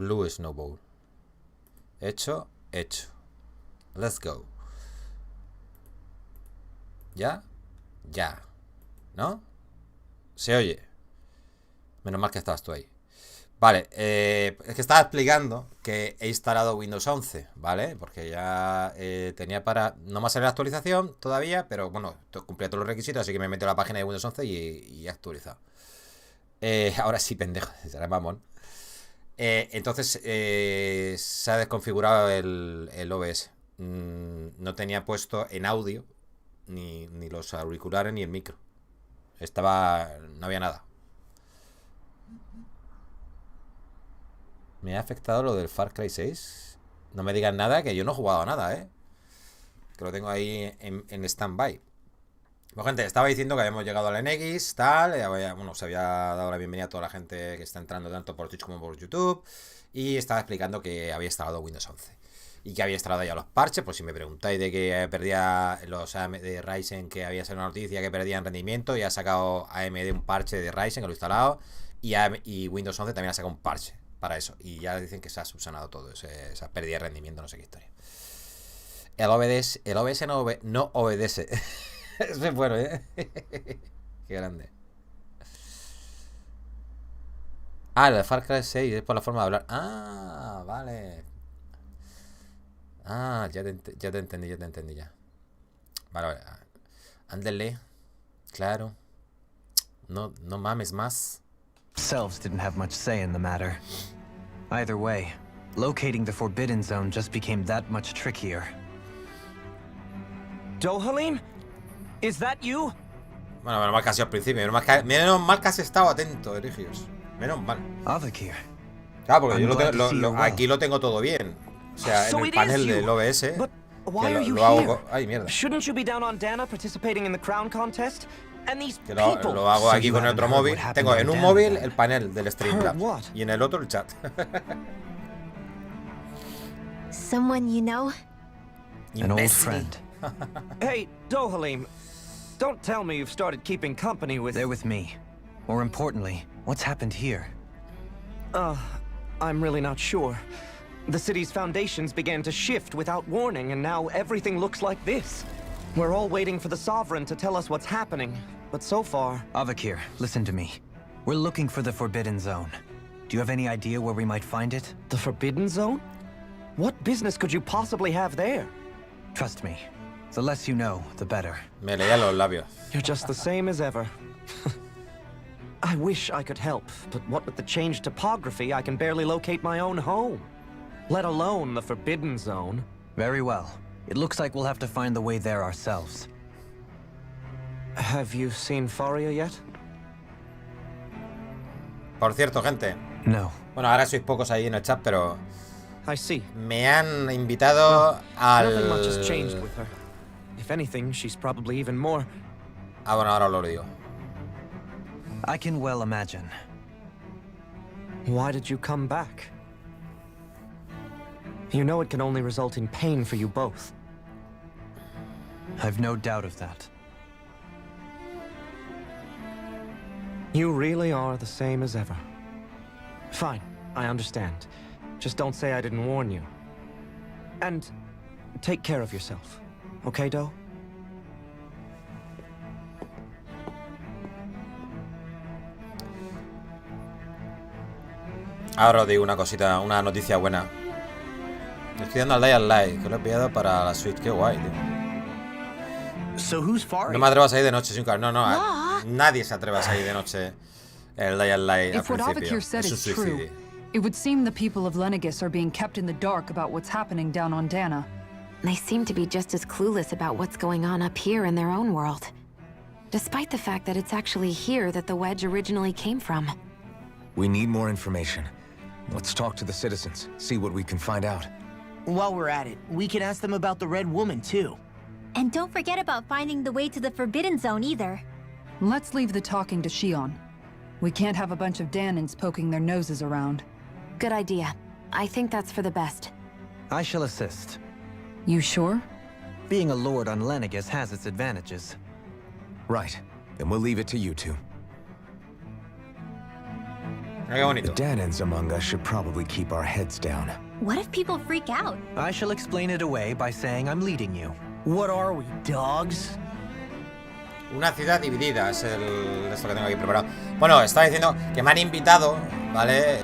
Blue Snowball. Hecho. Let's go. ¿Ya? Ya. ¿No? Se oye. Menos mal que estabas tú ahí. Vale, es que estaba explicando que he instalado Windows 11, ¿vale? Porque ya tenía para... No me ha salido la actualización todavía, pero bueno, cumplía todos los requisitos, así que me meto a la página de Windows 11 y he actualizado. Ahora sí, pendejo, será mamón. Entonces, se ha desconfigurado el OBS. No tenía puesto en audio ni los auriculares ni el micro. No había nada. Me ha afectado lo del Far Cry 6. No me digan nada, que yo no he jugado a nada, que lo tengo ahí en stand-by. Bueno, gente, estaba diciendo que habíamos llegado a Lenegis, tal. Bueno, se había dado la bienvenida a toda la gente que está entrando tanto por Twitch como por YouTube. Y estaba explicando que había instalado Windows 11. Y que había instalado ya los parches. Por si me preguntáis de que perdía los AMD Ryzen, que había salido una noticia que perdían rendimiento. Y ha sacado AMD un parche de Ryzen, que lo he instalado. Y Windows 11 también ha sacado un parche para eso. Y ya dicen que se ha subsanado todo esa pérdida de rendimiento, no sé qué historia. El OBS no obedece. Eso es bueno, Qué grande. El Far Cry 6 es por la forma de hablar. Vale. Ya te entendí ya. Vale. Ándale. Claro. No mames más. Selves didn't have much say in the matter. Either way, locating the Forbidden Zone just became that much trickier. Dohalim? Is that you? Bueno, menos mal que ha sido al principio. Menos mal que has estado atento, Ripjaws. Menos mal. Avakir. Claro, porque yo aquí lo tengo todo bien. O sea, en el panel del OBS. Lo hago. Ay, mierda. Shouldn't you be down on Dana participating in the crown contest? And these Que people. lo hago aquí con el otro móvil. Tengo en un móvil el panel del Streamlabs y en el otro el chat. Someone you know? An old friend. Hey, Dohalim. Don't tell me you've started keeping company with... They're with me. More importantly, what's happened here? I'm really not sure. The city's foundations began to shift without warning, and now everything looks like this. We're all waiting for the Sovereign to tell us what's happening, but so far... Avakir, listen to me. We're looking for the Forbidden Zone. Do you have any idea where we might find it? The Forbidden Zone? What business could you possibly have there? Trust me. The less you know, the better. Me leía los labios. You're just the same as ever. I wish I could help, but what with the changed topography, I can barely locate my own home. Let alone the Forbidden Zone. Very well. It looks like we'll have to find the way there ourselves. Have you seen Faria yet? Por cierto, gente. No. Bueno, ahora sois pocos ahí en el chat, pero... I see. Me han invitado Nothing much has changed with her. If anything, she's probably even more... Bueno, ahora lo digo. I can well imagine. Why did you come back? You know it can only result in pain for you both. I've no doubt of that. You really are the same as ever. Fine, I understand. Just don't say I didn't warn you. And take care of yourself. Okay, Doe? Ahora os digo una cosita, una noticia buena. Estoy dando al Dying Light, que lo he pillado para la Switch. Qué guay, tío. So who's Faria? No me atrevo a salir de noche sin carro. No, nadie se atreve a salir de noche el Dying Light al If what principio. Avakir said Es un is true, suicidio. it would seem the people of Lenegis are being kept in the dark about what's happening down on Dana. They seem to be just as clueless about what's going on up here in their own world. Despite the fact that it's actually here that the wedge originally came from. We need more information. Let's talk to the citizens, see what we can find out. While we're at it, we can ask them about the Red Woman, too. And don't forget about finding the way to the Forbidden Zone either. Let's leave the talking to Shion. We can't have a bunch of Danins poking their noses around. Good idea. I think that's for the best. I shall assist. You sure? Being a lord on Lenegis has its advantages. Right. Then we'll leave it to you two. Mira qué bonito. The Danans among us should probably keep our heads down. What if people freak out? I shall explain it away by saying I'm leading you. What are we, dogs? Una ciudad dividida es esto que tengo aquí preparado. Bueno, estaba diciendo que me han invitado, ¿vale?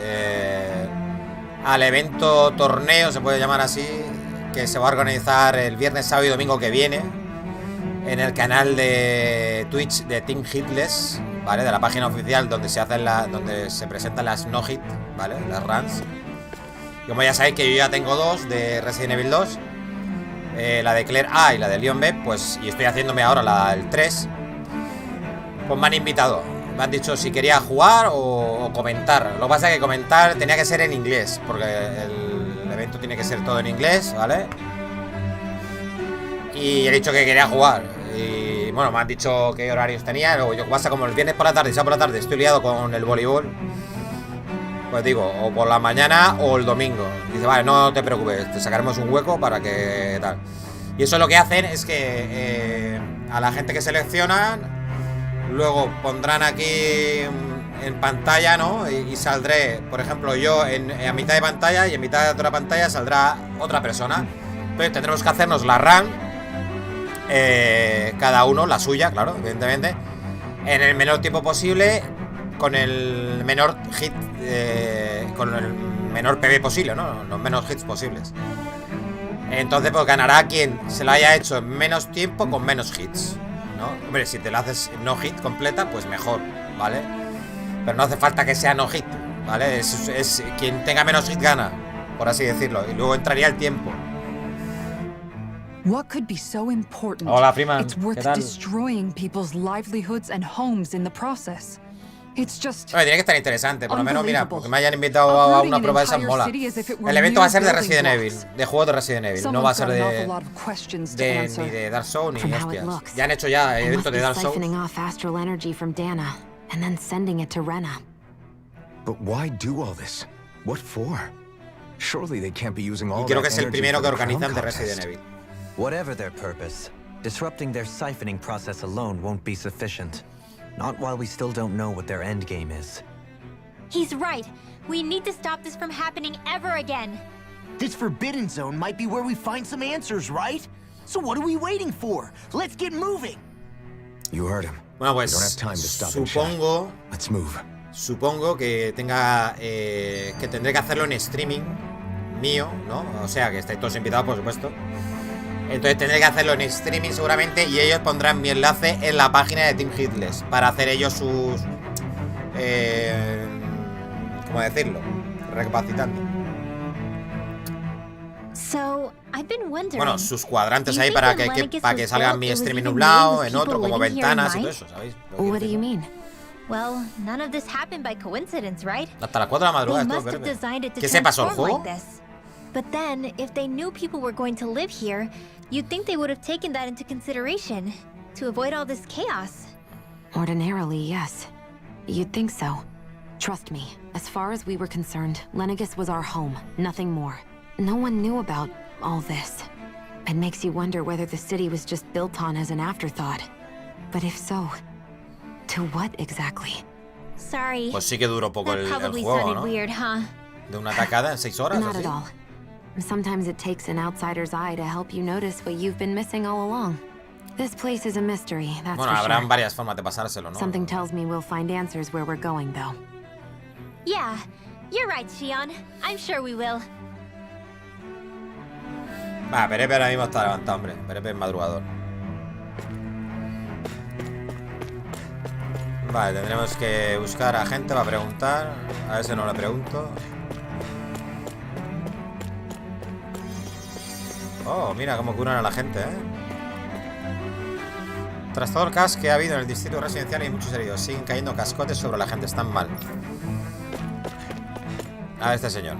Al evento torneo, se puede llamar así, que se va a organizar el viernes, sábado y domingo que viene en el canal de Twitch de Team Hitless, ¿vale? De la página oficial donde se hacen donde se presentan las no hit, ¿vale? Las runs. Como ya sabéis que yo ya tengo 2 de Resident Evil 2, la de Claire A y la de Leon B, pues, y estoy haciéndome ahora el 3. Pues me han invitado, me han dicho si quería jugar o comentar. Lo que pasa es que comentar tenía que ser en inglés, porque el evento tiene que ser todo en inglés, ¿vale? Y he dicho que quería jugar. Y bueno, me han dicho qué horarios tenía. Luego yo pasa como el viernes por la tarde, sábado por la tarde, estoy liado con el voleibol. Pues digo, o por la mañana o el domingo. Dice, vale, no te preocupes, te sacaremos un hueco para que tal. Y eso lo que hacen es que a la gente que seleccionan, luego pondrán aquí en pantalla, ¿no? Y saldré, por ejemplo, yo a mitad de pantalla y en mitad de otra pantalla saldrá otra persona. Entonces tendremos que hacernos la run, cada uno, la suya, claro, evidentemente, en el menor tiempo posible, con el menor hit, con el menor PV posible, ¿no? Los menos hits posibles. Entonces pues ganará quien se lo haya hecho en menos tiempo con menos hits, ¿no? Hombre, si te lo haces no hit completa, pues mejor, ¿vale? Pero no hace falta que sea no hit, ¿vale? Es quien tenga menos hit gana, por así decirlo. Y luego entraría el tiempo. What could be so important? Hola, prima. It's worth ¿Qué tal? destroying people's livelihoods and homes in the process. It's just Bueno, tiene que estar interesante, por lo menos, mira, porque me hayan invitado a una prueba de esas mola. El evento va a ser de Resident Evil, de juegos de Resident Evil, no va a ser ni de Dark Souls ni hostias. Ya han hecho ya el evento de Dark Souls. But why do all this? What for? Surely they can't be using all Y creo que that es el energy primero for que the crown organizan de contest. Resident Evil. Whatever their purpose, disrupting their siphoning process alone won't be sufficient. Not while we still don't know what their endgame is. He's right. We need to stop this from happening ever again. This Forbidden Zone might be where we find some answers, right? So what are we waiting for? Let's get moving. You heard him. Bueno, We pues don't have time to stop and chat. Let's move. Supongo que que tendré que hacerlo en streaming mío, ¿no? O sea, que estáis todos invitados, por supuesto. Entonces tendré que hacerlo en streaming seguramente, y ellos pondrán mi enlace en la página de Team Hitless para hacer ellos sus... ¿cómo decirlo? Recapacitando. So, I've been wondering, Bueno, sus cuadrantes do you ahí think para when que Lenegis salga was mi built, it streaming was en un even lado, made en with otro, people como living here in ventanas y todo mind? eso, ¿sabéis? What do you mean? Well, none of this happened by coincidence, right? Hasta las 4 de la They madrugada must esto, have designed it to ¿Qué se pasó el transform juego? like this. But then, if they knew people were going to live here, you'd think they would have taken that into consideration to avoid all this chaos. Ordinarily, yes. You'd think so. Trust me, as far as we were concerned, Lenegis was our home, nothing more. No one knew about all this. It makes you wonder whether the city was just built on as an afterthought. But if so, to what exactly? Sorry. Pues sí que duró poco That el probably juego, sounded ¿no? weird, huh? De una tacada en 6 horas, Not así. at all. Sometimes it takes an outsider's eye to help you notice what you've been missing all along. This place is a mystery, that's Bueno, for habrán sure. varias formas de pasárselo, ¿no? Something tells me we'll find answers where we're going, though. Yeah, you're right, Shion. I'm sure we will. Va, Perepe ahora mismo está levantado, hombre. Perepe es madrugador. Vale, tendremos que buscar a gente para preguntar. A ver si no le pregunto. Oh, mira cómo curan a la gente, ¿eh? Tras todo el caos que ha habido en el distrito residencial hay muchos heridos. Siguen cayendo cascotes sobre la gente, están mal. A ver este señor.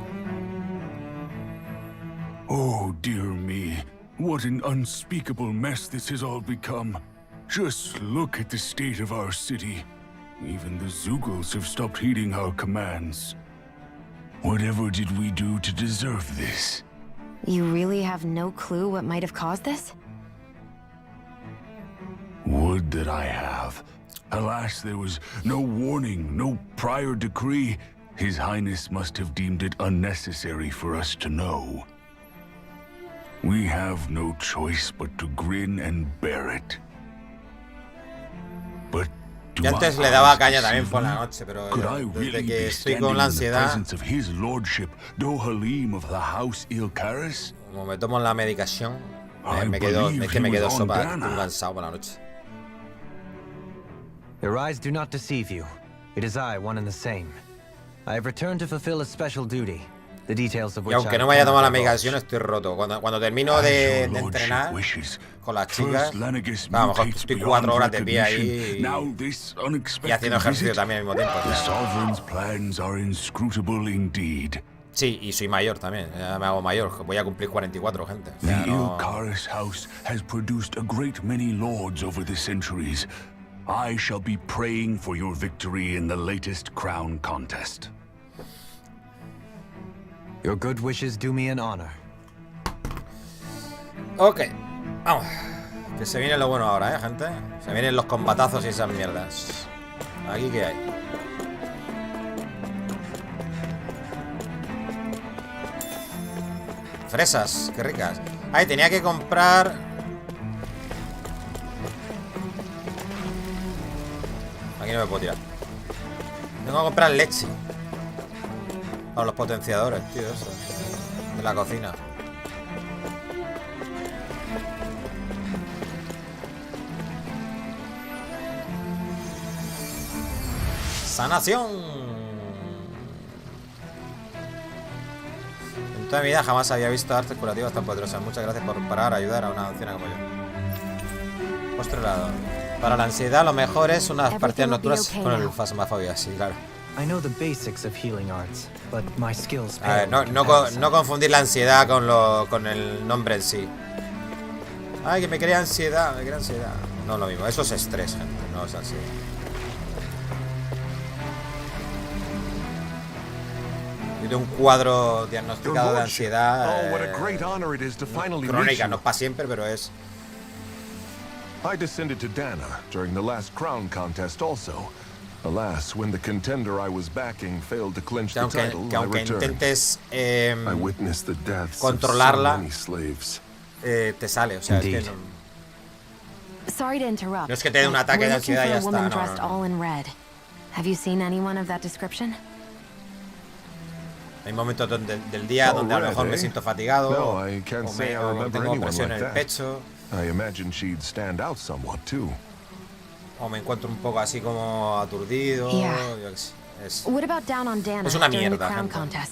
Oh, dear me. What an unspeakable mess this has all become. Just look at the state of our city. Even the Zeugles have stopped heeding our commands. Whatever did we do to deserve this? You really have no clue what might have caused this? Would that I have. Alas, there was no warning, no prior decree. His Highness must have deemed it unnecessary for us to know. We have no choice but to grin and bear it. But yo antes le daba caña también por la noche, pero desde que estoy con la ansiedad, como me tomo la medicación, es que me quedo sopa, estoy cansado por la noche. Your eyes do not deceive you. It is I, one and the same. I have returned to fulfill a special duty. The details of which y aunque no me haya tomado la medicación, estoy roto. Cuando termino de entrenar con las chicas, a lo mejor estoy 4 horas de pie ahí y haciendo ejercicio también al mismo tiempo. Sí, y soy mayor también. Ya me hago mayor. Voy a cumplir 44, gente. O sea, no... I shall be praying for your victory in the latest crown contest. Your good wishes do me an honor. Ok, vamos. Que se viene lo bueno ahora, gente. Se vienen los combatazos y esas mierdas. Aquí que hay. Fresas, qué ricas. Ahí tenía que comprar. Aquí no me puedo tirar. Tengo que comprar leche para los potenciadores, tío, eso. De la cocina. Sanación. En toda mi vida jamás había visto artes curativas tan poderosas. Muchas gracias por parar a ayudar a una anciana como yo. Postre lado. Para la ansiedad lo mejor es unas partidas nocturnas con el fasmafobia, sí, claro. A ver, no confundir la ansiedad con el nombre en sí. Ay, que me crea ansiedad, No es lo mismo, eso es estrés, gente, no es ansiedad. Yo tengo un cuadro diagnosticado de ansiedad crónica, no es para siempre, pero es... I descended to Dana during the last crown contest also. Alas, when the contender I was backing failed to clinch the title, I returned. I witnessed the deaths of so many slaves. Te sale, o sea, es que no... Sorry to interrupt. No es que te dé un ataque de ansiedad y ya está, no. Have you seen anyone of that description? Hay momentos del día donde a lo mejor me siento fatigado o tengo presión en el pecho. I imagine she'd stand out somewhat too. O me encuentro un poco así como aturdido. Es una mierda, gente. Ahora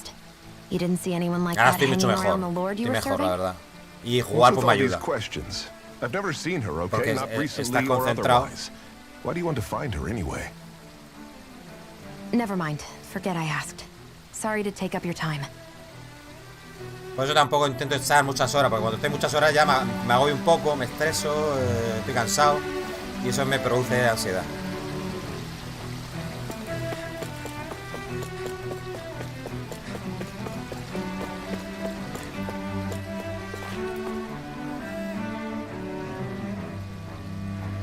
estoy mucho mejor. Estoy mejor, la verdad. Y jugar pues me ayuda. Porque está concentrado. Why do you want to find her anyway? Never mind. Forget I asked. Sorry to take up your time. Por eso tampoco intento estar muchas horas, porque cuando estoy muchas horas ya me agobio un poco, me estreso, estoy cansado y eso me produce ansiedad.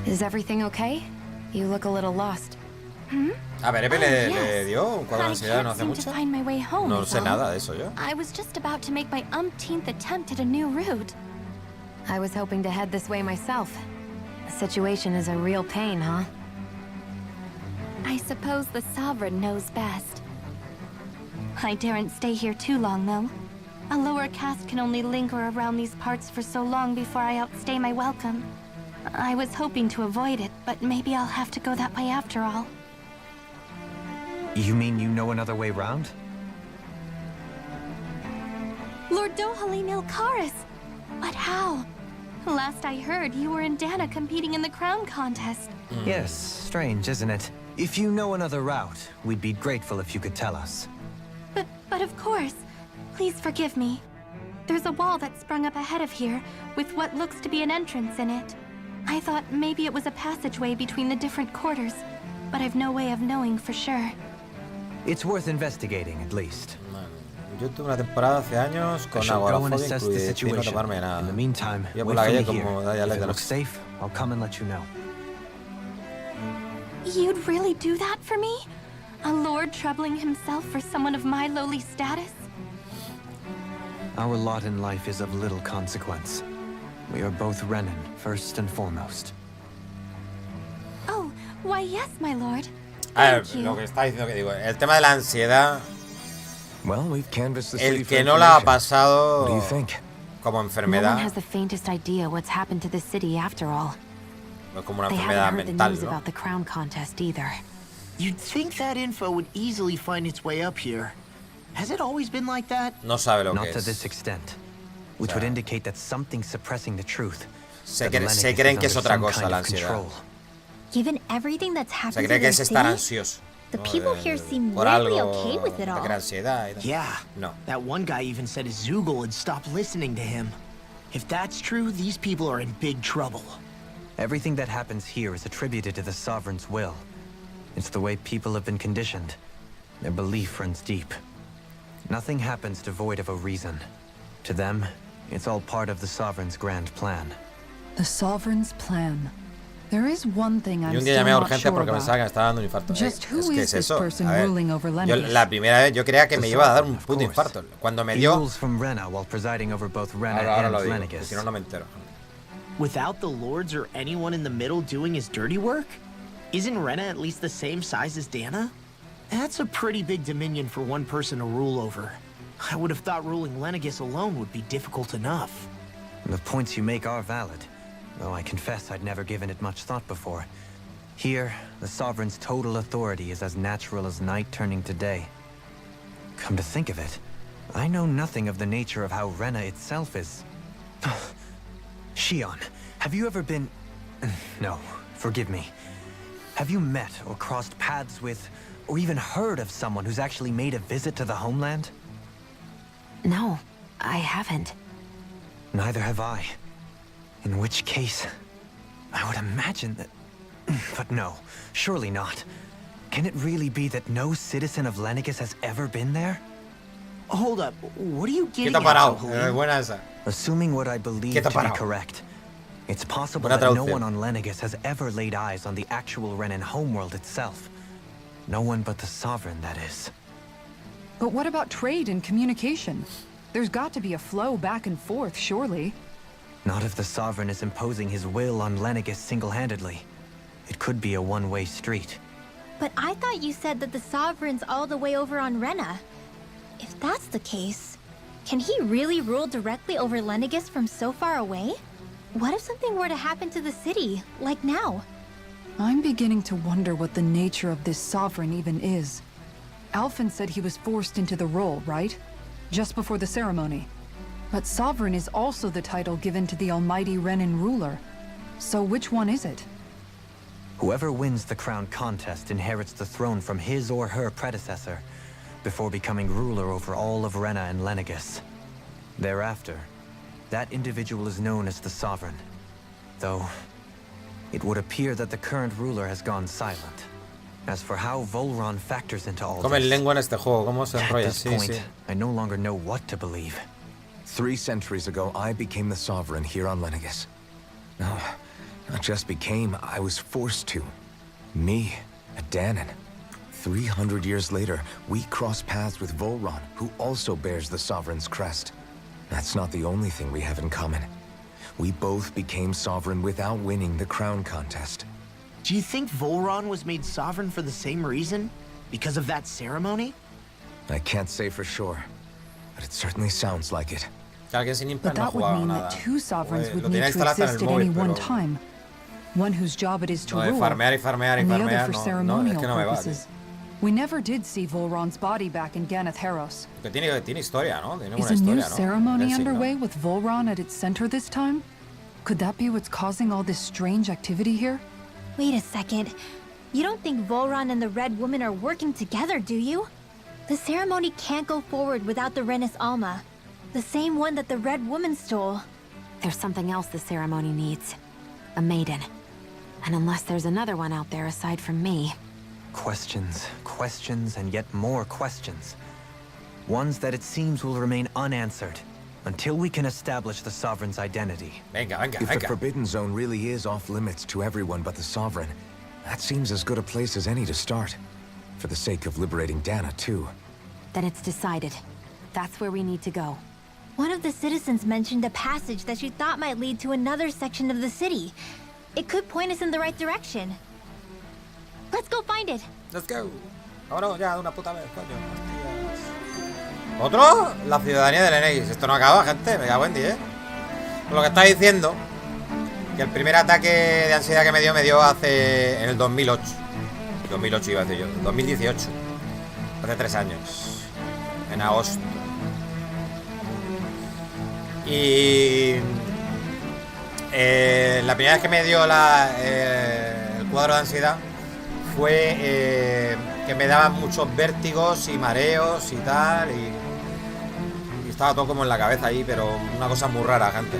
Is everything okay? You look a little lost. A ver, Epe le dio un cuadro de ansiedad no hace mucho. No sé nada de eso yo. I was just about to make my umpteenth attempt at a new route. I was hoping to head this way myself. The situation is a real pain, huh? I suppose the Sovereign knows best. I daren't stay here too long, though. A lower caste can only linger around these parts for so long before I outstay my welcome. I was hoping to avoid it, but maybe I'll have to go that way after all. You mean you know another way round? Lord Dohalim Ilkaris! But how? Last I heard, you were in Dana competing in the crown contest. Yes, strange, isn't it? If you know another route, we'd be grateful if you could tell us. But of course. Please forgive me. There's a wall that sprung up ahead of here, with what looks to be an entrance in it. I thought maybe it was a passageway between the different quarters, but I've no way of knowing for sure. It's worth investigating, at least. Yo tuve una temporada hace años con agorafobia incluida no tomarme nada. Yo por la calle como da ya le looks safe, I'll come and let you know. You'd really do that for me? A lord troubling himself for someone of my lowly status? Our lot in life is of little consequence. We are both Renan, first and foremost. Oh, why yes, my lord. A ver, lo que está diciendo que digo, el tema de la ansiedad. Well, we've canvassed the city. El que no la ha pasado What do you think? como No one enfermedad, has the faintest idea what's happened to the city after all. no como una They enfermedad haven't heard the mental, news ¿no? about the crown contest either. You'd think that info would easily find its way up here. Has it always been like that? No sabe lo Not que to es. this extent, which would indicate that something's suppressing the truth. Se That Lenegis creen is que es under otra some cosa kind la of ansiedad. control. Given everything that's Se happened cree to que their es estar city, ansioso. the ¿no? people here seem Por really algo, okay with it te all. crea ansiedad y tal. Yeah. No. That one guy even said his Zoogle had stopped listening to him. If that's true, these people are in big trouble. Everything that happens here is attributed to the Sovereign's will. It's the way people have been conditioned. Their belief runs deep. Nothing happens devoid of a reason. To them, it's all part of the Sovereign's grand plan. The Sovereign's plan. There is one thing I'm Y un día still llamé a not urgencia sure porque about. pensaba que me estaba dando un infarto. Just who Es que is es this eso. person A ver, ruling over yo Lenegis? la primera vez yo creía que The me iba a dar un Sovereign, of puto course. infarto. Cuando me He dio, rules from Rena while presiding over both Rena ahora and lo digo, Lenegis. si no, no me entero. Without the lords or anyone in the middle doing his dirty work? Isn't Rena at least the same size as Dana? That's a pretty big dominion for one person to rule over. I would have thought ruling Lenegis alone would be difficult enough. The points you make are valid, though I confess I'd never given it much thought before. Here, the Sovereign's total authority is as natural as night turning to day. Come to think of it, I know nothing of the nature of how Rena itself is. Shion, have you ever been... No, forgive me. Have you met or crossed paths with, or even heard of someone who's actually made a visit to the homeland? No, I haven't. Neither have I. In which case, I would imagine that... But no, surely not. Can it really be that no citizen of Lenegis has ever been there? Hold up, what are you getting Quieto at, parado. Helene? Buena esa. Assuming what I believe Quieto to be parado. correct, it's possible Buena that no traducción. one on Lenegis has ever laid eyes on the actual Renan homeworld itself. No one but the Sovereign, that is. But what about trade and communication? There's got to be a flow back and forth, surely. Not if the Sovereign is imposing his will on Lenegis single-handedly. It could be a one-way street. But I thought you said that the Sovereign's all the way over on Rena. If that's the case, can he really rule directly over Lenegis from so far away? What if something were to happen to the city, like now? I'm beginning to wonder what the nature of this Sovereign even is. Alphen said he was forced into the role, right? Just before the ceremony. But Sovereign is also the title given to the almighty Renan ruler. So which one is it? Whoever wins the crown contest inherits the throne from his or her predecessor, before becoming ruler over all of Rena and Lenegis. Thereafter, that individual is known as the Sovereign. Though, it would appear that the current ruler has gone silent. As for how Volron factors into all Come el this, lengua en este juego, cómo se at enrolla. this Sí, point, sí. I no longer know what to believe. 3 centuries ago, I became the Sovereign here on Lenegis. No, not just became, I was forced to. Me, a Danon. 300 years later, we cross paths with Volron, who also bears the Sovereign's crest. That's not the only thing we have in common. We both became Sovereign without winning the crown contest. Do you think Volron was made sovereign for the same reason? Because of that ceremony? I can't say for sure, but it certainly sounds like it. Alguien sin But implant no that would jugaba mean nada. that 2 Sovereigns Lo would tenía need to instalado en el exist at móvil, any one pero time. One whose job it is to lo de rule, farmear y farmear y and the other farmear for no, es ceremonial que no me va, tío. purposes. We never did see Volron's body back in Ganath Haros. Que tiene historia, ¿no? Tiene Is una a new historia, ¿no? ceremony Del signo. underway with Volron at its center this time? Could that be what's causing all this strange activity here? Wait a second. You don't think Volron and the Red Woman are working together, do you? The ceremony can't go forward without the Renis Alma. The same one that the Red Woman stole. There's something else the ceremony needs. A maiden. And unless there's another one out there aside from me... Questions, questions, and yet more questions. Ones that it seems will remain unanswered until we can establish the Sovereign's identity. Venga, venga, If the venga. Forbidden Zone really is off limits to everyone but the Sovereign, that seems as good a place as any to start. for the sake of liberating Dana, too. Then it's decided. That's where we need to go. One of the citizens mentioned a passage that she thought might lead to another section of the city. It could point us in the right direction. Let's go find it. Let's go. Vámonos ya de una puta vez, coño. Hostias. ¿Otro? La ciudadanía de Lenegis. Esto no acaba, gente. Me cago en 10. Por lo que está diciendo, que el primer ataque de ansiedad que me dio hace... en el 2008. 2008 iba a decir yo. 2018. Hace 3 años. En agosto. Y... la primera vez que me dio el cuadro de ansiedad fue que me daban muchos vértigos y mareos y tal, y estaba todo como en la cabeza ahí, pero una cosa muy rara, gente.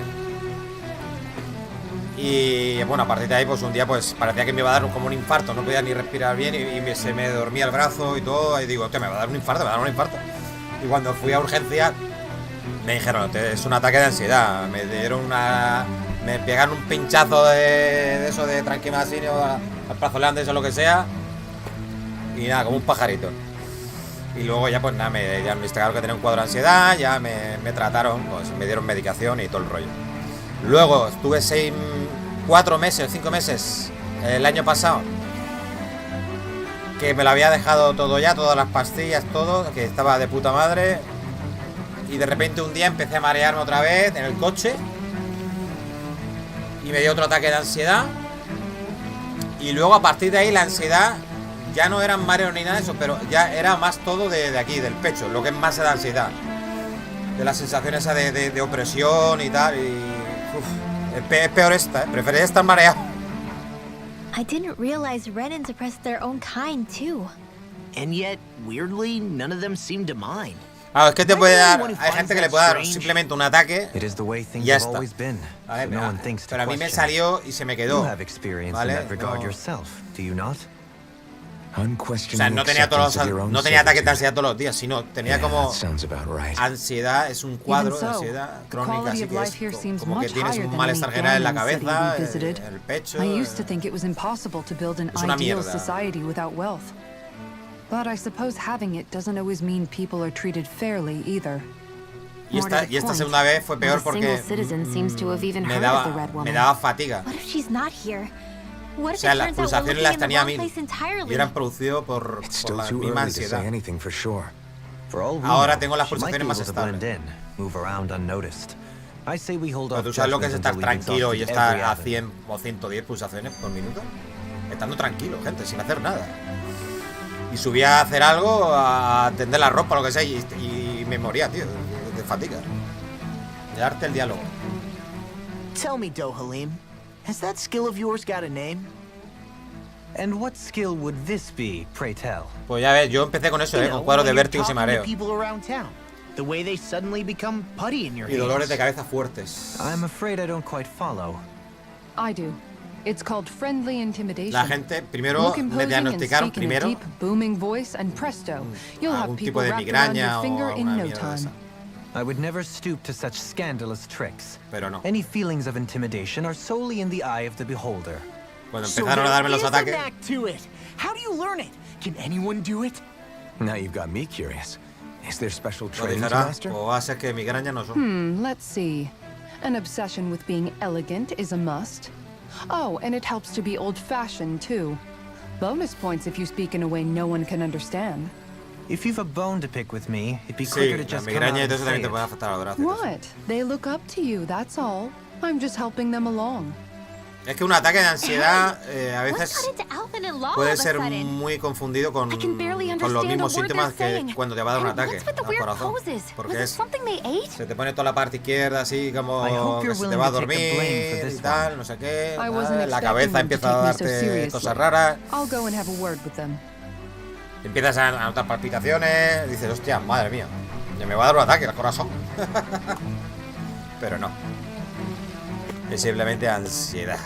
Y bueno, a partir de ahí, pues un día pues parecía que me iba a dar como un infarto, no podía ni respirar bien y se me dormía el brazo y todo, y digo, hostia, me va a dar un infarto, Y cuando fui a urgencia me dijeron, es un ataque de ansiedad, me dieron me pegaron un pinchazo de eso de tranquimacina o al prazoleantes o lo que sea. Y nada, como un pajarito. Y luego ya pues nada, me diagnosticaron que tenía un cuadro de ansiedad. Ya me trataron, pues me dieron medicación y todo el rollo. Luego estuve 4 meses, 5 meses el año pasado, que me lo había dejado todo ya, todas las pastillas, todo, que estaba de puta madre. Y de repente un día empecé a marearme otra vez en el coche. Y me dio otro ataque de ansiedad. Y luego a partir de ahí la ansiedad ya no eran mareos ni nada de eso, pero ya era más todo de aquí, del pecho, lo que es más de ansiedad. De la sensación esa de opresión y tal. Y es peor esta, preferiría estar mareado. I didn't realize Renin suppressed their own kind too. And yet, weirdly, none of them seem to mind. Ah, es que te puede dar, hay gente que le puede dar simplemente un ataque y ya está. Vale, pero a mí me salió y se me quedó, ¿vale? O sea, no tenía ataques de ansiedad todos los días, sino tenía como ansiedad, es un cuadro de ansiedad crónica, así que es como que tienes un malestar general en la cabeza, en el pecho. Es una mierda. But I suppose having it doesn't always mean people are treated fairly either. Y esta segunda vez fue peor porque me daba fatiga. O sea, las pulsaciones las tenía a 1000 y eran producidos por la misma ansiedad. Ahora tengo las pulsaciones más estables. Pero tú sabes lo que es estar tranquilo y estar a 100 o 110 pulsaciones por minuto. Estando tranquilo, gente, sin hacer nada. Y subía a hacer algo, a tender la ropa, lo que sea, y me moría, tío, de fatiga. De darte el diálogo. Tell me, Dohalim, has that skill of yours got a name? And what skill would this be, pray tell? Pues ya ves, yo empecé con eso, con cuadros de vértigos y mareo. Y dolores de cabeza fuertes. I'm afraid I don't quite follow. I do. It's called friendly intimidation. La gente primero me diagnosticaron primero algún tipo de migraña o alguna mierda esa. I would never stoop to such scandalous tricks. Pero no. Any feelings of intimidation are solely in the eye of the beholder. Cuando empezaron a darme los ataques. How do you learn it? Can anyone do it? Now you've got me curious. Is there special training to master? O va a ser que migraña no son. Let's see. An obsession with being elegant is a must. Oh, and it helps to be old-fashioned, too. Bonus points if you speak in a way no one can understand. If you've a bone to pick with me, it'd be quicker to just come out and say it. What? They look up to you, that's all. I'm just helping them along. Es que un ataque de ansiedad a veces puede ser muy confundido con los mismos síntomas que cuando te va a dar un ataque al corazón. Porque se te pone toda la parte izquierda así como que se te va a dormir y tal, no sé qué. La cabeza empieza a darte cosas raras. Empiezas a notar palpitaciones. Dices, hostia, madre mía, ya me va a dar un ataque al corazón. Pero no. Es simplemente ansiedad.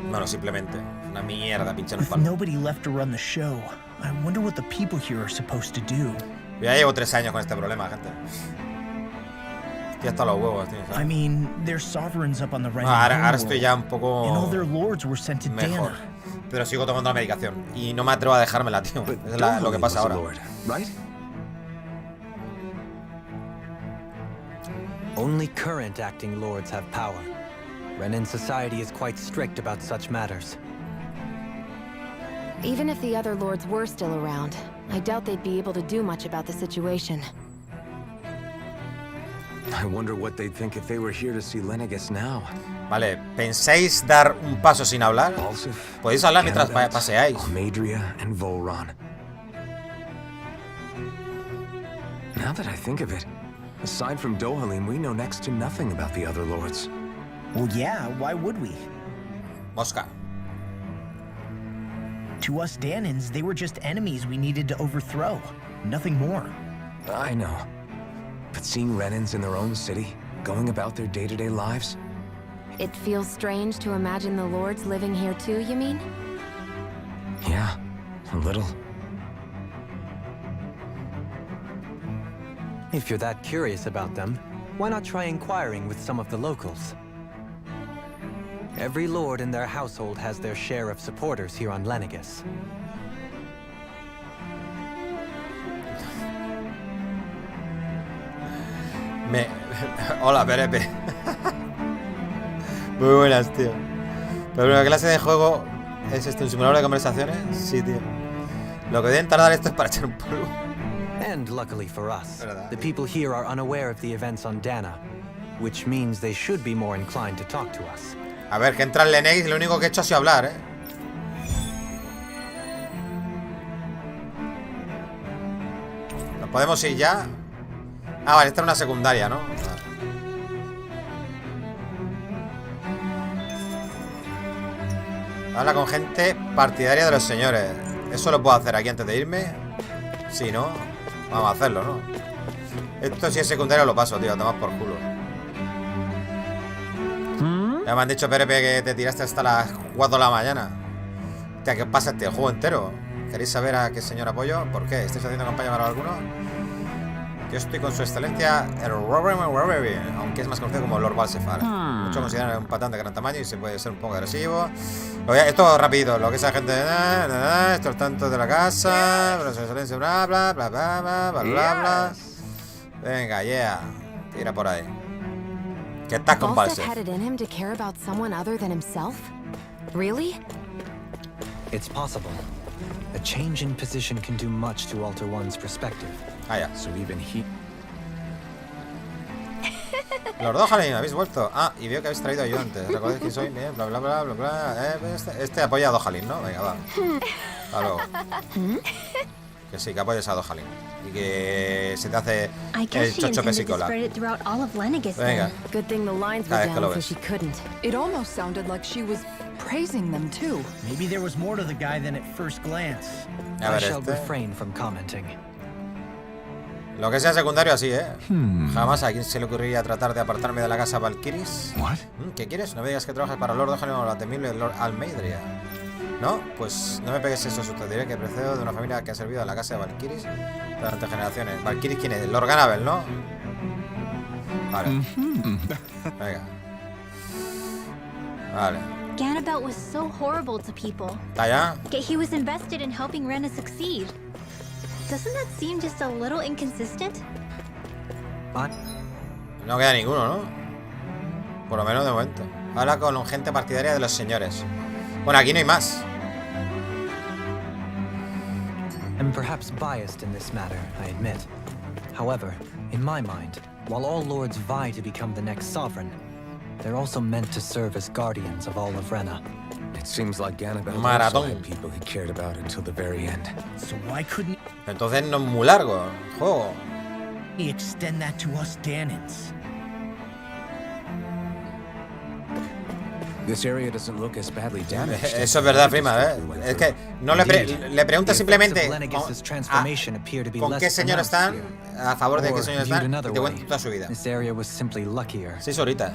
Bueno, simplemente una mierda pinchar un palo. Nobody left to run the show. I wonder what the people here are supposed to do. Ya llevo 3 años con este problema, gente. Estoy hasta los huevos, tío. I mean, there's sovereigns up on the ahora estoy ya un poco and all their lords were sent to mejor. Dana. Pero sigo tomando la medicación y no me atrevo a dejármela, tío. Es lo que pasa ahora. Only current acting lords have power. Renan society is quite strict about such matters. Even if the other lords were still around, I doubt they'd be able to do much about the situation. I wonder what they'd think if they were here to see Lenegis now. Vale, ¿pensáis dar un paso sin hablar? Podéis hablar mientras paseáis. Amadria and Volron. Now that I think of it, aside from Dohalim, we know next to nothing about the other lords. Well, yeah, why would we? Mosca. To us Danans, they were just enemies we needed to overthrow. Nothing more. I know. But seeing Renans in their own city, going about their day-to-day lives? It feels strange to imagine the lords living here too, you mean? Yeah, a little. If you're that curious about them, why not try inquiring with some of the locals? Every lord in their household has their share of supporters here on Lenegis. Hola, Perepe. Muy buenas, tío. Pero ¿qué clase de juego es este? ¿Un simulador de conversaciones? Sí, tío. Lo que deben tardar esto es para echar un polvo. And luckily for us, the people here are unaware of the events on Dana, which means they should be more inclined to talk to us. A ver, que entra el Lenegis, lo único que he hecho ha sido hablar, ¿eh? ¿Nos podemos ir ya? Ah, vale, esta es una secundaria, ¿no? Habla con gente partidaria de los señores. ¿Eso lo puedo hacer aquí antes de irme? Sí, ¿no? Vamos a hacerlo, ¿no? Esto si es secundario lo paso, tío. Tomas por culo. Ya me han dicho, Perepe, que te tiraste hasta las 4 de la mañana. Hostia, ¿qué pasa este juego entero? ¿Queréis saber a qué señor apoyo? ¿Por qué? ¿Estáis haciendo campaña para alguno? Yo estoy con su excelencia, el aunque es más conocido como Lord Balsefar. Muchos consideran un patán de gran tamaño y se puede ser un poco agresivo. Esto rapidito, lo que es la gente... Esto es tanto de la casa... Su excelencia, bla, bla, bla, bla, bla, bla, bla, bla. Venga, yeah. Tira por ahí. ¿Qué estás con Balsef? Really? It's possible. A change in position can do much to alter one's perspective. Ah, ya. So even he... Los dos, Jalín, habéis vuelto. Ah, y veo que habéis traído ayudantes. Recordáis que soy bien, bla, bla, bla, bla, bla. Este apoya a Dojalín, ¿no? Venga, va. Hasta luego. Que sí, que apoyes a Dojalín. Y que se te hace el chocho pesicola. Venga. Cada vez que lo ves. It almost sounded like she was praising them too. Maybe there was more to the guy than at first glance. A ver, I shall refrain from commenting. Lo que sea secundario así, ¿eh? Jamás a quien se le ocurriría tratar de apartarme de la casa Valkyris. ¿Qué quieres? No me digas que trabajas para Lord Dohalim o la temible Lord Almeidria. ¿No? Pues no me pegues eso, te diré que procedo de una familia que ha servido a la casa de Valkyris durante generaciones. ¿Valkyris quién es? Lord Ganabel, ¿no? Vale. Venga. Vale. Ganabel was so horrible to people. ¿Está ya? Yet he was invested in helping Rena succeed. Doesn't that seem just a little inconsistent? No queda ninguno, ¿no? Por lo menos de momento. Habla con gente partidaria de los señores. Bueno, aquí no hay más. I'm perhaps biased in this matter, I admit. However, in my mind, while all lords vie to become the next sovereign, they're also meant to serve as guardians of all of Rena. It seems like Ganabel also had people he cared about until the very end. So why couldn't Entonces no es muy largo el juego. he extend that to us Danans? This area doesn't look as badly damaged. Eso es verdad, prima, ¿eh? Es que no le preguntas simplemente con qué señor están, a favor de qué señor están, y te cuentan toda su vida. 6 horitas.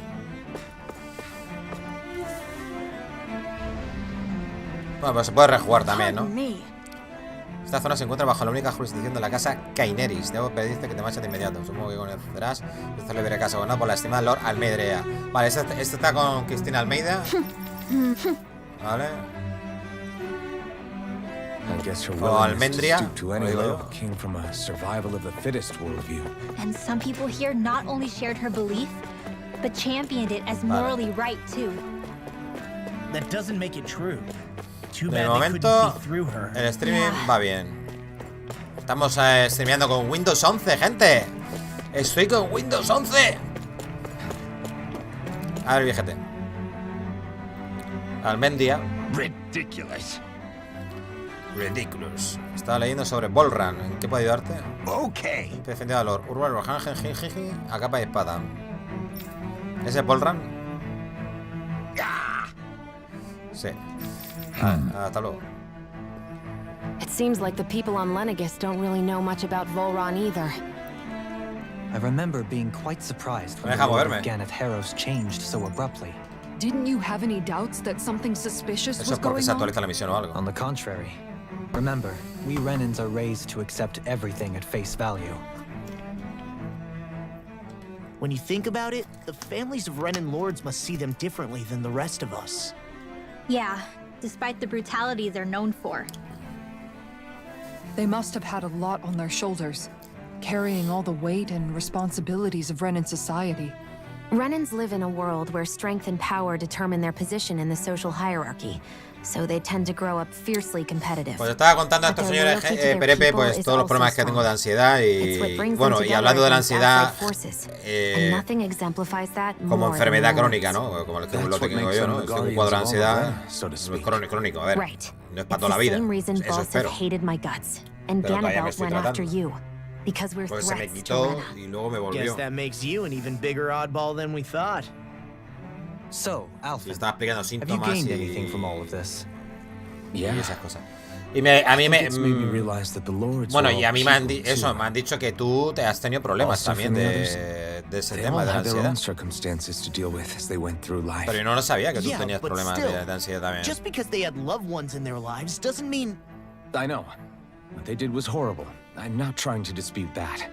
Bueno, pues se puede rejugar también, ¿no? Esta zona se encuentra bajo la única jurisdicción de la casa Kaineris. Debo pedirte que te marches de inmediato. Supongo que conocerás. Esta le veré casa por la estimada Lord Almeida. Vale, este está con Cristina Almeida. Vale. O Almendria. And some people here not only shared her belief, but championed it as morally right too. That doesn't make it true. De momento, el streaming va bien. Estamos streameando con Windows 11, gente. Estoy con Windows 11. A ver, viejete. Almendia. Ridiculous. Estaba leyendo sobre Bullrun. ¿En qué puedo ayudarte? Ok. Defendido valor. Urbano, a capa y espada. ¿Ese es Bullrun? Sí. Hasta luego. It seems like the people on Lenegis don't really know much about Volron either. I remember being quite surprised when the role of Ganeth Harrows changed so abruptly. Didn't you have any doubts that something suspicious was going on? On the contrary. Remember, we Renans are raised to accept everything at face value. When you think about it, the families of Renan lords must see them differently than the rest of us. Yeah, despite the brutality they're known for. They must have had a lot on their shoulders, carrying all the weight and responsibilities of Renan society. Renans live in a world where strength and power determine their position in the social hierarchy, so they tend to grow up fiercely competitive. Pues estaba contando a estos señores Perepe, pues todos los problemas que tengo de ansiedad y bueno, y hablando de la ansiedad como enfermedad crónica, ¿no? Como lo que tengo yo, ¿no? Es un cuadro de ansiedad crónico, a ver, no es para toda la vida, eso espero. Pero todavía me estoy tratando. Porque se me quitó y luego me volvió. Guess that makes you an even bigger oddball than we thought. So, Alpha, estaba explicando síntomas have you gained anything from all of this? Y esas cosas. Y a mí me bueno, y a mí me han dicho que tú te has tenido problemas también de ese tema de la ansiedad. Pero yo no lo sabía que tú tenías problemas de ansiedad también. Just because they had loved ones in their lives doesn't mean. I know. What they did was horrible. I'm not trying to dispute that.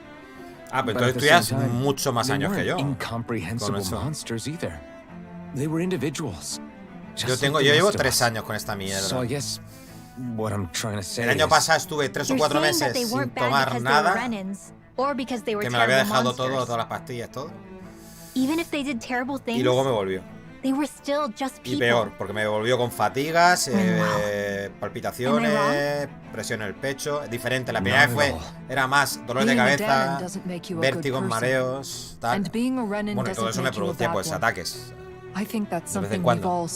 Ah, pero entonces tú ya has mucho más años que yo. Incomprehensible monsters either. They were individuals. Yo llevo 3 años con esta mierda. So I guess what I'm trying to say El año pasado estuve 3 o 4 meses sin tomar nada. Que me lo había dejado todo, todas las pastillas, todo. Y luego me volvió. Y peor, porque me volvió con fatigas, palpitaciones, presión en el pecho. Diferente, la primera vez era más dolor de cabeza, vértigos, mareos, tal. Bueno, y todo eso me producía pues ataques. De vez en cuando.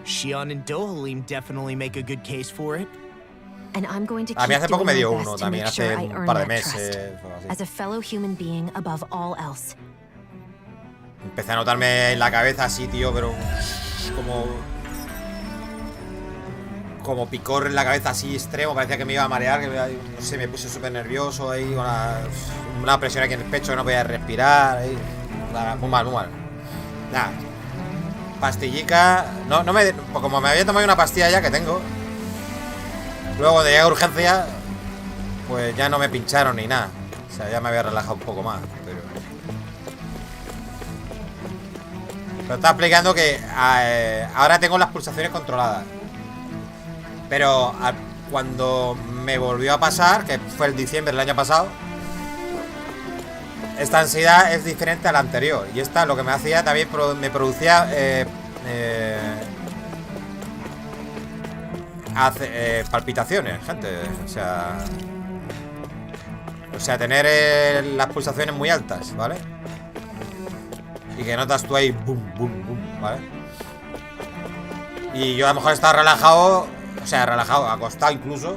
Shion and Dohalim definitely make a good case for it. A mí hace poco me dio uno también, hace un par de meses. Empecé a notarme en la cabeza así, tío, pero como picor en la cabeza así extremo, parecía que me iba a marear, que no sé, me puse súper nervioso ahí, con una presión aquí en el pecho que no podía respirar, ahí. Muy mal. Nada. Pastillica, como me había tomado una pastilla ya que tengo. Luego de llegar a urgencia, pues ya no me pincharon ni nada. O sea, ya me había relajado un poco más, Pero está explicando que ahora tengo las pulsaciones controladas. Pero cuando me volvió a pasar, que fue el diciembre del año pasado, esta ansiedad es diferente a la anterior. Y esta lo que me hacía también me producía palpitaciones, gente. O sea, tener las pulsaciones muy altas, ¿vale? Y que notas tú ahí, boom, ¿vale? Y yo a lo mejor estaba relajado, acostado incluso,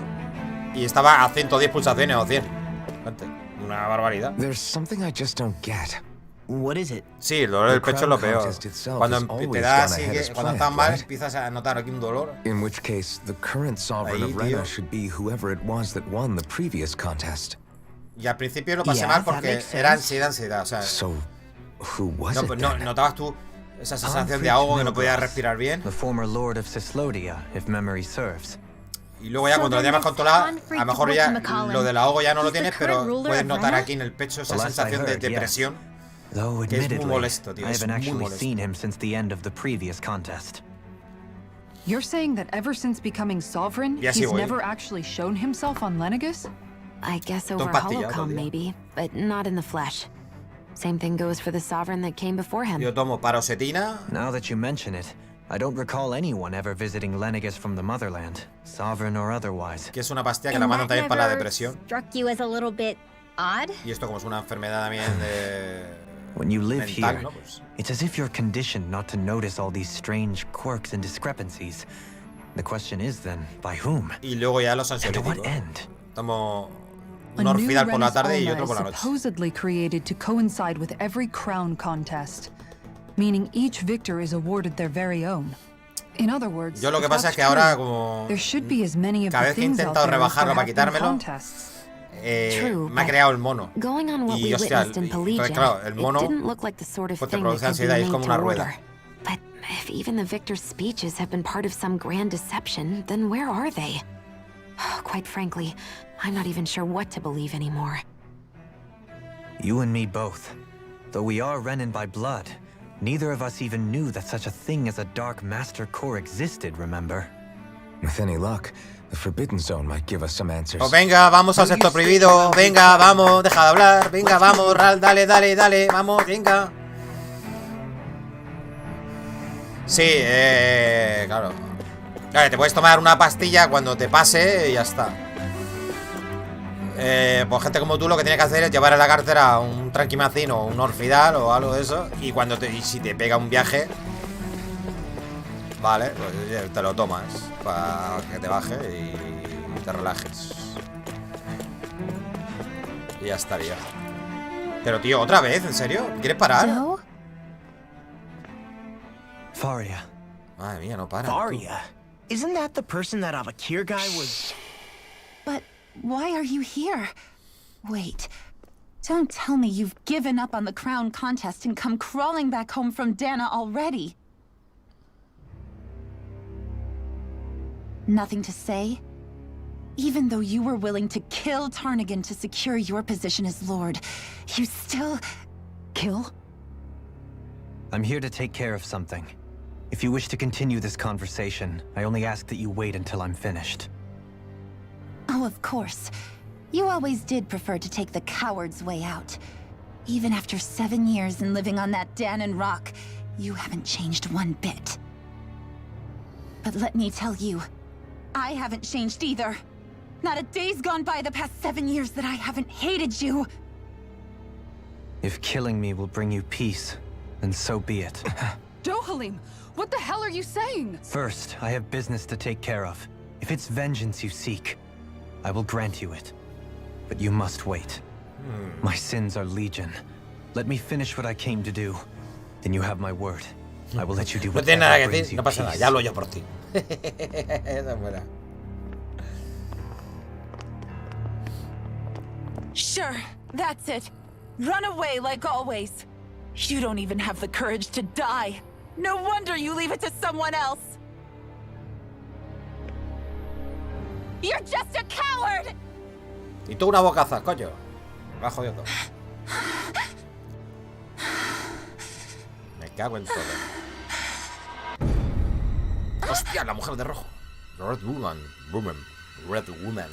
y estaba a 110 pulsaciones o 100. Gente, una barbaridad. What is it? Sí, el dolor del pecho es lo peor. Cuando te da así, cuando estás mal, empiezas a notar aquí un dolor. In which case, the current sovereign of Rena should be whoever it was that won the previous contest. Y al principio lo pasé mal porque era ansiedad, o sea. ¿Notabas tú esa sensación de ahogo que no podías respirar bien? The former lord of Sislodia, if memory serves. Y luego ya cuando lo tienes más controlado, a lo mejor ya lo del ahogo ya no lo tienes, pero puedes notar aquí en el pecho esa sensación de presión, que es muy molesto, tío, es muy molesto. You're saying that ever since becoming sovereign, he's never actually shown himself on Lenegis? I guess over holocom maybe, but not in the flesh. Same thing goes for the sovereign that came before him. Yo tomo paroxetina. Now that you mention it, I don't recall anyone ever visiting Lenegis from the motherland, sovereign or otherwise. Que es una pastilla que la mandan también para la depresión. Struck you as a little bit odd? Y esto como es una enfermedad también de When you live mental, here, ¿no? Pues, it's as if you're conditioned not to notice all these strange quirks and discrepancies. The question is then, by whom? y luego ya los And to ansiolíticos. what end? Tomo A un new orfidal por la Rena's tarde y Alma otro is por la noche. supposedly created to coincide with every crown contest, meaning each victor is awarded their very own. In other words, Yo lo que if pasa es that's que ahora true, como there should be as many of cada the vez que he things out intentado there as rebajarlo there para have been quitármelo, contests. True, me ha but creado el mono. Going on what Y we hostia, witnessed in entonces Pelagia, claro, el it mono didn't look like the sort of pues te thing that produce could be ansiedad y es made como to una rueda. order. But if even the victor's speeches have been part of some grand deception, then where are they? Quite frankly, I'm not even sure what to believe anymore. You and me both. Though we are Renin by blood, neither of us even knew that such a thing as a Dark Master Core existed, remember? With any luck, the Forbidden Zone might give us some answers. Pues venga, vamos al sector prohibido. Venga, vamos, deja de hablar. Venga, vamos, Ral, dale, dale, dale. Vamos, venga. Sí, claro. Claro, te puedes tomar una pastilla cuando te pase y ya está. Pues gente como tú lo que tienes que hacer es llevar en la cartera un tranquimacín o un orfidal o algo de eso. Y si te pega un viaje, vale, pues te lo tomas para que te baje y te relajes. Y ya estaría. Pero tío, ¿otra vez? ¿En serio? ¿Quieres parar? No? Faria. Madre mía, no para. Faria? Isn't that the person that Avakir guy was... But why are you here? Wait. Don't tell me you've given up on the crown contest and come crawling back home from Dana already. Nothing to say? Even though you were willing to kill Tarnigan to secure your position as Lord, you still... kill? I'm here to take care of something. If you wish to continue this conversation, I only ask that you wait until I'm finished. Oh, of course. You always did prefer to take the coward's way out. Even after 7 years and living on that Danon rock, you haven't changed one bit. But let me tell you, I haven't changed either. Not a day's gone by the past 7 years that I haven't hated you. If killing me will bring you peace, then so be it. Dohalim, what the hell are you saying? First, I have business to take care of. If it's vengeance you seek, I will grant you it. But you must wait. My sins are legion. Let me finish what I came to do. Then you have my word. I will let you do No tiene nada whatever que brings decir, you no pasa nada, peace. ya hablo yo por ti. Esa es buena. Sure, that's it. Run away like always. You don't even have the courage to die. No wonder you leave it to someone else. You're just a coward! Y tú una bocaza, coño. Me ha jodido todo. Me cago en todo. Hostia, la mujer de rojo. Red Woman. Red Woman.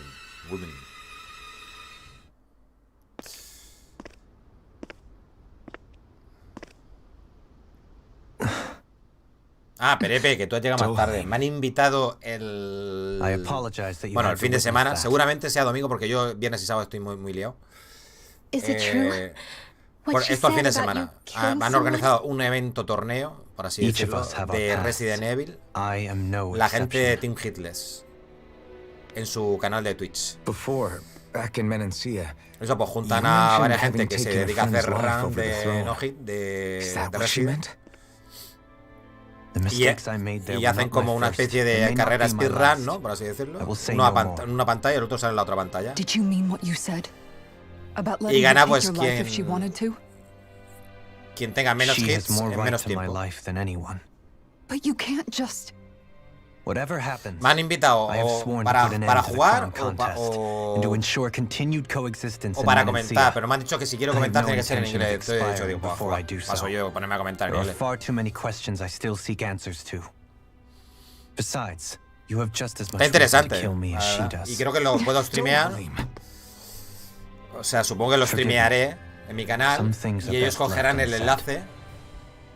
Ah, Perepe, que tú has llegado más tarde. Me han invitado el... Bueno, el fin de semana. Seguramente sea domingo porque yo viernes y sábado estoy muy liado. Esto al fin de semana. Han organizado un evento torneo, por así decirlo, de Resident Evil. La gente de Team Hitless. En su canal de Twitch. Eso pues juntan a varias gente que se dedica a hacer run de no hit, de Resident. Y hacen como una especie de carrera speedrun, ¿no? Por así decirlo. En una pantalla y el otro sale en la otra pantalla. Y gana pues quien tenga menos hits en menos tiempo. Me han invitado para jugar o para comentar, pero me han dicho que si quiero comentar tiene que ser en inglés. Entonces he dicho, digo, paso yo ponerme a comentar en inglés. Está interesante. Y creo que lo puedo streamear. O sea, supongo que lo streamearé en mi canal y ellos cogerán el enlace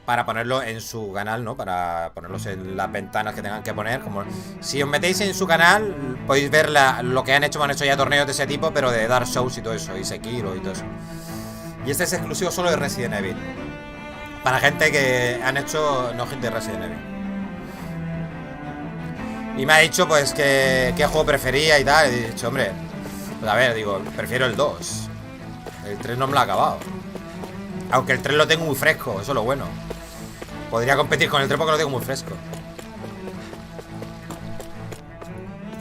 para ponerlo en su canal, ¿no? Para ponerlos en las ventanas que tengan que poner. Como si os metéis en su canal, podéis ver lo que han hecho. Me han hecho ya torneos de ese tipo, pero de Dark Souls y todo eso, y Sekiro y todo eso. Y este es exclusivo solo de Resident Evil. Para gente que han hecho no gente de Resident Evil. Y me ha dicho, pues, que qué juego prefería y tal. Y he dicho, hombre, pues a ver, digo, prefiero el 2. El 3 no me lo ha acabado. Aunque el 3 lo tengo muy fresco, eso es lo bueno. Podría competir con el 3 porque lo tengo muy fresco.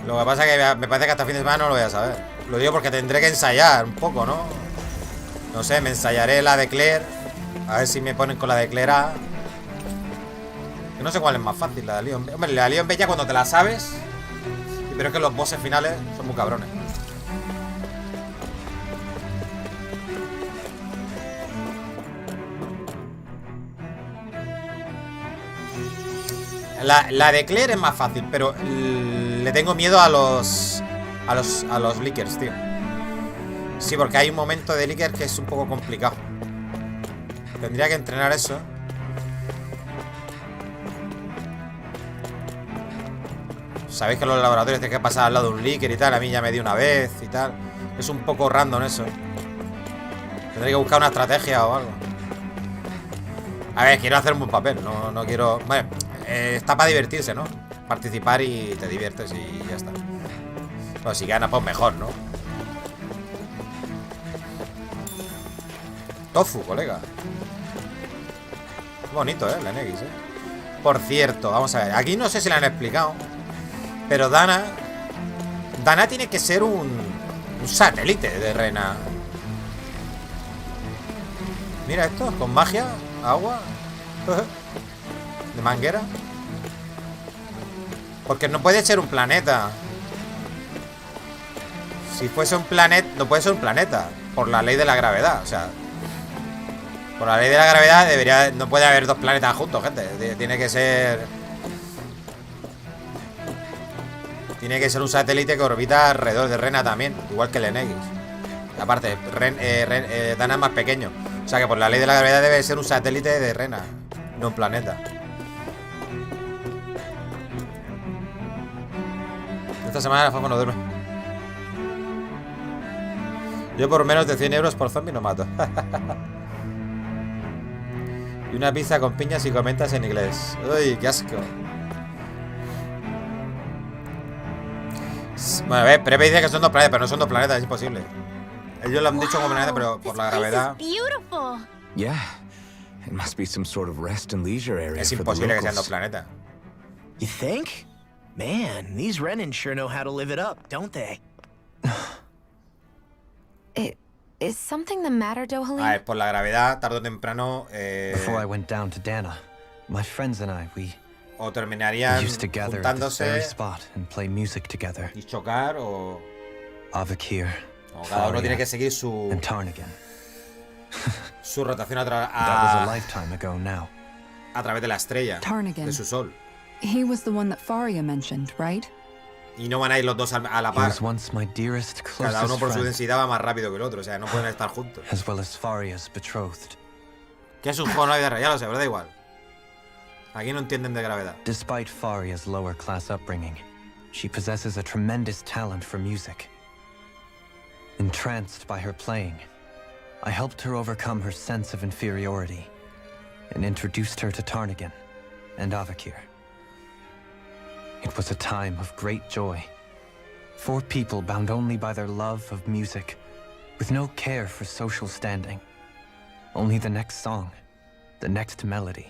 Lo que pasa es que me parece que hasta fin de semana no lo voy a saber. Lo digo porque tendré que ensayar un poco, ¿no? No sé, me ensayaré la de Claire. A ver si me ponen con la de Claire A. Que no sé cuál es más fácil, la de Leon B. Hombre, la de Leon B ya cuando te la sabes. Pero es que los bosses finales son muy cabrones. La de Claire es más fácil, pero le tengo miedo a los leakers, tío. Sí, porque hay un momento de leaker que es un poco complicado. Tendría que entrenar eso. Sabéis que en los laboratorios tienes que pasar al lado de un leaker y tal. A mí ya me dio una vez y tal. Es un poco random eso. Tendré que buscar una estrategia o algo. A ver, quiero hacer un buen papel. No quiero... Bueno, está para divertirse, ¿no? Participar y te diviertes y ya está. Bueno, si ganas, pues mejor, ¿no? Tofu, colega. Bonito, Lenegis, Por cierto, vamos a ver. Aquí no sé si le han explicado, pero Dana tiene que ser un satélite de Rena. Mira esto, con magia, agua de manguera. Porque no puede ser un planeta. Si fuese un planeta, no puede ser un planeta. Por la ley de la gravedad, o sea. Por la ley de la gravedad no puede haber dos planetas juntos, gente. Tiene que ser un satélite que orbita alrededor de Rena también. Igual que Lenegis. Aparte, Dana es más pequeño. O sea que por la ley de la gravedad debe ser un satélite de Rena, no un planeta. Esta semana la Fafa no duerme. Yo por menos de 100 euros por zombie no mato. Y una pizza con piñas y comentas en inglés. Uy, qué asco. Bueno, a ver, Pepe dice que son dos planetas, pero no son dos planetas, es imposible. Ellos lo han dicho como planeta, pero por la gravedad. Es imposible que sean dos planetas. You think? Man, these Renan sure know how to live it up, don't they? Is something the matter, Dohalim? A ver, por la gravedad, tarde o temprano, Before I went down to Dana, my friends and I, o terminarían juntándose y chocar, o cada uno tiene que seguir su rotación a través de la estrella, de su sol. He was the one that Faria mentioned, right? Y no van a ir los dos a la par. Cada uno por su densidad va más rápido que el otro, o sea, no pueden estar juntos. Que es un juego no hay de real, ya lo sé, pero da igual. Aquí no entienden de gravedad. Despite Faria's lower class upbringing, she possesses a tremendous talent for music. Entranced by her playing, I helped her overcome her sense of inferiority and introduced her to Tarnigan and Avakir. It was a time of great joy. 4 people bound only by their love of music, with no care for social standing. Only the next song, the next melody.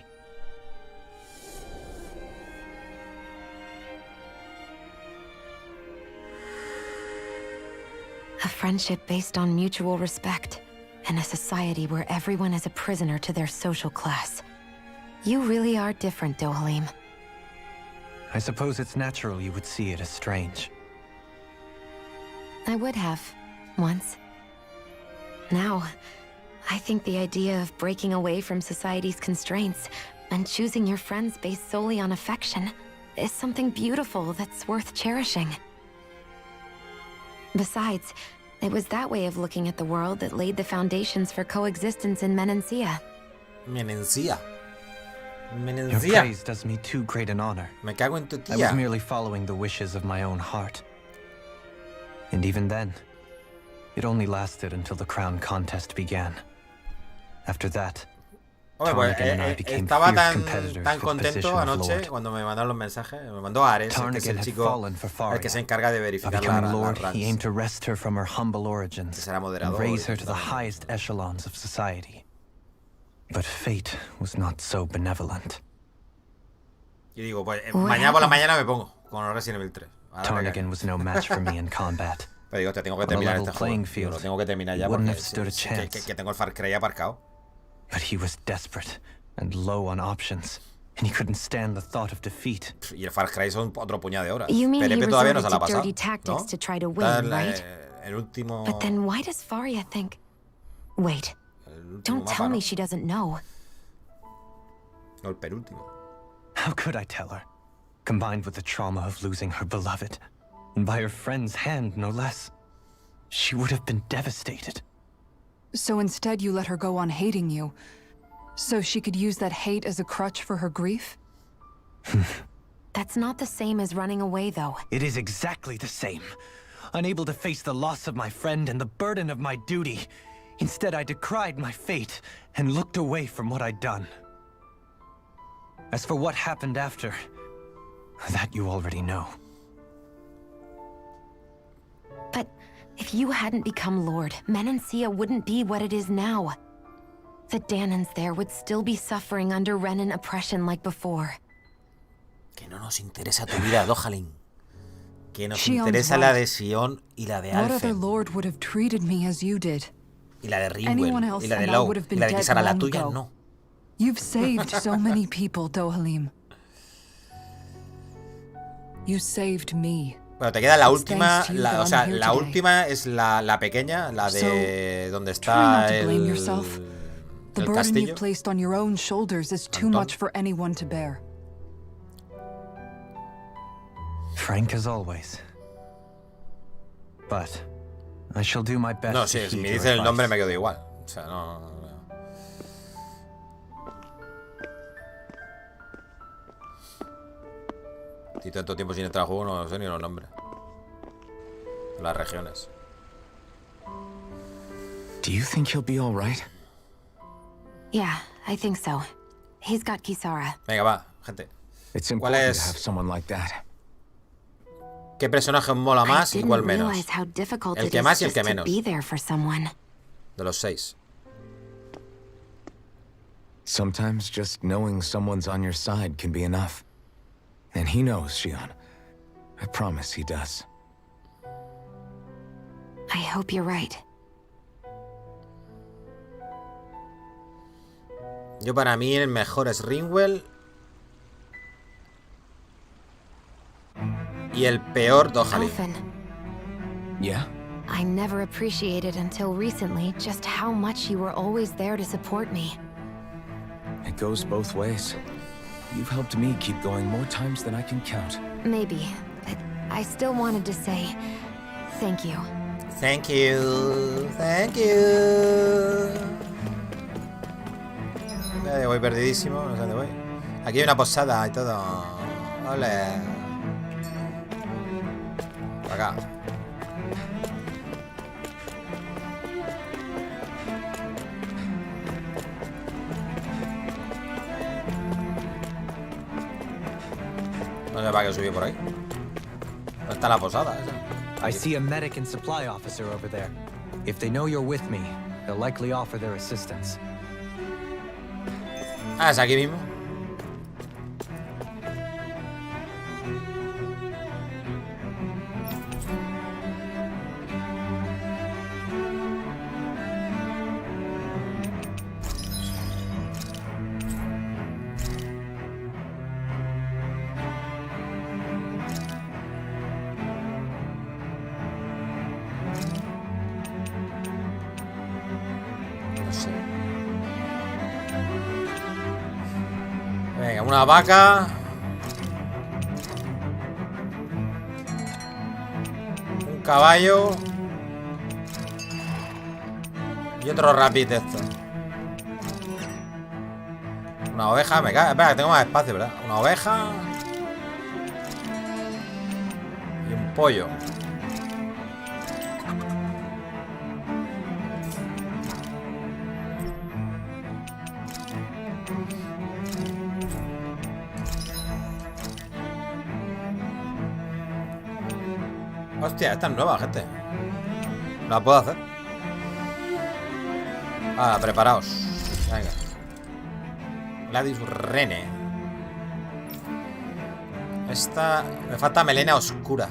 A friendship based on mutual respect, and a society where everyone is a prisoner to their social class. You really are different, Dohalim. I suppose it's natural you would see it as strange. I would have, once. Now, I think the idea of breaking away from society's constraints and choosing your friends based solely on affection is something beautiful that's worth cherishing. Besides, it was that way of looking at the world that laid the foundations for coexistence in Menencia. Your praise does me too great an honor. Me cago en tu I tía. was merely following the wishes of my own heart. And even then, it only lasted until the crown contest began. After that, Oye, pues, Tarnigan and I became estaba fierce competitors tan for the position contento of anoche Lord. cuando me mandaron los mensajes. Me mandó Ares, que es Tarnigan el had chico fallen for el que se Faria. encarga de By verificar la becoming Lord, he aimed runs. to wrest her from her humble origins Que será and moderador. raise her to the highest echelons of society. But fate was not so benevolent. Y digo, pues mañana por la mañana me pongo con el Resident Evil 3. Tarnigan was no match for me in combat. Pero digo, te tengo que On a terminar level este playing juego. field, Lo tengo que terminar ya you wouldn't porque have stood a chance. que tengo el Far Cry aparcado. But he was desperate and low on options, and he couldn't stand the thought of defeat. Y el Far Cry son otro puñado de horas. You mean he Pepe todavía no se la ha resorted to pasado, dirty tactics ¿no? to try to Está win, right? el último... But then why does Faria think... Wait, don't mapa, tell ¿no? me she doesn't know. No, el penúltimo. How could I tell her? Combined with the trauma of losing her beloved, and by her friend's hand, no less, she would have been devastated. So instead you let her go on hating you, so she could use that hate as a crutch for her grief? That's not the same as running away, though. It is exactly the same. Unable to face the loss of my friend and the burden of my duty, instead I decried my fate and looked away from what I'd done. As for what happened after, that you already know. But if you hadn't become Lord, Menencia wouldn't be what it is now. The Danans there would still be suffering under Renan oppression like before. Que no nos interesa tu vida, Dojalin. Que nos Shion's interesa la right. de Sion y la de What other Alphen. lord would have treated me as you did? Y la de Anyone Ringwell. else Y la de and I Lowe. would have Y been la de dead Kisara, la long tuya ago. no. You've saved so many people, Dohalim. You saved me. Bueno, te queda la It's última, thanks to you that o sea, I'm here la today. última es la pequeña, la de So, donde try not está to blame yourself. The el burden castillo. you've placed on your own shoulders is too Anton. much for anyone to bear. Frank as always. But I shall do my best No, to sí, si heed me your dice el nombre advice. me quedo igual. O sea, no. Y tanto tiempo sin entrar al juego no sé ni los nombres. Las regiones. Do you think he'll be all right? Yeah, I think so. He's got Kisara. Venga, va, gente. It's ¿Cuál important to es? have someone like that. ¿Qué personaje os mola más y I cuál didn't menos? realize how difficult El it que is más y el just que to menos. be there for someone. De los 6. Sometimes just knowing someone's on your side can be enough. And he knows, Shion. I promise he does. I hope you're right. Yo para mí el mejor es Ringwell. Y el peor Dojalin. Alphen, Yeah? I never appreciated until recently just how much you were always there to support me. It goes both ways. You've helped me keep going more times than I can count. Maybe, but I still wanted to say thank you. Thank you. Thank you. Voy perdidísimo, no sé dónde voy. Aquí hay una posada y todo. Ole. Por acá. No sé para qué subí por ahí. ¿Dónde está la posada esa? I see a medic and supply officer over there. If they know you're with me, they'll likely offer their assistance. Ah, es aquí mismo. No sé. Venga, una vaca. Un caballo. Y otro rapid de esto. Una oveja, me cae. Espera, que tengo más espacio, ¿verdad? Una oveja. Y un pollo. Hostia, esta es nueva, gente. La puedo hacer. Ah, preparaos. Venga. Gladys Rene. Esta... Me falta melena oscura.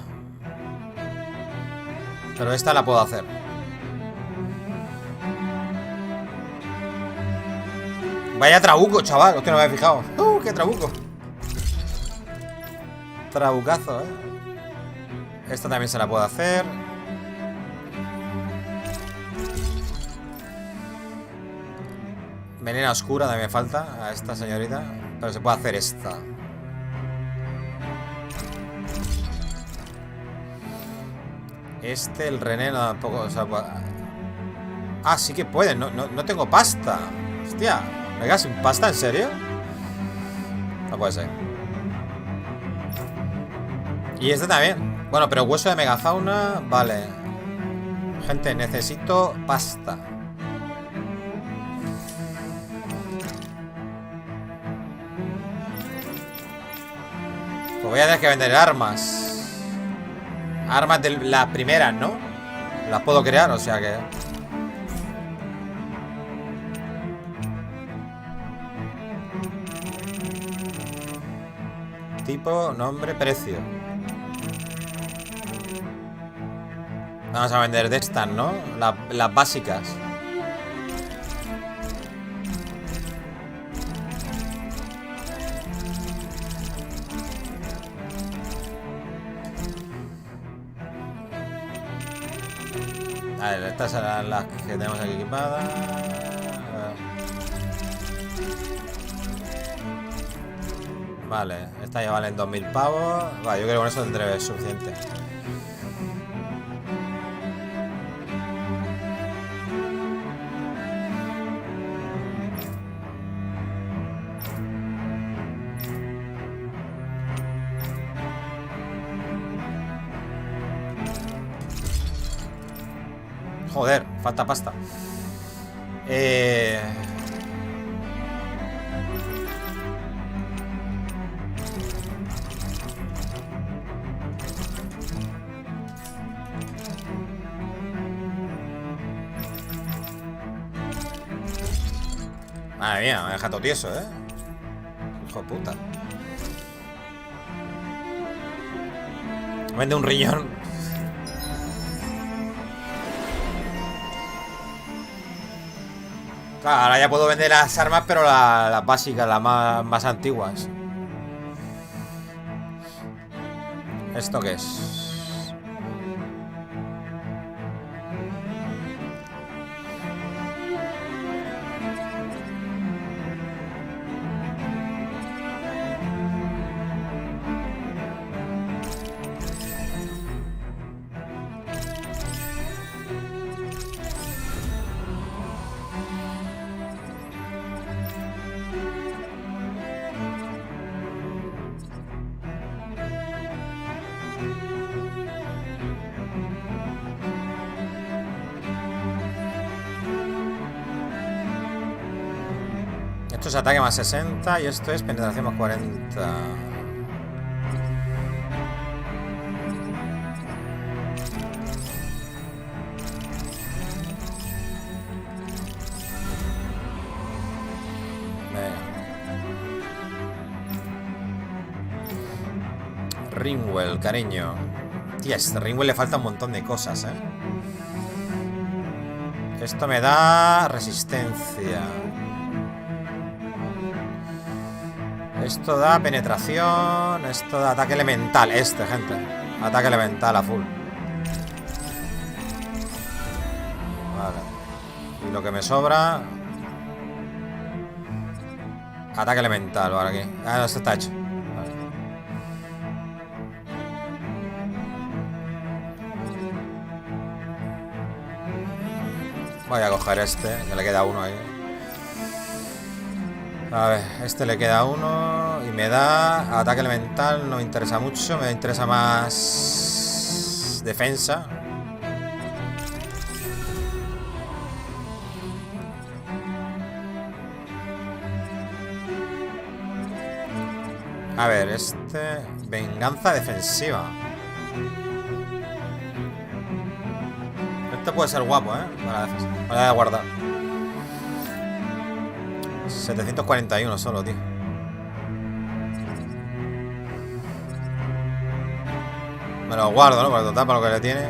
Pero esta la puedo hacer. Vaya trabuco, chaval. Hostia, no me había fijado. Qué trabuco. Trabucazo, Esta también se la puedo hacer. Melena oscura también me falta a esta señorita. Pero se puede hacer esta. El René no tampoco. O sea, ah, sí que pueden. No tengo pasta. Hostia, ¿me quedas sin pasta? ¿En serio? No puede ser. Y este también. Bueno, pero hueso de megafauna. Vale. Gente, necesito pasta. Pues voy a tener que vender armas. Armas de las primeras, ¿no? Las puedo crear, o sea que... Tipo, nombre, precio. Vamos a vender de estas, ¿no? Las básicas. A ver, estas serán las que tenemos aquí equipadas. Vale, estas ya valen 2000 pavos. Vale, yo creo que con eso tendré suficiente. Joder, falta pasta. Madre mía, me deja todo tieso, hijo de puta. Vende un riñón. Claro, ahora ya puedo vender las armas, pero las básicas, las más antiguas. ¿Esto qué es? Esto es ataque más 60 y esto es penetración más 40. Ringwell, cariño. Tía, a este Ringwell le falta un montón de cosas, Esto me da resistencia. Esto da penetración. Esto da ataque elemental. Gente. Ataque elemental a full. Vale. Y lo que me sobra... Ataque elemental, vale, aquí. Ah, no, esto está hecho. Vale. Voy a coger este, que le queda uno ahí. A ver, este le queda uno y me da ataque elemental, no me interesa mucho, me interesa más defensa. A ver, este... Venganza defensiva. Este puede ser guapo, ¿eh? Para la defensa. Voy a guardar. 741 solo, tío. Me lo guardo, ¿no? Porque total, para lo que le tiene.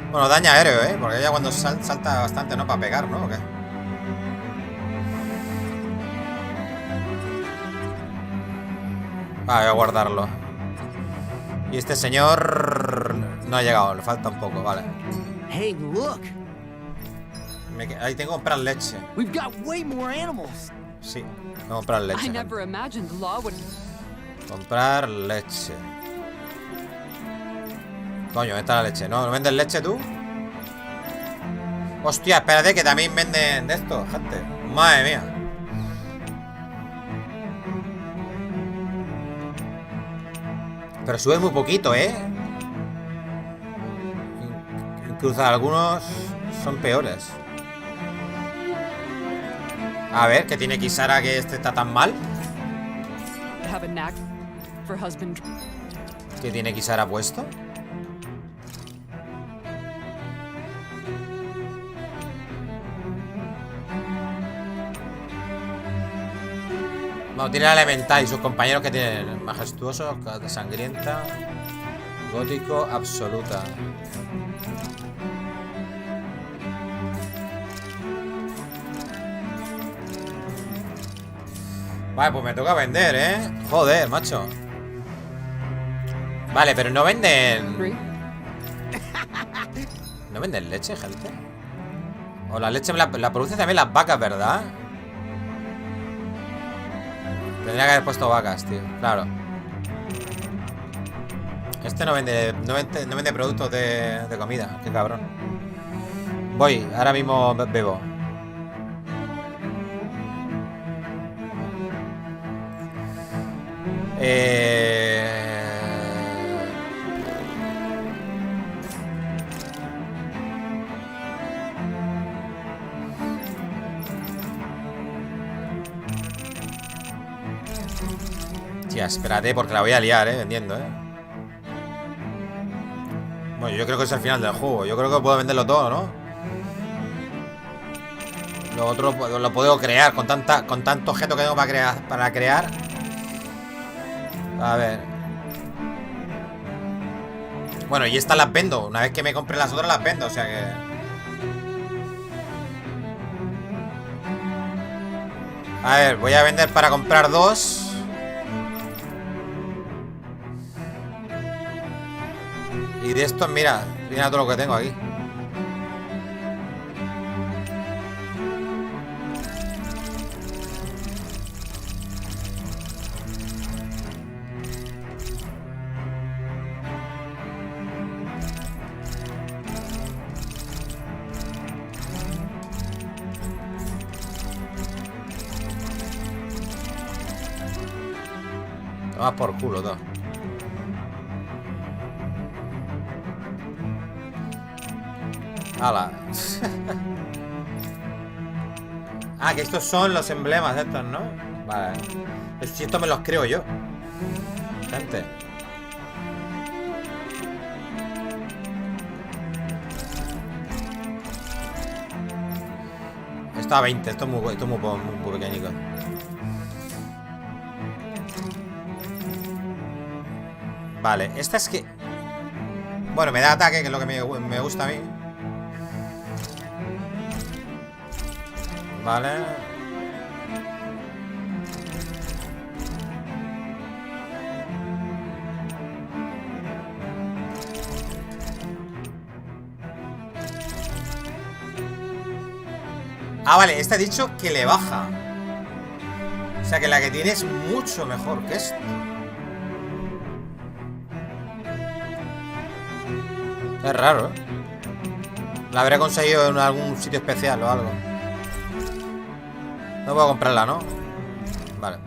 Bueno, daño aéreo, ¿eh? Porque ella cuando salta bastante, ¿no? Para pegar, ¿no? ¿O qué? Vale, voy a guardarlo. Y este señor... No ha llegado, le falta un poco, vale. Hey, look. Ahí tengo que comprar leche. We've got way more animals. Sí, tengo que comprar leche. Comprar leche. Coño, ¿dónde está la leche? ¿No vendes leche tú? Hostia, espérate que también venden de esto, gente. Madre mía. Pero sube muy poquito, ¿eh? Incluso algunos son peores. A ver, ¿qué tiene Kisara que este está tan mal? ¿Qué tiene Kisara puesto? No, tiene la elemental y sus compañeros que tienen majestuoso, sangrienta, gótico, absoluta. Vale, pues me toca vender, ¿eh? Joder, macho. Vale, pero no venden... ¿No venden leche, gente? O la leche la producen también las vacas, ¿verdad? Tendría que haber puesto vacas, tío. Claro. Este no vende productos de comida. Qué cabrón. Voy, ahora mismo bebo. Tía, espérate porque la voy a liar, vendiendo, Bueno, yo creo que es el final del juego. Yo creo que puedo venderlo todo, ¿no? Lo otro lo puedo crear con tanto objeto que tengo para crear. A ver. Bueno, y estas las vendo. Una vez que me compre las otras las vendo, o sea que... A ver, voy a vender para comprar dos. Y de estos, mira todo lo que tengo aquí. Toma por culo todo. ¡Hala! Ah, que estos son los emblemas estos, ¿no? Vale. Si estos me los creo yo. Gente. Esto a 20, esto es muy pequeñico. Vale, esta es que... Bueno, me da ataque, que es lo que me gusta a mí. Vale. Ah, vale, este ha dicho que le baja. O sea que la que tiene es mucho mejor que esto. Es raro, ¿eh? La habré conseguido en algún sitio especial o algo. No puedo comprarla, ¿no? Vale.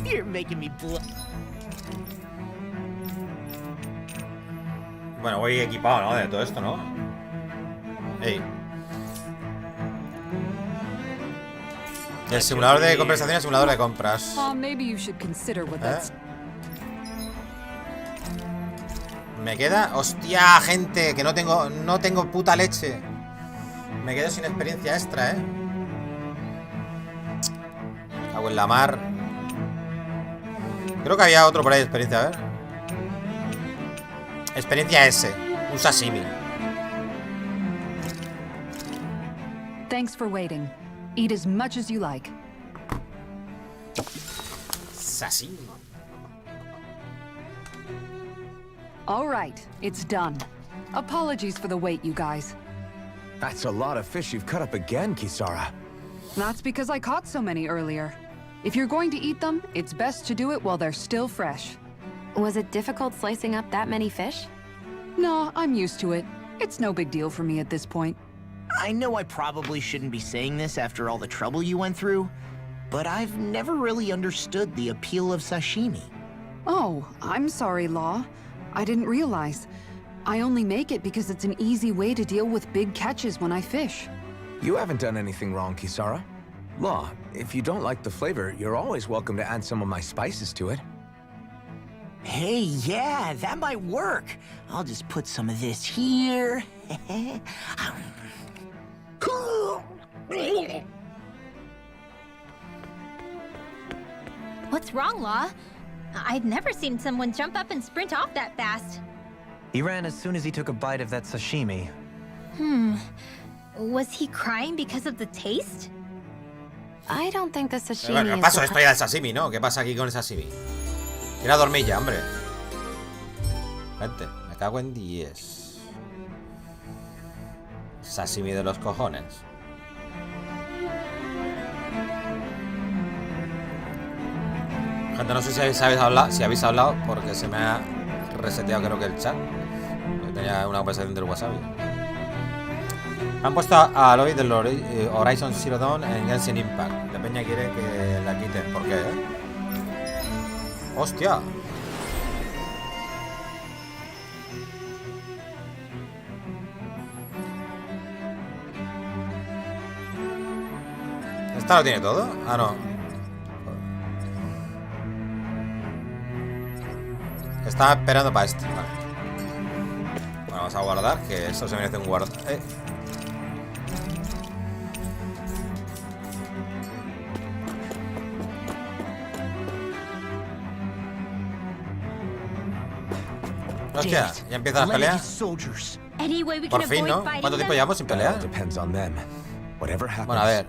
You're making me blow. Bueno, voy equipado, ¿no? De todo esto, ¿no? Ey. El simulador de conversación y el simulador de compras. Me queda... ¡Hostia, gente! Que no tengo puta leche. Me quedo sin experiencia extra, ¿eh? Cago en la mar. Creo que había otro por ahí de experiencia, a ver. Experiencia S. Un sashimi. Thanks for waiting. Eat as much as you like. Sashimi. All right, it's done. Apologies for the wait, you guys. That's a lot of fish you've cut up again, Kisara. That's because I caught so many earlier. If you're going to eat them, it's best to do it while they're still fresh. Was it difficult slicing up that many fish? No, I'm used to it. It's no big deal for me at this point. I know I probably shouldn't be saying this after all the trouble you went through, but I've never really understood the appeal of sashimi. Oh, I'm sorry, Law. I didn't realize. I only make it because it's an easy way to deal with big catches when I fish. You haven't done anything wrong, Kisara. Law, if you don't like the flavor, you're always welcome to add some of my spices to it. Hey, yeah, that might work. I'll just put some of this here. What's wrong, Law? I've never seen someone jump up and sprint off that fast. He ran as soon as he took a bite of that sashimi. Was he crying because of the taste? I don't think the sashimi Bueno, ¿qué pasó? Esto ya del sashimi, ¿no? ¿Qué pasa aquí con el sashimi? Era dormilla, hombre. Gente, me cago en 10. Sashimi de los cojones. Gente, no sé si habéis hablado porque se me ha reseteado creo que el chat. Yo tenía una conversación del WhatsApp. Han puesto a Aloy del Horizon Zero Dawn en Genshin Impact. La peña quiere que la quiten. ¿Por qué, ¡Hostia! ¿Esta lo tiene todo? Ah, no. Estaba esperando para este. Vale. Bueno, vamos a guardar, que esto se merece un guarda. Hostia, ya empiezan las peleas. Por fin, ¿no? ¿Cuánto tiempo llevamos sin pelear? Bueno, a ver.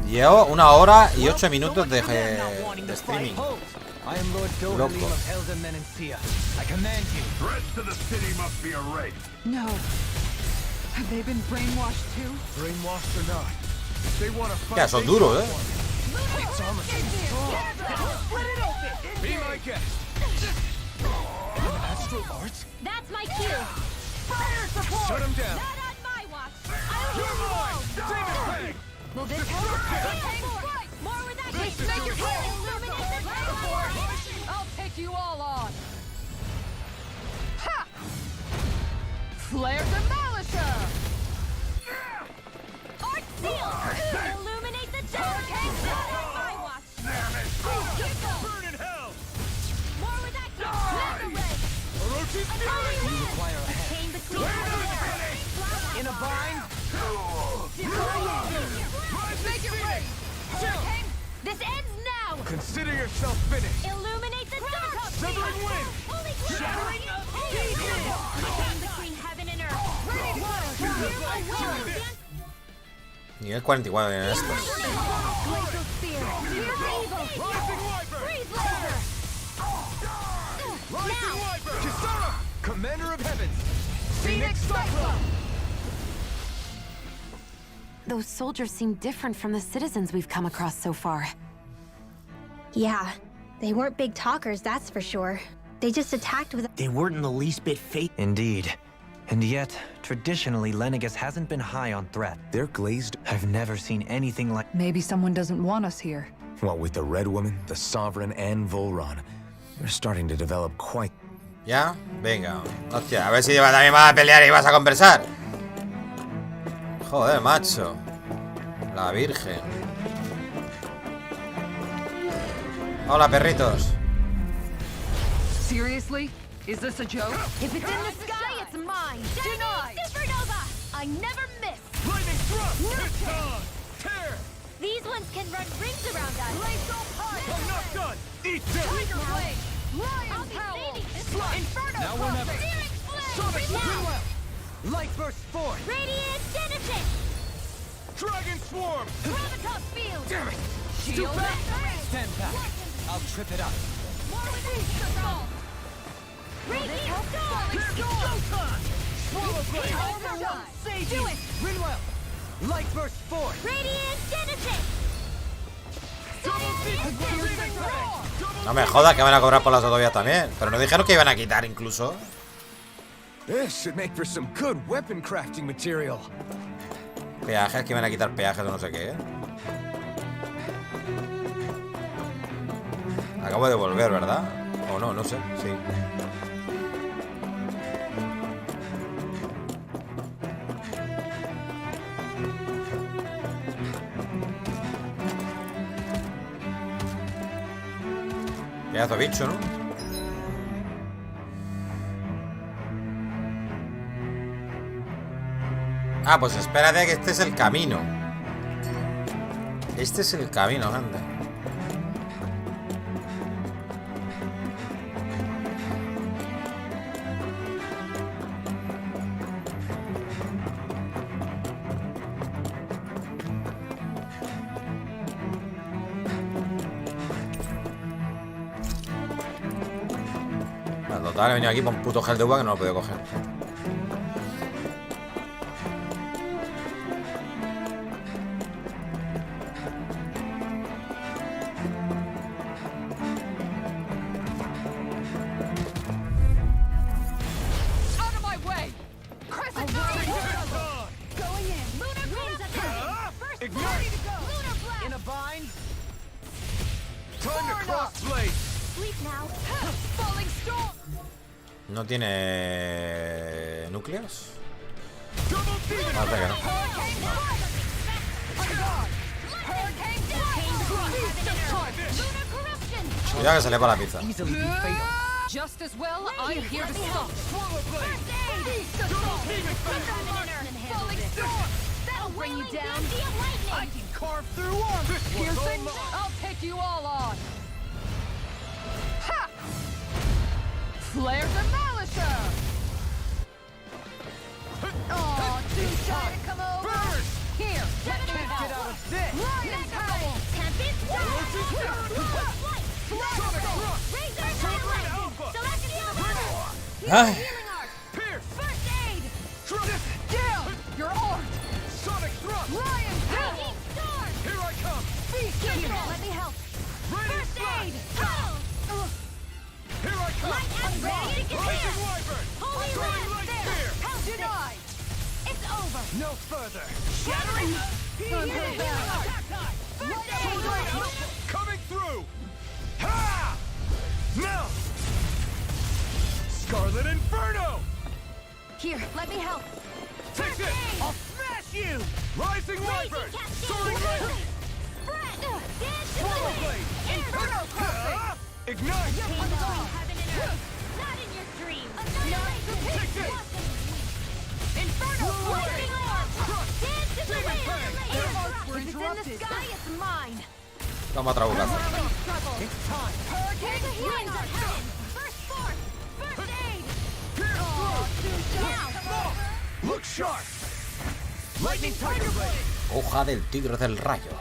Llevo 1 hora y 8 minutos de streaming. Loco. No. Have they been brainwashed too? Brainwashed or not, they want to fight. Ya, son duros, Be my guest. Astral arts? That's my cue. Fire support. Shut him down. Not on my watch. I'll heal you all. Demon Will this help? More with that case. Make your way. Illuminate the power. I'll take you all on. Ha! Flare Demolisher! Art seal. Illuminate the tower. Not on my watch. Burn in hell. More with that case. You require a head. Chain between In a bind? Make it rain. This ends now. Consider yourself finished. Illuminate the dark. Nivel 44 en estos. Those soldiers seem different from the citizens we've come across so far. Yeah, they weren't big talkers, that's for sure. They just attacked with... They weren't in the least bit fake. Indeed. And yet, traditionally, Lenegis hasn't been high on threat. They're glazed. I've never seen anything like... Maybe someone doesn't want us here. What with the Red Woman, the Sovereign, and Volron, they're starting to develop quite... ¿Ya? Venga. Hostia, a ver si también vas a pelear y vas a conversar. Joder, macho. La Virgen. Hola, perritos. Seriously? Is this a joke? If it's in the sky, it's mine. Denied. Supernova. I never miss. Lightning thrust. Tear. These ones can run rings around us. Blaze so high. I'm not done. Eat them. Tiger blade. Lion power. Inferno. Now or never. Sonic Swim. Light burst forth. Radiant Genesis. Dragon swarm. Gravitas field. Damn it. Shield. Stand back. I'll trip it up. More release assault. Radiant storm. Swallow blade. Do it. Rinwell. Light burst forth. Radiant Genesis. No me jodas que van a cobrar por las autovías también. Pero no dijeron que iban a quitar incluso. This should make for some good weapon crafting material. Peajes, que iban a quitar peajes o no sé qué. Acabo de volver, ¿verdad? O no, no sé, sí. Pedazo de bicho, ¿no? Ah, pues espérate que este es el camino. Este es el camino, anda. Total, he venido aquí por un puto gel de uva que no lo he podido coger. ¿No tiene núcleos? Parece que no. Cuidado que se le va la pizza. Just as well, I'm here to stop. That'll bring you down. I can carve through armor. Piercing, I'll take you all on. Ha! Flare Demolisher! Oh, too shy to come over. Here, let me get out of this. Lion Power! Tempest Ay. First aid! Gil, you're armed! Sonic thrust! Lion Power! Storm! Here I come! Feast Here, here! let me help! Radiant First aid! Here I come! Light and ready to get Rising here! Wyvern! Holy Burning Light light there! spear! Pounce it! Denied! It's over! No further. Shattering! Unheard that! Attack time! First aid! Coming through! Ha! Melt! Scarlet Inferno! Here, let me help! Take this! I'll smash you! Rising Wyvern! Soaring Lightning! Spread! Swallow Blade! Inferno Ah! Ignite! Heaven and earth! Not in your dreams! Take this! Inferno! Lightning Arm! Dance in the Demon wind! Fang! Their hearts were If it's in the interrupted. sky, it's mine! Toma otra bocaza. It's time! Hurricane healing are heaven! Hoja del tigre del rayo.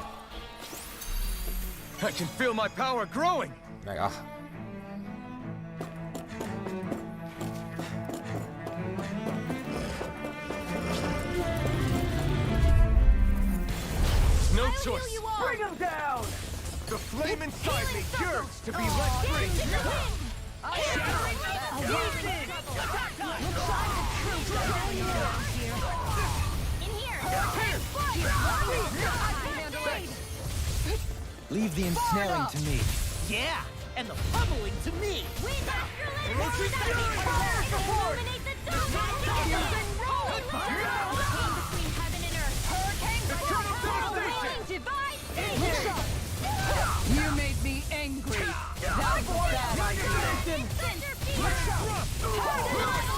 I can feel my power growing. Venga. No choice. Bring him down. The flame inside me yearns to be let free. Leave the ensnaring to me. Yeah, and the pummeling to me. You made me angry. That was bad idea.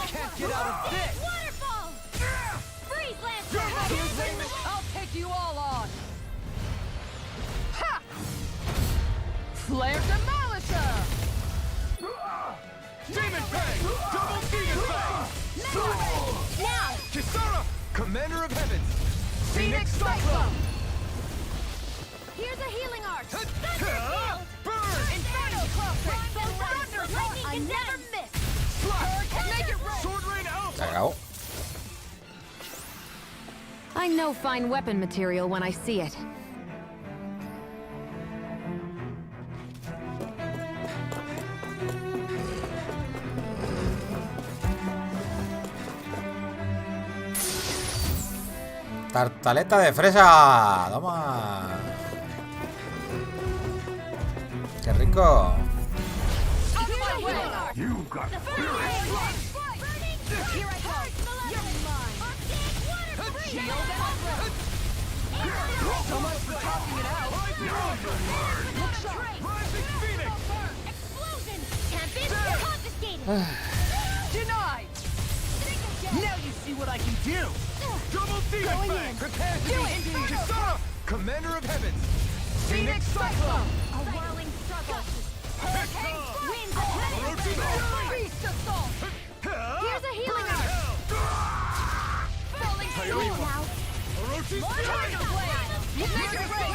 Can't get out of this. Waterfall! Freeze Lancer! I'll take you all on. Ha! Flare Demolisher! Demon Fang! Double Demon Fang! Now! Kisara! Commander of Heavens! Phoenix Cyclone! Here's a healing arc! Burn! Inferno Crossing! Thunder! I never miss! Make it rain! Sword Rain out! Cagao. I know fine weapon material when I see it. Tartaleta de fresa. Toma. Qué rico. You got Denied! Now you see what I can do. Double Demon Fang! Prepare to be indeed! Kisara! Commander of Heavens! Phoenix Cyclone! A whirling struggle. Winds Beast Assault! Here's a healing arc. Falling Now. Make it rain!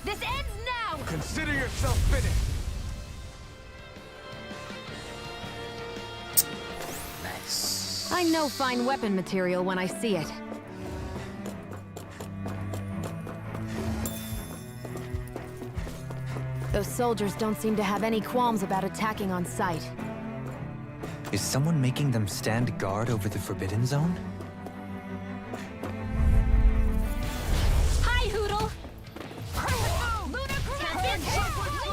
This ends now. Consider yourself finished! Nice. I know fine weapon material when I see it. Those soldiers don't seem to have any qualms about attacking on sight. Is someone making them stand guard over the Forbidden Zone? Hi, Hoodle.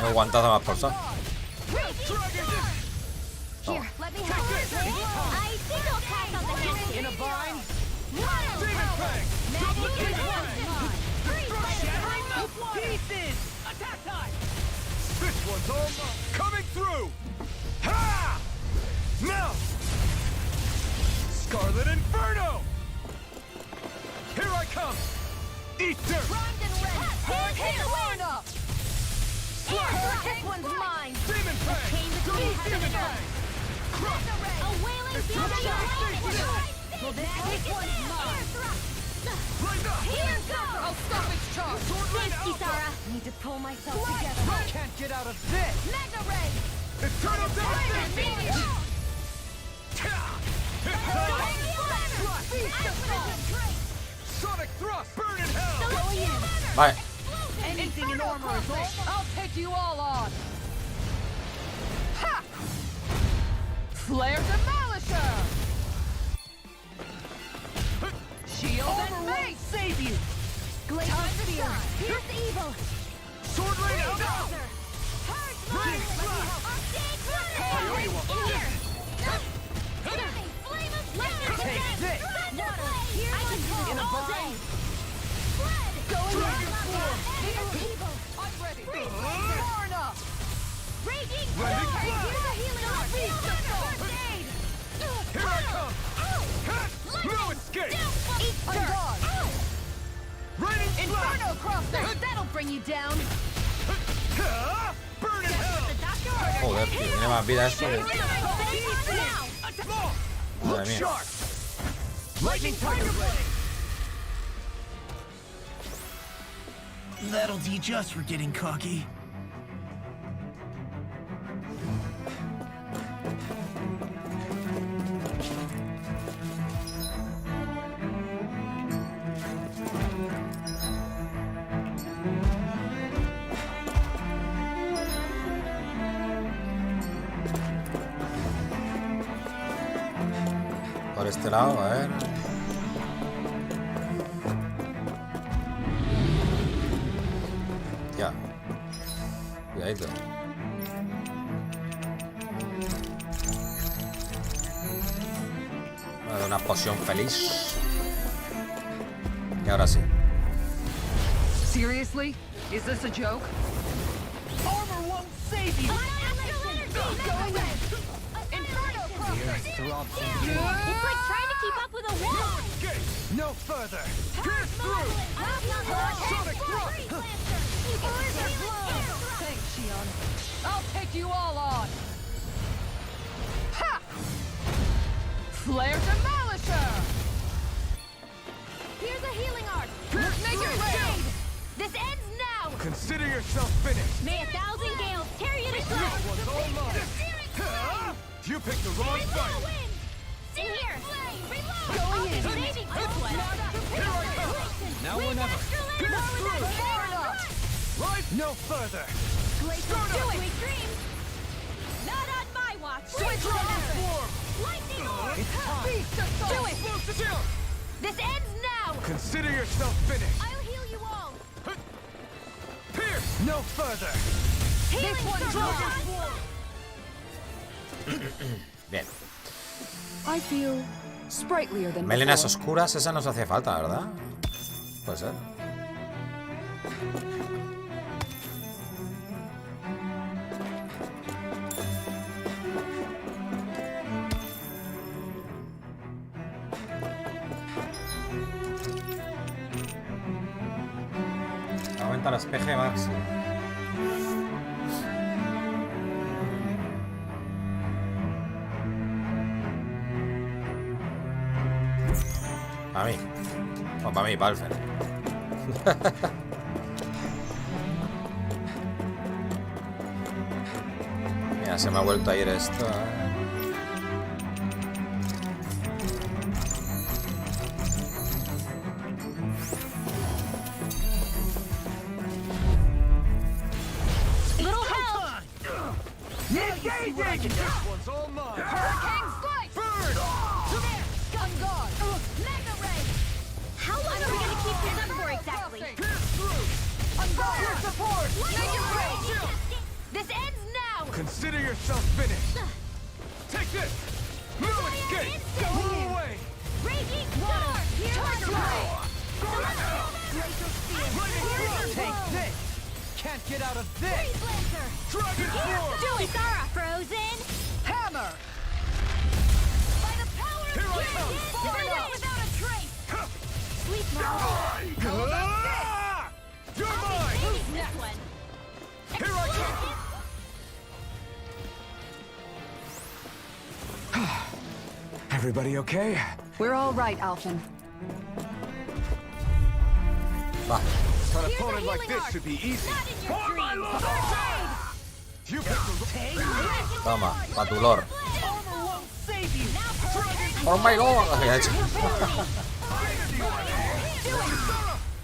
No aguantado más por eso. Here, let me help. I think I'll pass on the hand. In a bind? Demon Fang! Pieces! Attack time! This one's all coming through! Ha! Now! Scarlet Inferno! Here I come! Eat dirt! Hurricane Lorna! This one's mine. Demon Fang! Double Demon Fang! Crush! A wailing Well, this one's mine! Right now! Here goes. I'll stop its charge! Thanks, Kisara. Need to pull myself together. Can't get out of this! Mega Ray. Eternal Devastation! Sonic Thrust! Burn in hell! Vale. Anything in armor is all. I'll take you all on! Ha! Flare Demolisher! Shield and Mace! Save you. Glacier Spear. Here's the evil. Sword Rain out! Rain Take this. I can do it all day. Going evil. I'm ready! Freeze. Lorna! Raging Rending Fire. Fire. Here's a healing arc. First aid. Here I come! No escape! Eat I'm dirt. gone! Raining Inferno Blast! Crossing! That'll bring you down! Burn in hell! Joder, tío, tiene más vida esto que... Madre mía. Lightning Tiger Blade! That'll teach us for getting cocky. Por este lado, a ver. Ya. Cuidadito. Voy a dar una poción feliz. Y ahora sí. Seriously? Is this a joke? Armor won't save you! It's like trying to keep up with a wall! No further! Pierce through! Sonic thrust! Thanks, Xion. I'll take you all on. Ha! Flare Demolisher! Here's a healing art! Make it rain! This ends now! Consider yourself finished. May 1,000 gales tear you to This shreds! one's all mine. You picked the wrong fight. See here! Reload! Going in. Saving this one! Here I come. Now or never. Right? No further. Do it! Not on my watch! Switch runner! Lightning orb! It's time. Beast assault! Do it! This ends now! Consider yourself finished. I'll heal you all! Pierce! No further. Healing This one's circle! Bien. I feel sprightlier than Melenas before. oscuras, esa nos hace falta, ¿verdad? Puede ser. Aumenta las PG máximo. Para mí. O para mí, para Alfen. Mira, se me ha vuelto a ir esto. Little help! Engaging! This one's all mine. Hurricane Strike! Bird! On guard! Mega ray! How long are we gonna keep this up for exactly? Pierce through! On guard! Here support! Make it rain! This ends now! Consider yourself finished. Take this! No escape! Go away! Raging storm! Here's Tiger my Blade! Glacial spear! Lightning Take this! Can't get out of this! Freeze Lancer! Dragon Sword! Do it, Zara! Frozen! Hammer! By the power of Here I Kirsten! come! Fire Fire! without a trace! Sleep now! Ah! You're mine! Saving this one! Here I come! Everybody okay? We're all right, Alphen. Va. An Here's opponent a like healing this art. should be easy. Not in your For my dreams! lord! First aid! You picked the Toma, pa' tu lord. Armor won't save you! Oh my god.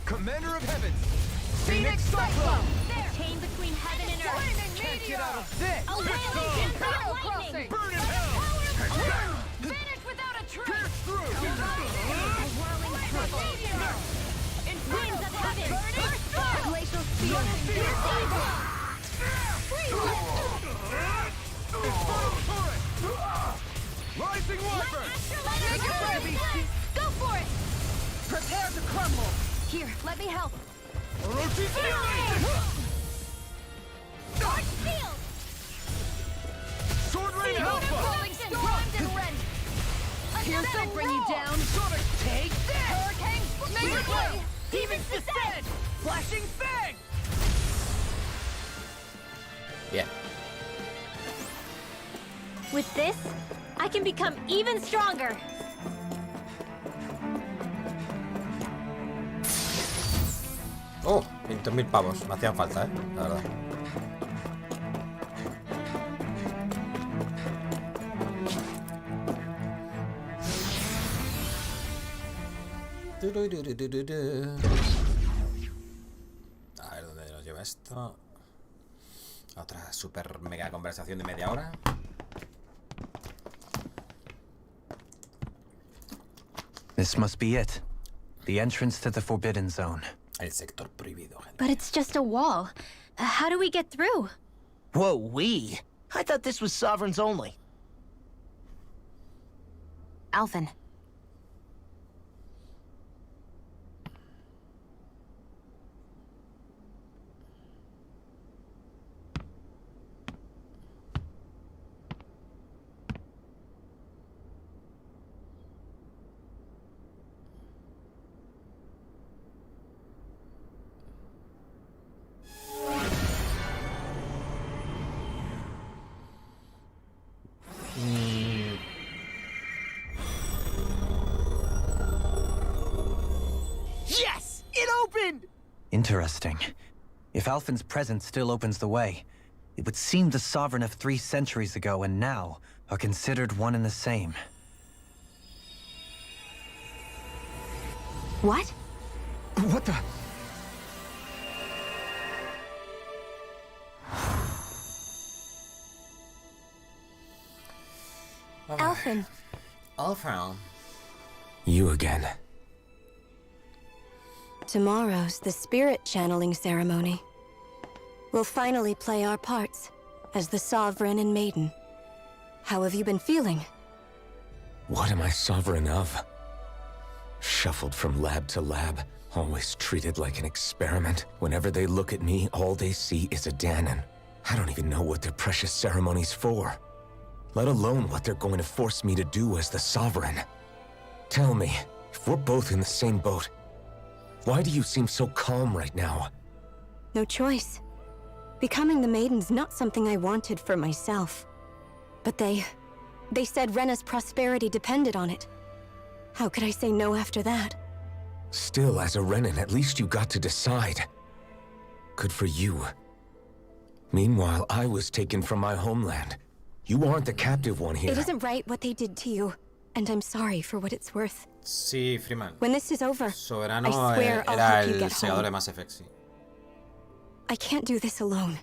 Commander of Heavens! Phoenix Cyclone! There! Tame between heaven and earth! Flaming Can't get out Meteor! of this! A wailing Inferno lightning! Crossing! Burn in hell! Finish without a trace! Pierce through! Winds of heaven! Glacial spear! Rising Wyvern! Make it ready! Go for it! Prepare to crumble! Here, let me help. Dark Steel! Sword Rain Motor Alpha! rolling storms and rend! Here's to bring you down. Sonic! Take this! Hurricane! Make it rain! Demons descend! Flashing Fang! Bien. With this, I can become even stronger. Oh, 500.000 pavos. Me hacían falta, la verdad. A ver dónde nos lleva esto. Otra super mega conversación de media hora. This must be it. The entrance to the Forbidden Zone. El sector prohibido, gente. But it's just a wall. How do we get through? Whoa, we? I thought this was sovereigns only. Alphen. Yes! It opened! Interesting. If Alphen's presence still opens the way, it would seem the Sovereign of 3 centuries ago and now are considered one and the same. What? What the? Alphen. Alphen. You again. Tomorrow's the spirit channeling ceremony. We'll finally play our parts as the Sovereign and Maiden. How have you been feeling? What am I sovereign of? Shuffled from lab to lab, always treated like an experiment. Whenever they look at me, all they see is a Danon. I don't even know what their precious ceremony's for. Let alone what they're going to force me to do as the Sovereign. Tell me, if we're both in the same boat, why do you seem so calm right now? No choice. Becoming the Maiden's not something I wanted for myself. But they said Rena's prosperity depended on it. How could I say no after that? Still, as a Renan, at least you got to decide. Good for you. Meanwhile, I was taken from my homeland. You aren't the captive one here. It isn't right what they did to you, and I'm sorry for what it's worth. Sí, Freeman. When this is over, Soberano I swear I'll era help you el get segador home. de Mass Effect, sí. I can't do this alone.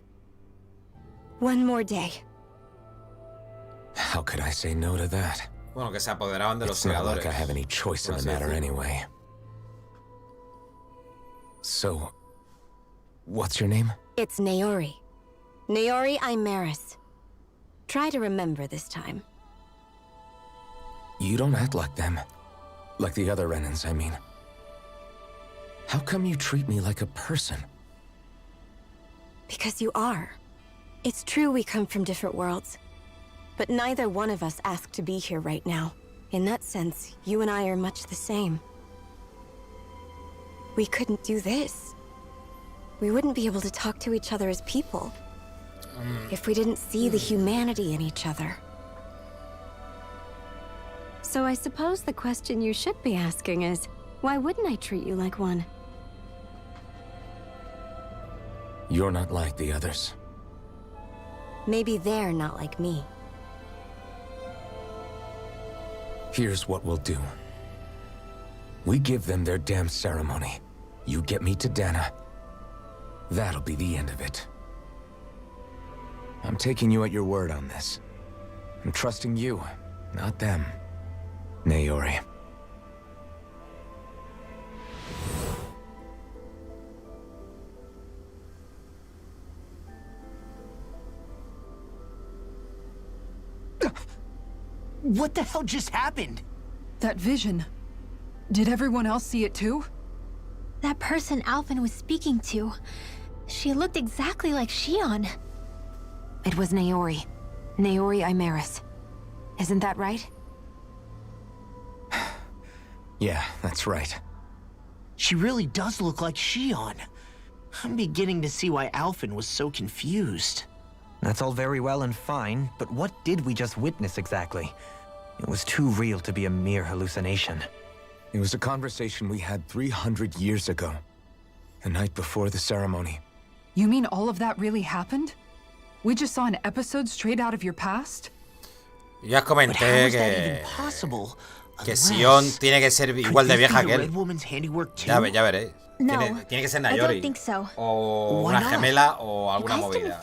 One more day. How could I say no to that? Bueno, que se apoderaban de los It's not segadores. like I have any choice in the matter anyway. So, what's your name? It's Naori. Naori Imaris. Try to remember this time. You don't act like them. Like the other Renans, I mean. How come you treat me like a person? Because you are. It's true we come from different worlds. But neither one of us asked to be here right now. In that sense, you and I are much the same. We couldn't do this. We wouldn't be able to talk to each other as people. If we didn't see the humanity in each other. So I suppose the question you should be asking is, why wouldn't I treat you like one? You're not like the others. Maybe they're not like me. Here's what we'll do. We give them their damn ceremony. You get me to Dana. That'll be the end of it. I'm taking you at your word on this. I'm trusting you, not them. Naori. What the hell just happened? That vision. Did everyone else see it too? That person Alphen was speaking to. She looked exactly like Shion. It was Naori. Naori Imaris. Isn't that right? Yeah, that's right. She really does look like Shion. I'm beginning to see why Alphen was so confused. That's all very well and fine, but what did we just witness exactly? It was too real to be a mere hallucination. It was a conversation we had 300 years ago. the night before the ceremony. You mean all of that really happened? We just saw an episode straight out of your past? Ya os comenté que Sion tiene que ser igual de vieja que él. Ya veréis. Tiene que ser Nayori. O una gemela o alguna movida.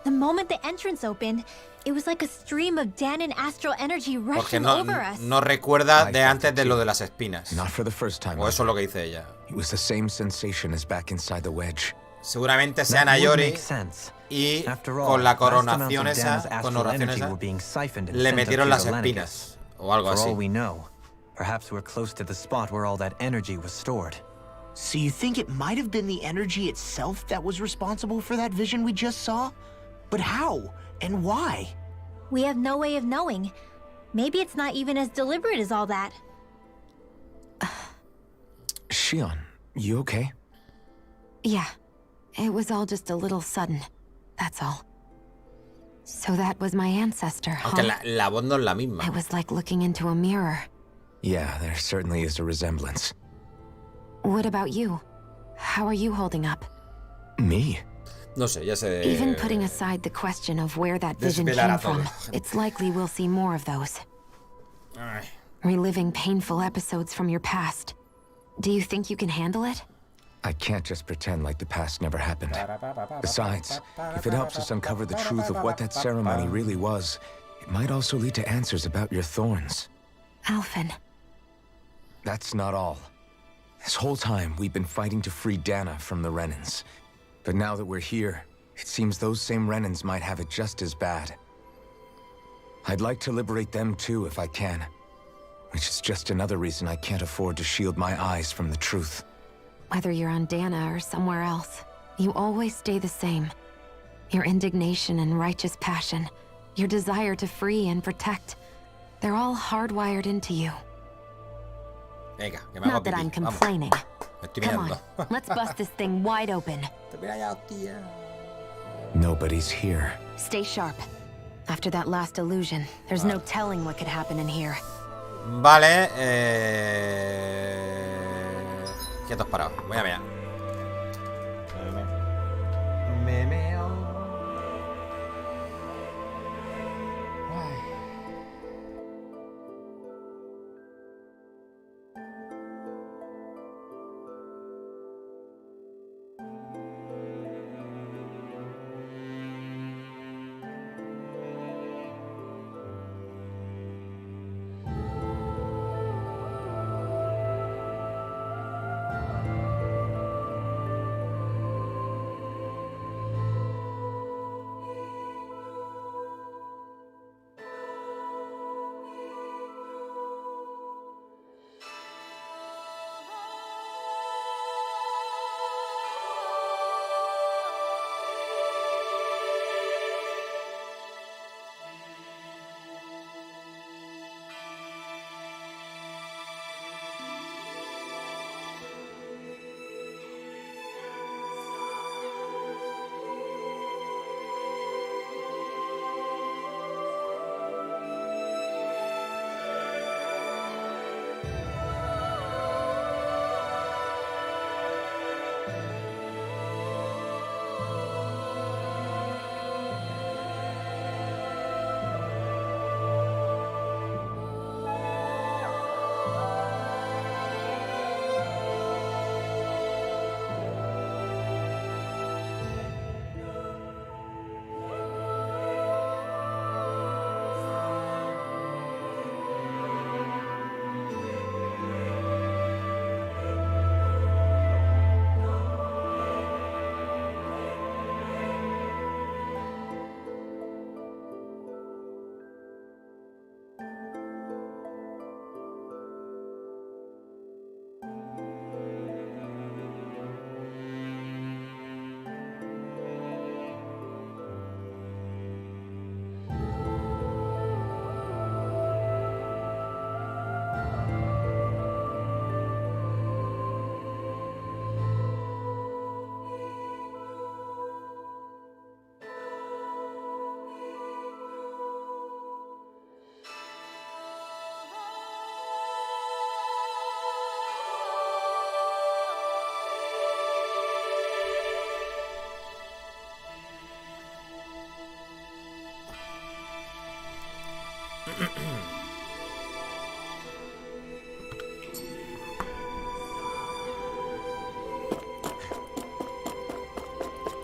The moment the entrance opened, it was like a stream of Danon astral energy rushing over us. No recuerda de antes de lo de las espinas. Not for the first time. O eso es lo que dice ella. It was the same sensation as back inside the wedge. Seguramente sea Nayori y con la coronación esa, le metieron las espinas o algo así. Perhaps we're close to the spot where all that energy was stored. So you think it might have been the energy itself that was responsible for that vision we just saw? But how? And why? We have no way of knowing. Maybe it's not even as deliberate as all that. Xion, you okay? Yeah. It was all just a little sudden. That's all. So that was my ancestor, huh? Aunque la voz no es la misma. It was like looking into a mirror. Yeah, there certainly is a resemblance. What about you? How are you holding up? Me? No sé, ya sé. Even putting aside the question of where that vision came from, it's likely we'll see more of those. Reliving painful episodes from your past. Do you think you can handle it? I can't just pretend like the past never happened. Besides, if it helps us uncover the truth of what that ceremony really was, it might also lead to answers about your thorns. Alphen. That's not all. This whole time, we've been fighting to free Dana from the Renans. But now that we're here, it seems those same Renans might have it just as bad. I'd like to liberate them too if I can. Which is just another reason I can't afford to shield my eyes from the truth. Whether you're on Dana or somewhere else, you always stay the same. Your indignation and righteous passion, your desire to free and protect, they're all hardwired into you. Venga, que me Not that I'm complaining. Come on, let's bust this thing wide open. Nobody's here. Stay sharp. After that last illusion, there's no telling what could happen in here. Vale, quietos parados. Voy a mirar. Me meo.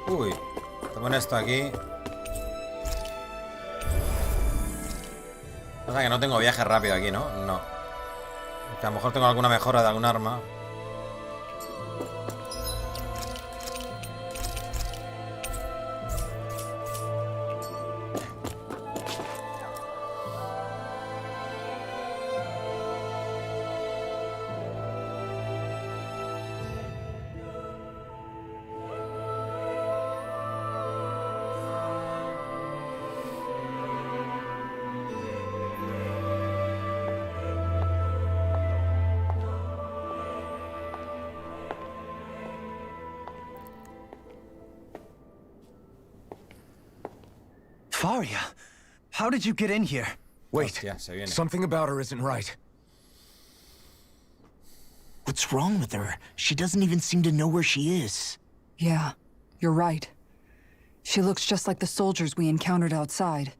Uy, tomo esto aquí. O sea que no tengo viaje rápido aquí, ¿no? No. Que a lo mejor tengo alguna mejora de algún arma. Faria, how did you get in here? Wait, Hostia, se viene. something about her isn't right. What's wrong with her? She doesn't even seem to know where she is. Yeah, you're right. She looks just like the soldiers we encountered outside.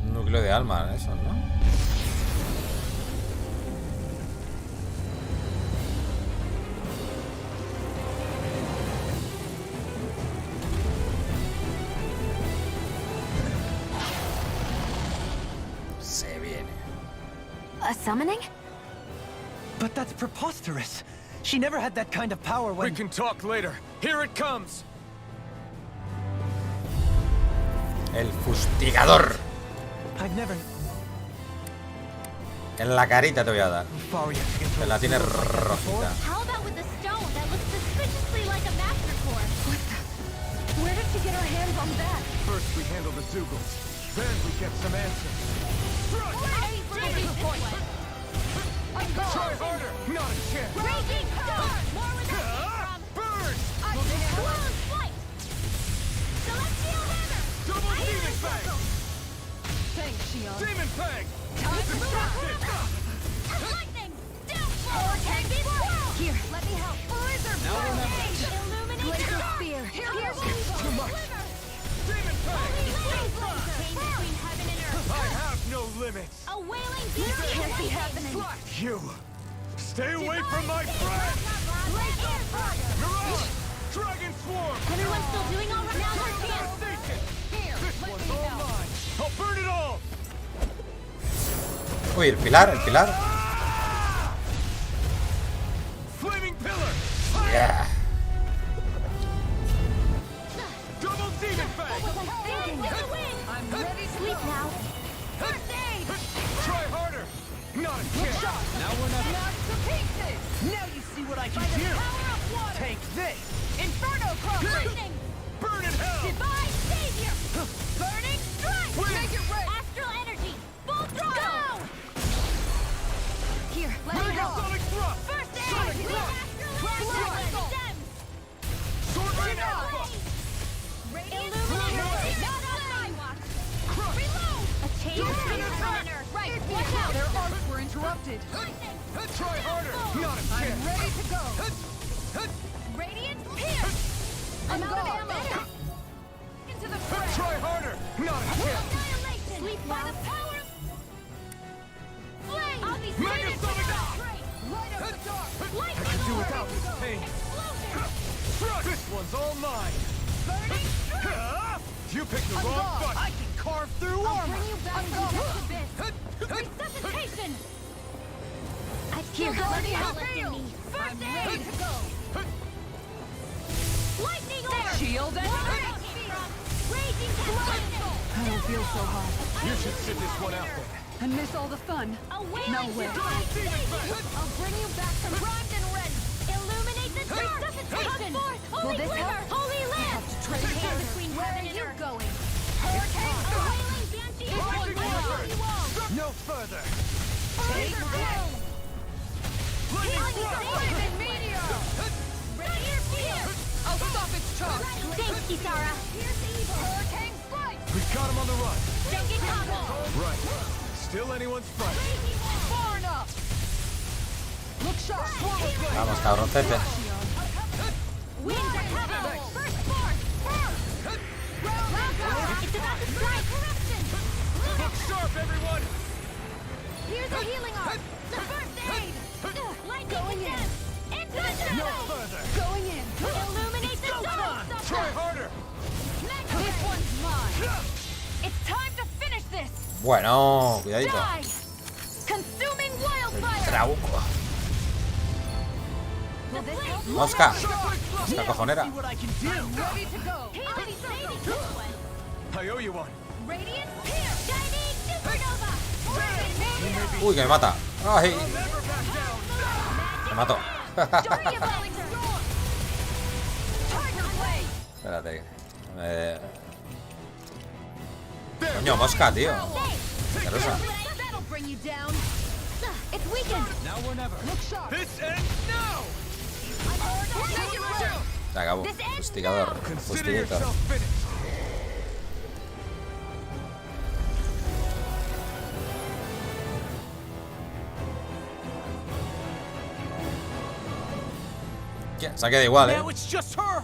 Un núcleo de alma, eso, ¿no? Se viene. A summoning? But that's preposterous. She never had that kind of power when... We can talk later. Here it comes. El fustigador. I've never... En la carita te voy a dar. Faria, Te la tienes rojita. How about with the stone that looks suspiciously like a master core? What the? Where did she get her hands on that? First we handle the Zoogles. Then we get some answers. Try harder! Not a chance! Raging storm! More where that came from! Burn! Close flight! Celestial hammer! Double demon fang! Thanks, Shion. Demon fang! Lightning! Downfall! Can be swirled! Here, let me help. Blizzard! Now remember. Illuminate Glacier the spear. Here's Too much! Demon fang! between heaven and earth! I have no limits! A wailing beauty! Can't be happening. You! Stay away from my friend! Mirage! Dragon Swarm! Everyone's still doing all right? Now's our chance! This one's all mine! I'll burn it all! Uy, el pilar, el pilar. Flaming pillar! Yeah. Double demon fang! I'm ready to sleep now. First aid! Try harder! Not a chance! Now we're not... Knocked to pieces. Now you see what I can do! Take this! Inferno cross. Lightning! Burn in hell! Divine savior! Burning strike! Make it rain. Astral energy! Full throttle! Here, let me help. Sonic thrust! First aid! Sonic We thrust! astral energy! Stems! Sword rain alpha! Radiant illuminate! Not on my watch! Reload! A chain of runner! Right, watch out! Their arcs were interrupted. Lightning! Try harder! Not a I'm chance! ready to go. Radiant pierce! I'm out of gone. ammo! Into the fray. Try harder! Not a chance! Annihilation! Sleep by the power of... Flame! I'll be Mega seated Sonic! Light up the dark. I can do without this pain! This one's all mine! You picked the wrong button! I can carve through armor! Bring you back from this abyss! Resuscitation! I feel let me help lifting me! First I'm aid! ready to go. Lightning orb! Shield and Raging lightning! I don't feel so hot. You should sit this one out then. And miss all the fun. A wailing No way. divine savior! I'll bring you back from primed and ready! Illuminate the dark! Resuscitation! Come forth! Holy this glimmer! help? Holy lamp! trade Hand between Where heaven are and you earth! going? Hurricane! A wailing banshee! Lightning orb! No further! Laser bloom! Lightning thrust! Meteor! Radiant pierce! I'll stop its charge. Thanks, Kisara! Here's evil! Hurricane strike! We've got him on the run! Stinky combo! Right. Still anyone's fight. Far enough. Look sharp. Vamos, cabroncete. Winds of heaven! First force! First! Here's a healing arm. The first aid. Going in. Into the shadow. No further. Going in. Illuminate the zone. Try harder. This one's mine. It's time to finish this. Bueno, cuidadito. Die. Consuming wildfire. Trauco. Mosca. Mosca cojonera. Ready to go. I owe you one. Radiant here. Shining supernova. Uy, que me mata. Ay. Me mato. Espérate. Coño, mosca, tío. Qué rosa. Se acabó. Fustigador. Fustigator. Se ha quedado igual, Now it's just her.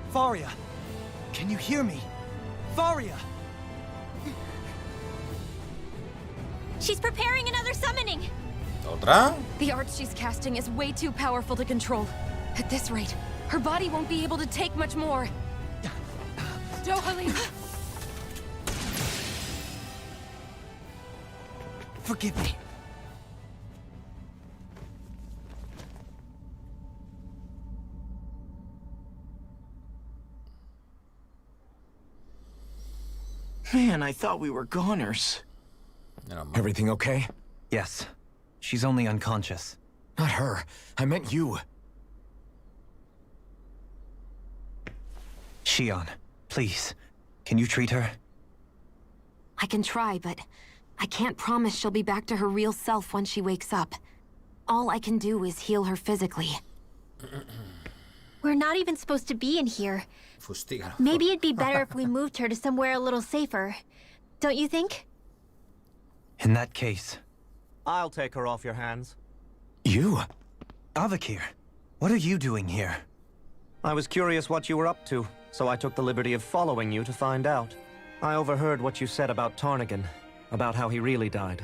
Faria, can you hear me? Faria. She's preparing another summoning. ¿Otra? The art she's casting is way too powerful to control. At this rate, her body won't be able to take much more. Dohalim! Forgive me. Man, I thought we were goners. Everything okay? Yes. She's only unconscious. Not her. I meant you. Shion, please. Can you treat her? I can try, but I can't promise she'll be back to her real self when she wakes up. All I can do is heal her physically. We're not even supposed to be in here. Fustígaro. Maybe it'd be better if we moved her to somewhere a little safer. Don't you think? In that case... I'll take her off your hands. You? Avakir, what are you doing here? I was curious what you were up to, so I took the liberty of following you to find out. I overheard what you said about Tarnigan, about how he really died.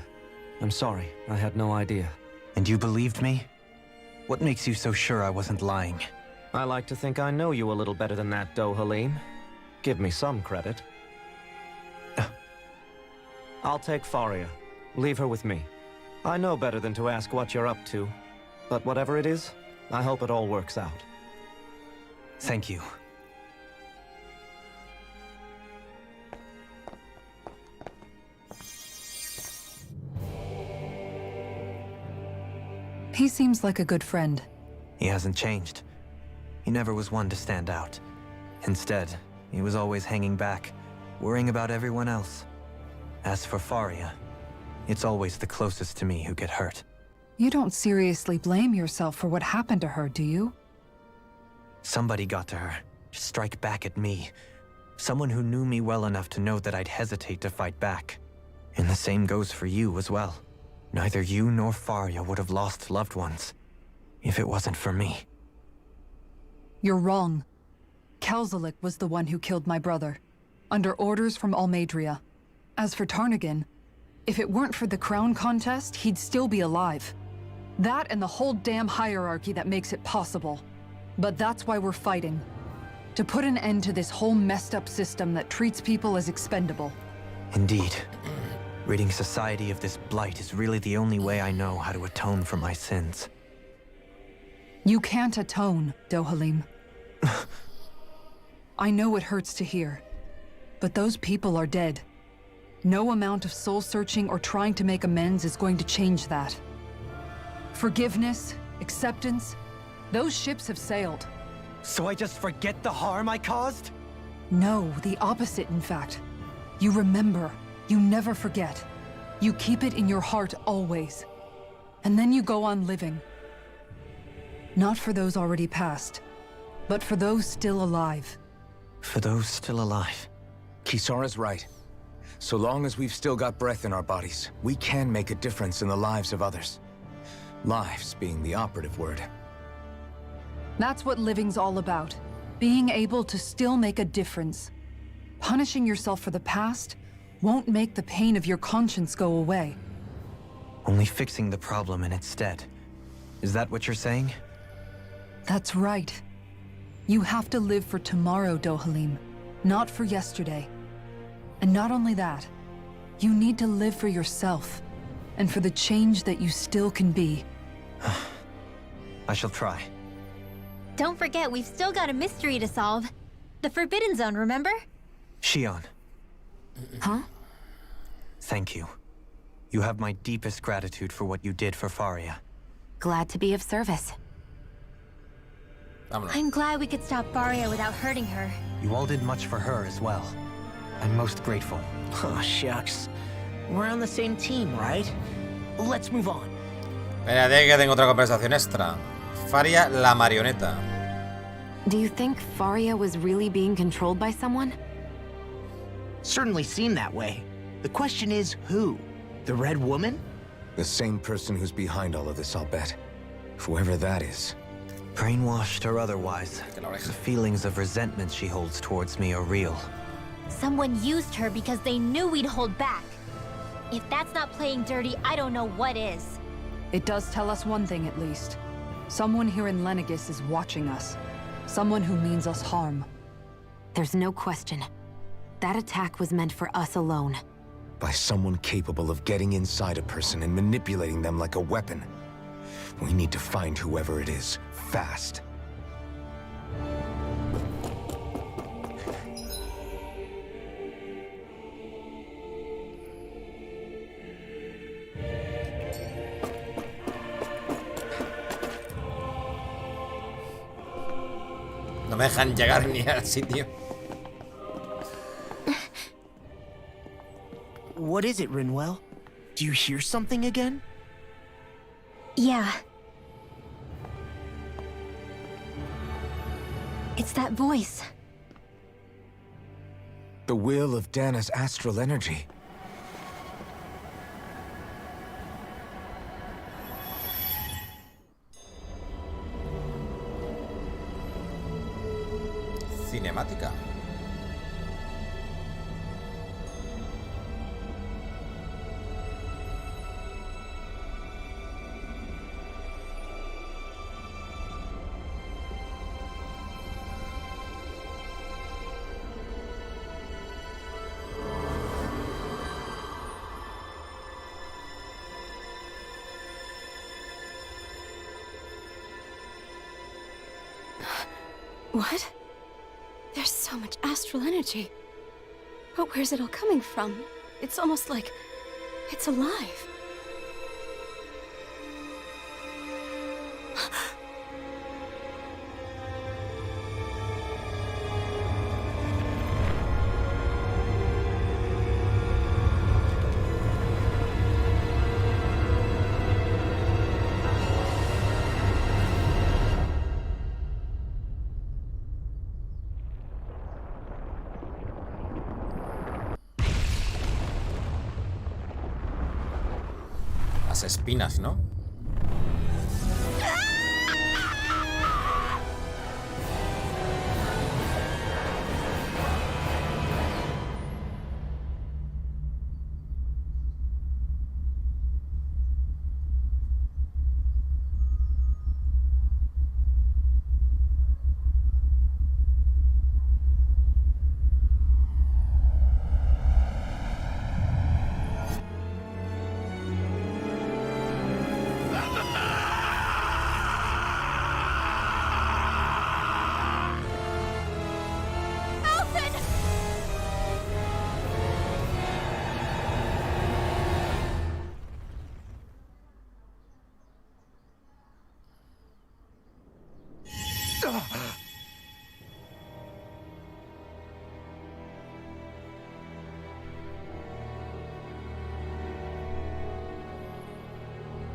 I'm sorry, I had no idea. And you believed me? What makes you so sure I wasn't lying? I like to think I know you a little better than that, Dohalim. Give me some credit. I'll take Faria. Leave her with me. I know better than to ask what you're up to. But whatever it is, I hope it all works out. Thank you. He seems like a good friend. He hasn't changed. He never was one to stand out. Instead, he was always hanging back, worrying about everyone else. As for Faria, it's always the closest to me who get hurt. You don't seriously blame yourself for what happened to her, do you? Somebody got to her, to strike back at me. Someone who knew me well enough to know that I'd hesitate to fight back. And the same goes for you as well. Neither you nor Faria would have lost loved ones, if it wasn't for me. You're wrong. Kalzalik was the one who killed my brother, under orders from Almadria. As for Tarnigan, if it weren't for the crown contest, he'd still be alive. That and the whole damn hierarchy that makes it possible. But that's why we're fighting. To put an end to this whole messed up system that treats people as expendable. Indeed. Ridding society of this blight is really the only way I know how to atone for my sins. You can't atone, Dohalim. I know it hurts to hear, but those people are dead. No amount of soul-searching or trying to make amends is going to change that. Forgiveness, acceptance, those ships have sailed. So I just forget the harm I caused? No, the opposite, in fact. You remember. You never forget. You keep it in your heart always. And then you go on living. Not for those already past, but for those still alive. For those still alive. Kisara's right. So long as we've still got breath in our bodies, we can make a difference in the lives of others. Lives being the operative word. That's what living's all about. Being able to still make a difference. Punishing yourself for the past won't make the pain of your conscience go away. only fixing the problem in its stead. Is that what you're saying? That's right. You have to live for tomorrow, Dohalim, not for yesterday. And not only that, you need to live for yourself, and for the change that you still can be. I shall try. Don't forget, we've still got a mystery to solve. The Forbidden Zone, remember? Shion. Huh? Thank you. You have my deepest gratitude for what you did for Faria. Glad to be of service. I'm glad we could stop Faria without hurting her. You all did much for her as well. I'm most grateful. Oh, shucks. We're on the same team, right? Let's move on. Espérate que tengo otra conversación extra. Faria la marioneta. Do you think Faria was really being controlled by someone? Certainly seemed that way. The question is, who? The Red Woman? The same person who's behind all of this, I'll bet. Whoever that is. Brainwashed or otherwise, the feelings of resentment she holds towards me are real. Someone used her because they knew we'd hold back. If that's not playing dirty, I don't know what is. It does tell us one thing at least. Someone here in Lenegis is watching us. Someone who means us harm. There's no question. That attack was meant for us alone. By someone capable of getting inside a person and manipulating them like a weapon. We need to find whoever it is, fast. No me dejan llegar ni al sitio. What is it, Rinwell? Do you hear something again? Yeah. It's that voice. The will of Dana's astral energy. Cinemática. What? There's so much astral energy. But where's it all coming from? It's almost like it's alive. Las espinas, ¿no?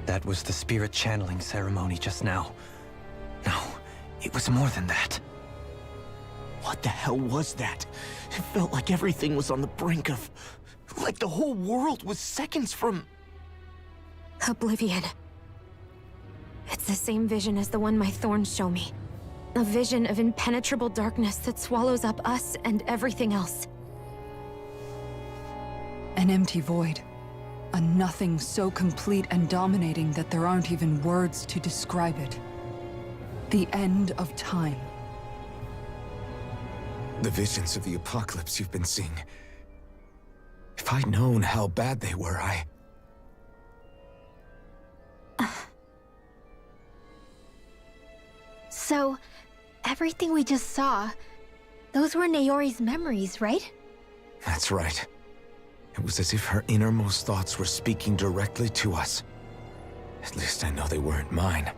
That was the spirit channeling ceremony just now. No, it was more than that. What the hell was that? It felt like everything was on the brink of... like the whole world was seconds from... Oblivion. It's the same vision as the one my thorns show me. A vision of impenetrable darkness that swallows up us and everything else. An empty void. A nothing so complete and dominating that there aren't even words to describe it. The end of time. The visions of the apocalypse you've been seeing. If I'd known how bad they were, So, everything we just saw, those were Naori's memories, right? That's right. It was as if her innermost thoughts were speaking directly to us. At least I know they weren't mine.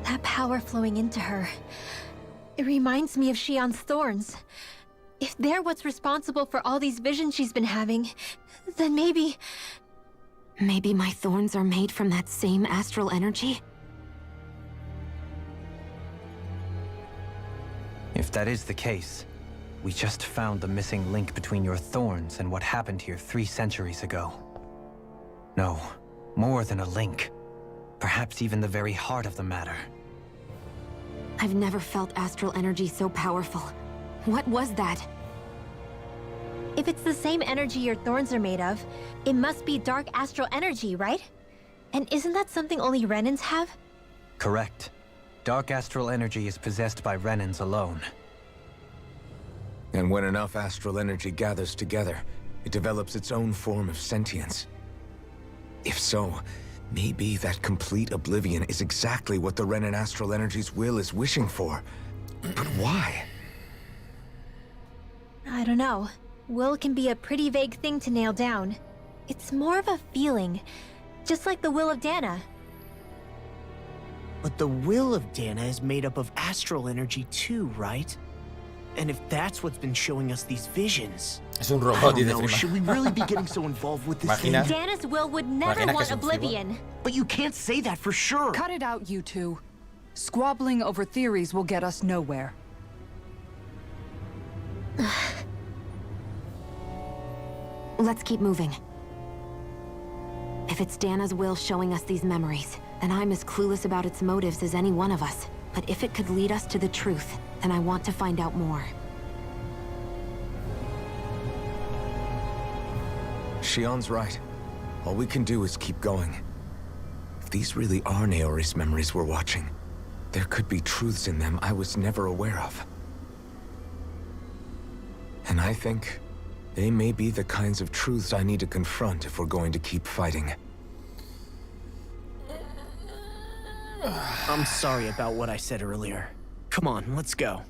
That power flowing into her. It reminds me of Shion's thorns. If they're what's responsible for all these visions she's been having, then maybe... Maybe my thorns are made from that same astral energy? If that is the case, we just found the missing link between your thorns and what happened here 3 centuries ago. No, more than a link. Perhaps even the very heart of the matter. I've never felt astral energy so powerful. What was that? If it's the same energy your thorns are made of, it must be dark astral energy, right? And isn't that something only Renans have? Correct. Dark astral energy is possessed by Renans alone. And when enough astral energy gathers together, it develops its own form of sentience. If so, maybe that complete oblivion is exactly what the Renan astral energy's will is wishing for. But why? I don't know. Will can be a pretty vague thing to nail down. It's more of a feeling, just like the will of Dana. But the will of Dana is made up of astral energy too, right? And if that's what's been showing us these visions... Es un robot, I don't know, should we really be getting so involved with this thing? Dana's will would never want oblivion. But you can't say that for sure. Cut it out, you two. Squabbling over theories will get us nowhere. Let's keep moving. If it's Dana's will showing us these memories, then I'm as clueless about its motives as any one of us. But if it could lead us to the truth, then I want to find out more. Shion's right. All we can do is keep going. If these really are Naori's memories we're watching, there could be truths in them I was never aware of. And I think they may be the kinds of truths I need to confront if we're going to keep fighting. I'm sorry about what I said earlier. Come on, let's go.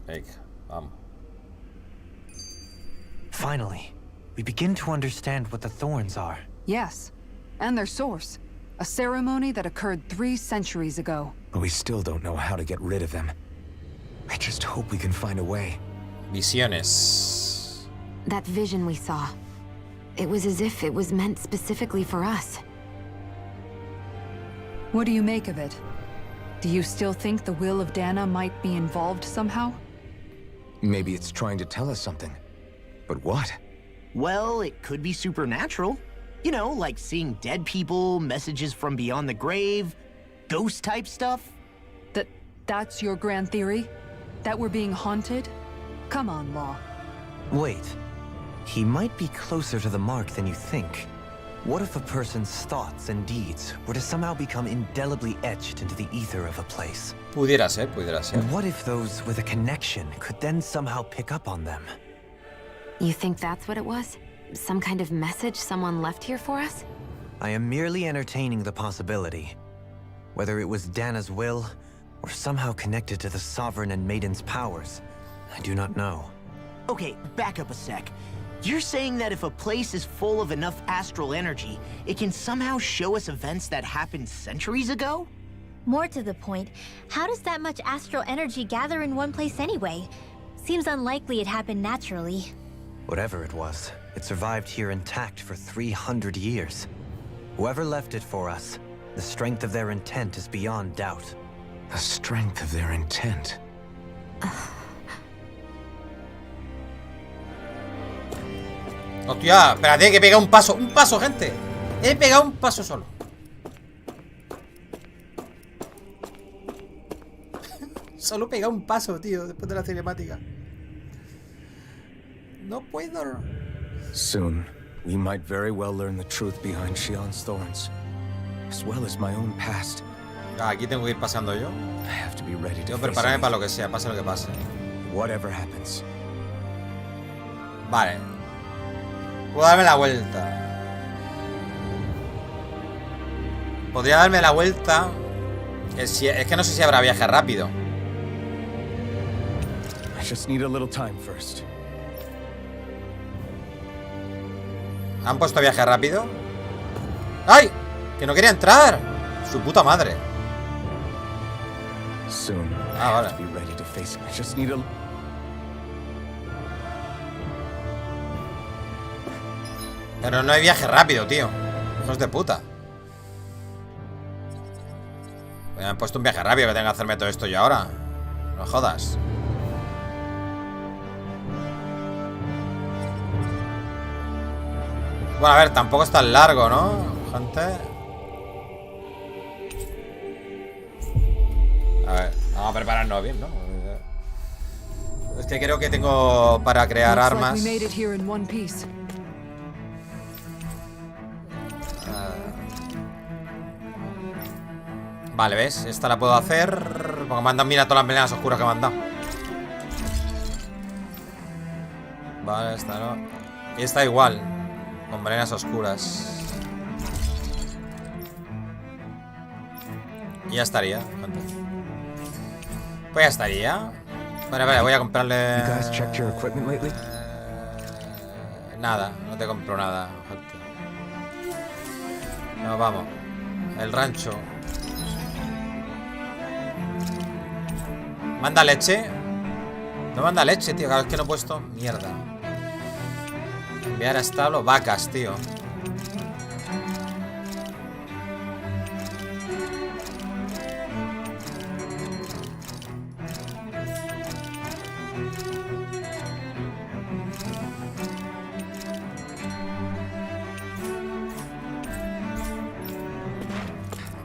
Finally, we begin to understand what the thorns are. Yes, and their source. A ceremony that occurred 3 centuries ago. But we still don't know how to get rid of them. I just hope we can find a way. Visiones. That vision we saw. It was as if it was meant specifically for us. What do you make of it? Do you still think the will of Dana might be involved somehow? Maybe it's trying to tell us something. But what? Well, it could be supernatural. You know, like seeing dead people, messages from beyond the grave, ghost-type stuff. That's your grand theory? That we're being haunted? Come on, Law. Wait. He might be closer to the mark than you think. What if a person's thoughts and deeds were to somehow become indelibly etched into the ether of a place? Pudiera ser, pudiera ser. And what if those with a connection could then somehow pick up on them? You think that's what it was? Some kind of message someone left here for us? I am merely entertaining the possibility. Whether it was Dana's will, or somehow connected to the Sovereign and Maiden's powers, I do not know. Okay, back up a sec. You're saying that if a place is full of enough astral energy, it can somehow show us events that happened centuries ago? More to the point, how does that much astral energy gather in one place anyway? Seems unlikely it happened naturally. Whatever it was, it survived here intact for 300 years. Whoever left it for us, the strength of their intent is beyond doubt. The strength of their intent. Hostia, espérate que he pegado un paso, gente. He pegado un paso solo. Solo he pegado un paso, tío, después de la cinemática. No puedo. Soon, we might very well learn the truth behind Shion's thorns, as well as my own past. Aquí tengo que ir pasando yo. I have to be ready to Yo prepararme para lo que sea, pase lo que pase. Whatever happens. Vale. Puedo darme la vuelta. Podría darme la vuelta. Es que no sé si habrá viaje rápido. I just need a little time first. ¿Han puesto viaje rápido? ¡Ay! ¡Que no quería entrar! Su puta madre. Ah, vale. Pero no hay viaje rápido, tío. Hijos de puta. Me han puesto un viaje rápido que tenga que hacerme todo esto yo ahora. No jodas. Bueno, a ver, tampoco es tan largo, ¿no, gente? A ver, vamos a prepararnos bien, ¿no? Es que creo que tengo para crear armas. Vale, ¿ves? Esta la puedo hacer porque me han dado, mira todas las melenas oscuras que me han dado. Vale, esta no. Y esta igual, con melenas oscuras. Y ya estaría, gente. Pues ya estaría. Vale, voy a comprarle... Nada, no te compro nada, gente. No, vamos. El rancho. ¿Manda leche? No manda leche, tío. Claro, es que no he puesto... Mierda. Enviar a establo. Vacas, tío.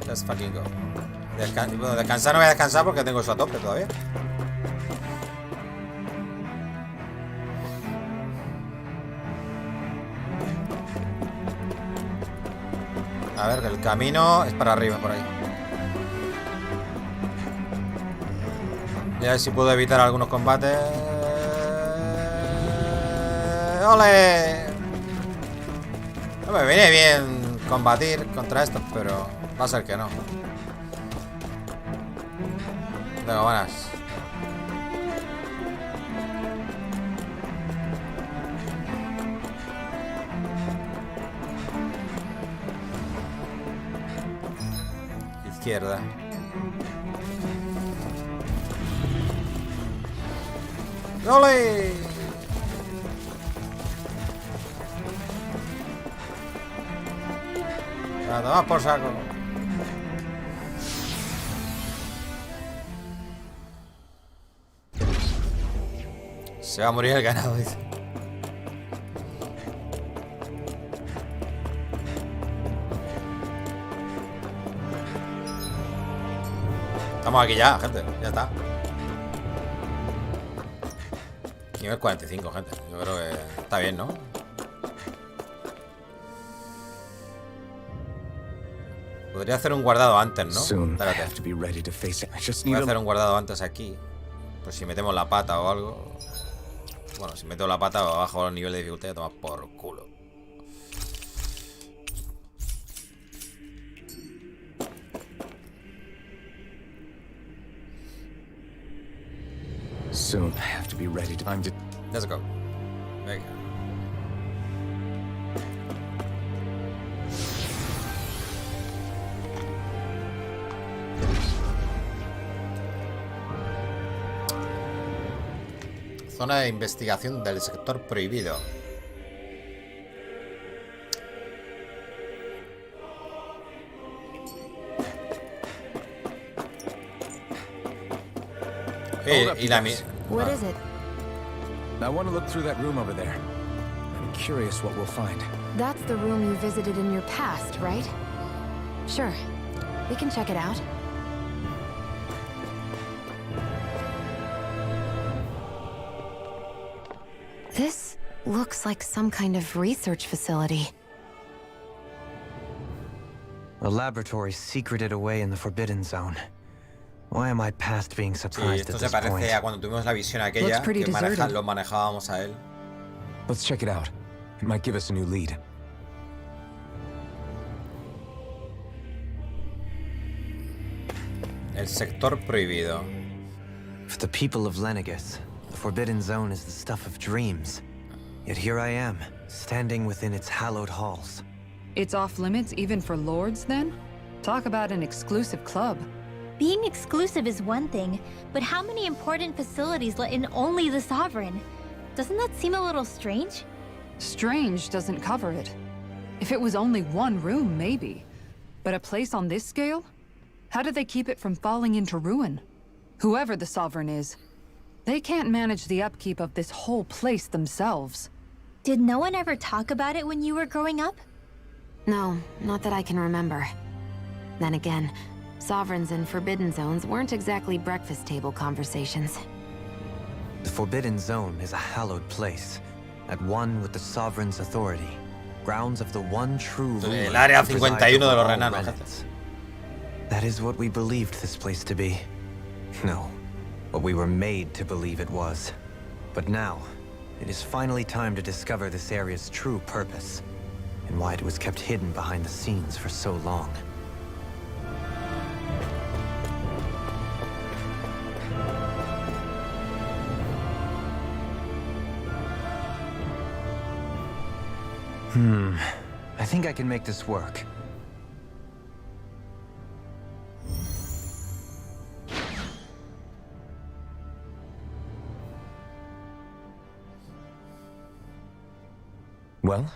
Let's fucking go. Bueno, descansar no voy a descansar porque tengo eso a tope todavía. A ver, que el camino es para arriba, por ahí. Y a ver si puedo evitar algunos combates. ¡Ole! No me viene bien combatir contra estos, pero va a ser que no. Tengo buenas. Izquierda. ¡Ole! A tomar por saco. Se va a morir el ganado, dice. Estamos aquí ya, gente. Ya está. Nivel 45, gente. Yo creo que está bien, ¿no? Podría hacer un guardado antes, ¿no? Espérate. Voy a hacer un guardado antes aquí. Pues si metemos la pata o algo. Bueno, si meto la pata bajo el nivel de dificultad ya tomas por culo. Soon I have to be ready to... Let's go. Venga. Zona de investigación del sector prohibido. Y la mi... What is it? I want to look through that room over there. I'm curious what we'll find. That's the room you visited in your past, right? Sure. We can check it out. looks like some kind of research facility. A laboratory secreted away in the Forbidden Zone. Why am I past being surprised at this point? Esto se parece a cuando tuvimos la visión aquella que lo manejábamos a él. Let's check it out. It might give us a new lead. El sector prohibido. For the people of Lenegis, the Forbidden Zone is the stuff of dreams. Yet here I am, standing within its hallowed halls. It's off limits even for lords, then? Talk about an exclusive club. Being exclusive is one thing, but how many important facilities let in only the Sovereign? Doesn't that seem a little strange? Strange doesn't cover it. If it was only one room, maybe. But a place on this scale? How did they keep it from falling into ruin? Whoever the Sovereign is, they can't manage the upkeep of this whole place themselves. Did no one ever talk about it when you were growing up? No, not that I can remember. Then again, Sovereigns and Forbidden Zones weren't exactly breakfast table conversations. The Forbidden Zone is a hallowed place, at one with the Sovereign's authority, grounds of the one true ruler. El área 51 de los renanos. That is what we believed this place to be. No, what we were made to believe it was. But now, it is finally time to discover this area's true purpose, and why it was kept hidden behind the scenes for so long. I think I can make this work. Well,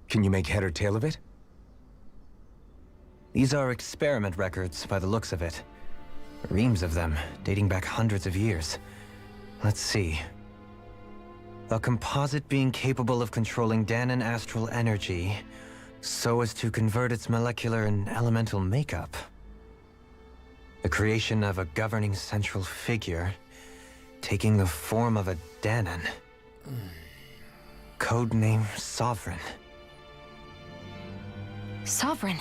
can you make head or tail of it? These are experiment records by the looks of it. Reams of them, dating back hundreds of years. Let's see. A composite being capable of controlling Danon astral energy so as to convert its molecular and elemental makeup. The creation of a governing central figure taking the form of a Danon. Codename Sovereign. Sovereign?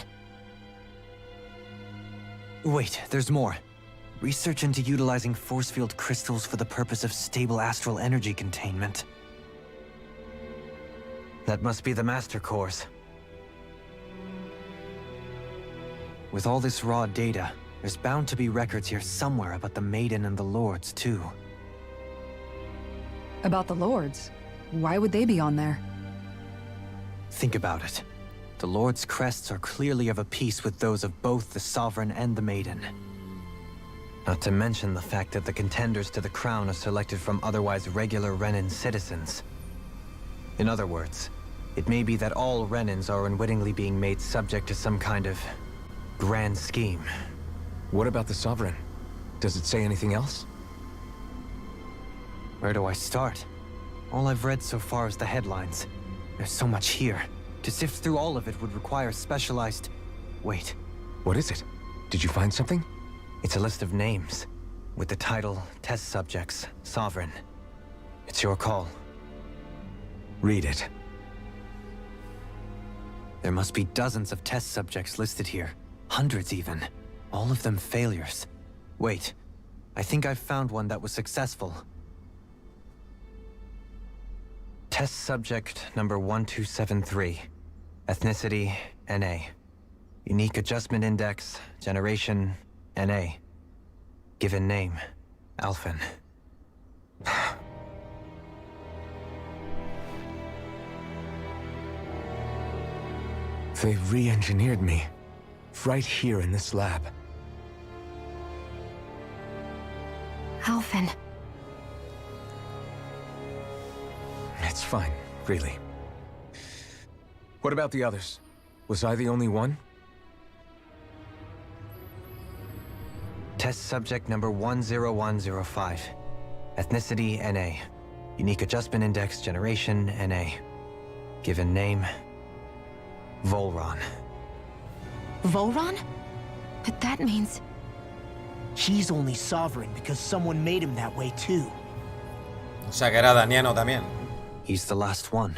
Wait, there's more. Research into utilizing force field crystals for the purpose of stable astral energy containment. That must be the master cores. With all this raw data, there's bound to be records here somewhere about the Maiden and the Lords, too. About the Lords? Why would they be on there? Think about it. The Lord's crests are clearly of a piece with those of both the Sovereign and the Maiden. Not to mention the fact that the contenders to the crown are selected from otherwise regular Renan citizens. In other words, it may be that all Renans are unwittingly being made subject to some kind of grand scheme. What about the Sovereign? Does it say anything else? Where do I start? All I've read so far is the headlines. There's so much here. To sift through all of it would require specialized... Wait. What is it? Did you find something? It's a list of names, with the title, Test Subjects, Sovereign. It's your call. Read it. There must be dozens of test subjects listed here. Hundreds even. All of them failures. Wait, I think I've found one that was successful. Test subject number 1273. Ethnicity, NA. Unique adjustment index, generation, NA. Given name, Alphen. They re-engineered me. Right here in this lab. Alphen. It's fine, really. What about the others? Was I the only one? Test subject number 10105. Ethnicity, NA. Unique adjustment index, generation, NA. Given name, Volron. Volron? But that means... He's only sovereign because someone made him that way too. O sea que era daniano también. He's the last one.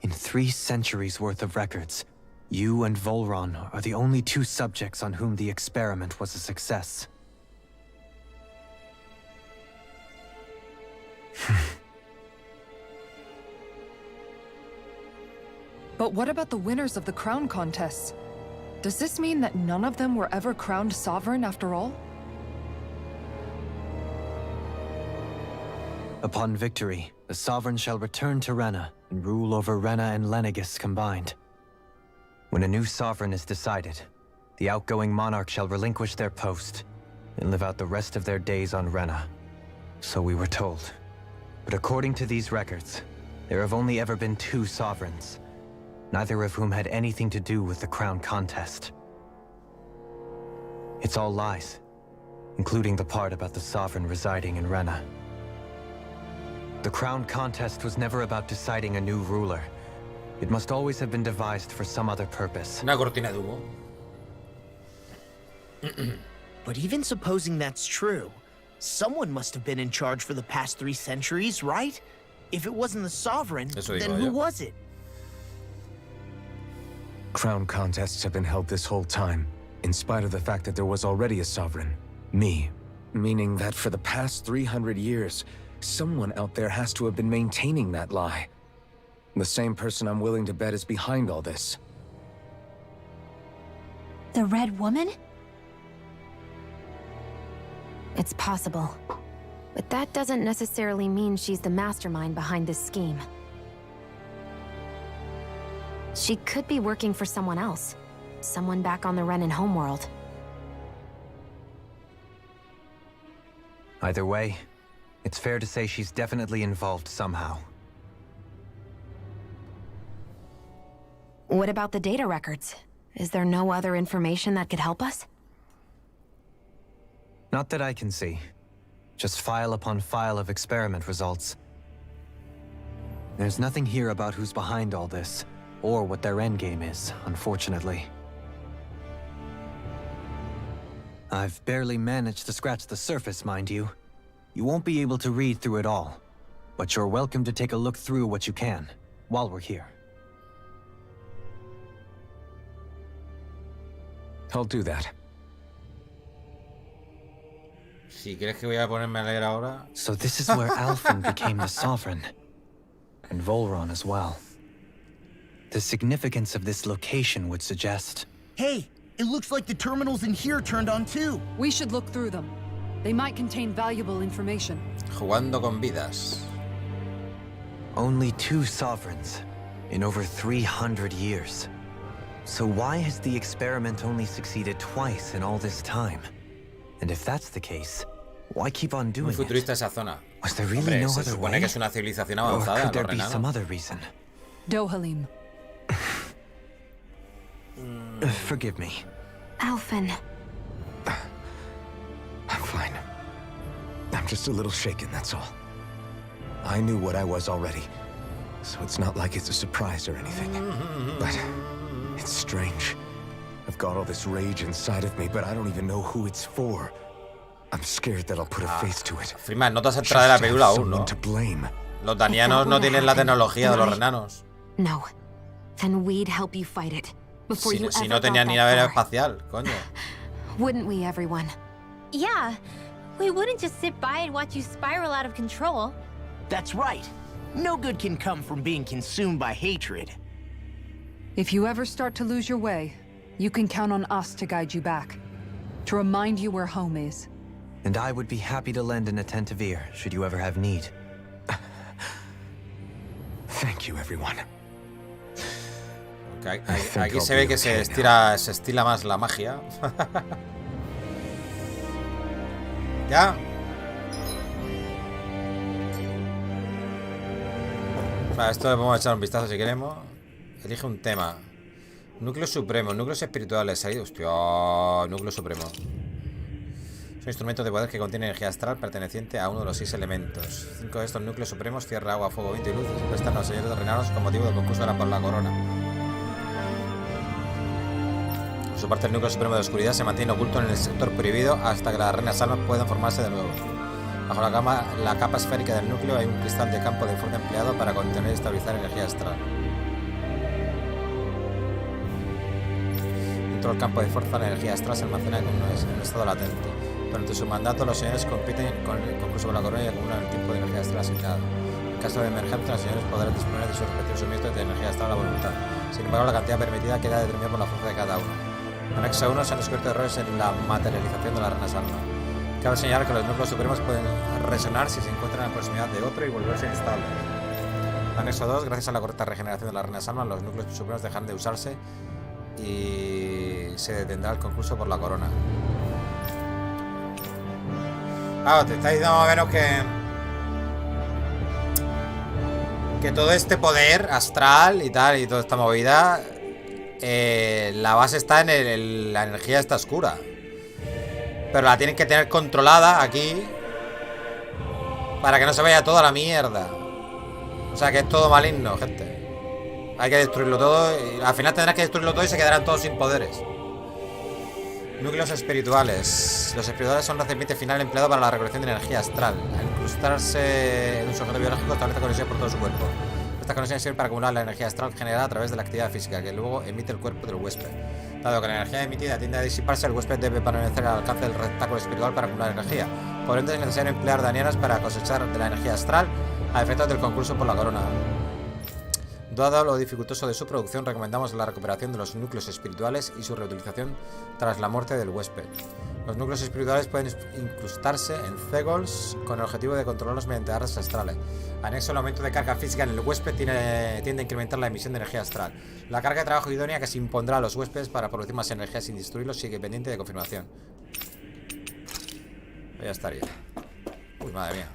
In 3 centuries worth of records, you and Volron are the only 2 subjects on whom the experiment was a success. But what about the winners of the crown contests? Does this mean that none of them were ever crowned sovereign after all? Upon victory, the sovereign shall return to Rena and rule over Rena and Lenegis combined. When a new sovereign is decided, the outgoing monarch shall relinquish their post and live out the rest of their days on Rena. So we were told. But according to these records, there have only ever been 2 sovereigns, neither of whom had anything to do with the crown contest. It's all lies, including the part about the sovereign residing in Rena. The crown contest was never about deciding a new ruler. It must always have been devised for some other purpose. Una cortina de humo. But even supposing that's true, someone must have been in charge for the past 3 centuries, right? If it wasn't the sovereign, then who was it? Crown contests have been held this whole time, in spite of the fact that there was already a sovereign. Me. Meaning that for the past 300 years, someone out there has to have been maintaining that lie. The same person I'm willing to bet is behind all this. The Red Woman? It's possible. But that doesn't necessarily mean she's the mastermind behind this scheme. She could be working for someone else. Someone back on the Renan homeworld. Either way, it's fair to say she's definitely involved somehow. What about the data records? Is there no other information that could help us? Not that I can see. Just file upon file of experiment results. There's nothing here about who's behind all this, or what their endgame is, unfortunately. I've barely managed to scratch the surface, mind you. You won't be able to read through it all, but you're welcome to take a look through what you can, while we're here. I'll do that. Si crees que voy a ponerme a leer ahora. So this is where Alphen became the sovereign, and Volron as well. The significance of this location would suggest... Hey, it looks like the terminals in here turned on too. We should look through them. They might contain valuable information. Jugando con vidas. Only 2 sovereigns in over 300 years. So why has the experiment only succeeded twice in all this time? And if that's the case, why keep on doing Muy futurista it? esa zona. Was there really no se other supone way? que es una civilización Or avanzada, could there los be renanos. some other reason? Dohalim. Forgive me. Alphen. I'm fine. I'm just a little shaken, that's all. I knew what I was already, so it's not like it's a surprise or anything. But it's strange. I've got all this rage inside of me, but I don't even know who it's for. I'm scared that I'll put a face to it. Freeman, no te has entrado de la película aún, ¿no? To blame. Los danianos no tienen la tecnología de los renanos. No. Then we'd help you fight it. Before you Si ever no got tenían ni that nave far. espacial, coño. Wouldn't we, everyone? Yeah. We wouldn't just sit by and watch you spiral out of control. That's right. No good can come from being consumed by hatred. If you ever start to lose your way, you can count on us to guide you back. To remind you where home is. And I would be happy to lend an attentive ear, should you ever have need. Thank you, everyone. Okay, aquí se ve que se estila más la magia. ¿Ya? Vale, esto le podemos echar un vistazo si queremos. Elige un tema. Núcleos supremos, núcleos espirituales. Ahí, hostia, núcleo supremo. Son instrumentos de poder que contienen energía astral perteneciente a uno de los 6 elementos. 5 de estos núcleos supremos, tierra, agua, fuego, viento y luz, se prestan a los señores de reinados con motivo del concurso de la por la corona. Por su parte, el núcleo supremo de la oscuridad se mantiene oculto en el sector prohibido hasta que las reinas almas puedan formarse de nuevo. Bajo la capa esférica del núcleo hay un cristal de campo de fuerza empleado para contener y estabilizar energía astral. Dentro del campo de fuerza, la energía astral se almacena en un estado latente. Durante su mandato, los señores compiten con el concurso por la corona y acumulan el tiempo de energía astral asignado. En caso de emergencia, los señores podrán disponer de sus respectivos suministros de energía astral a la voluntad. Sin embargo, la cantidad permitida queda determinada por la fuerza de cada uno. En anexo 1 se han descubierto errores en la materialización de la renas alma. Cabe señalar que los núcleos supremos pueden resonar si se encuentran en la proximidad de otro y volverse inestables. Anexo 2, gracias a la correcta regeneración de las renas almas, los núcleos supremos dejarán de usarse y se detendrá el concurso por la corona. Claro, te está diciendo más o menos que todo este poder astral y tal, y toda esta movida, la base está en la energía esta oscura. Pero la tienen que tener controlada aquí para que no se vaya toda la mierda. O sea que es todo maligno, gente. Hay que destruirlo todo y al final tendrás que destruirlo todo y se quedarán todos sin poderes. Núcleos espirituales. Los espirituales son un recipiente final empleado para la recolección de energía astral. Al incrustarse en un sujeto biológico establece conexión por todo su cuerpo. Estas conexiones sirven para acumular la energía astral generada a través de la actividad física que luego emite el cuerpo del huésped. Dado que la energía emitida tiende a disiparse, el huésped debe permanecer al alcance del receptáculo espiritual para acumular energía. Por ende es necesario emplear danianas para cosechar de la energía astral a efectos del concurso por la corona. Dado lo dificultoso de su producción, recomendamos la recuperación de los núcleos espirituales y su reutilización tras la muerte del huésped. Los núcleos espirituales pueden incrustarse en Zegols con el objetivo de controlarlos mediante arras astrales. Anexo, el aumento de carga física en el huésped tiende a incrementar la emisión de energía astral. La carga de trabajo idónea que se impondrá a los huéspedes para producir más energía sin destruirlos sigue pendiente de confirmación. Ya estaría. Uy, madre mía.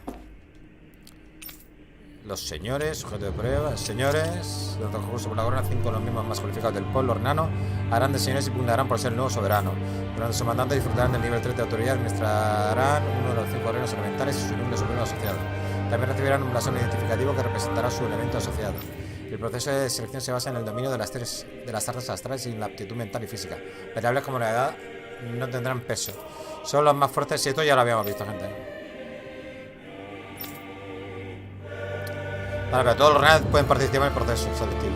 Los señores, sujeto de prueba, señores, durante el concurso por la corona, 5 de los miembros más cualificados del pueblo ornano harán de señores y pugnarán por ser el nuevo soberano. Durante su mandato disfrutarán del nivel 3 de autoridad, administrarán uno de los 5 reinos elementales y su núcleo supremo asociado. También recibirán un blasón identificativo que representará su elemento asociado. El proceso de selección se basa en el dominio de las artes astrales y en la aptitud mental y física. Variables como la edad no tendrán peso. Son los más fuertes y esto ya lo habíamos visto, gente. Vale, pero todos los reales pueden participar en el proceso selectivo.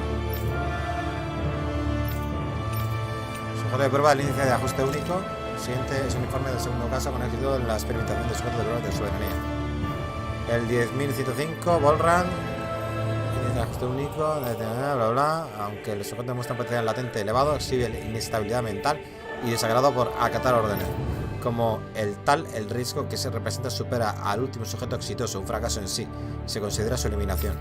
Sujeto de prueba del índice de ajuste único. El siguiente es un informe del segundo caso con éxito en la experimentación de sujeto de prueba de soberanía. El 10.105, Volran. Índice de ajuste único, bla bla bla. Aunque el sujeto demuestra un potencial latente elevado, exhibe inestabilidad mental y desagrado por acatar órdenes. Como el riesgo que se representa supera al último sujeto exitoso, un fracaso en sí. Se considera su eliminación.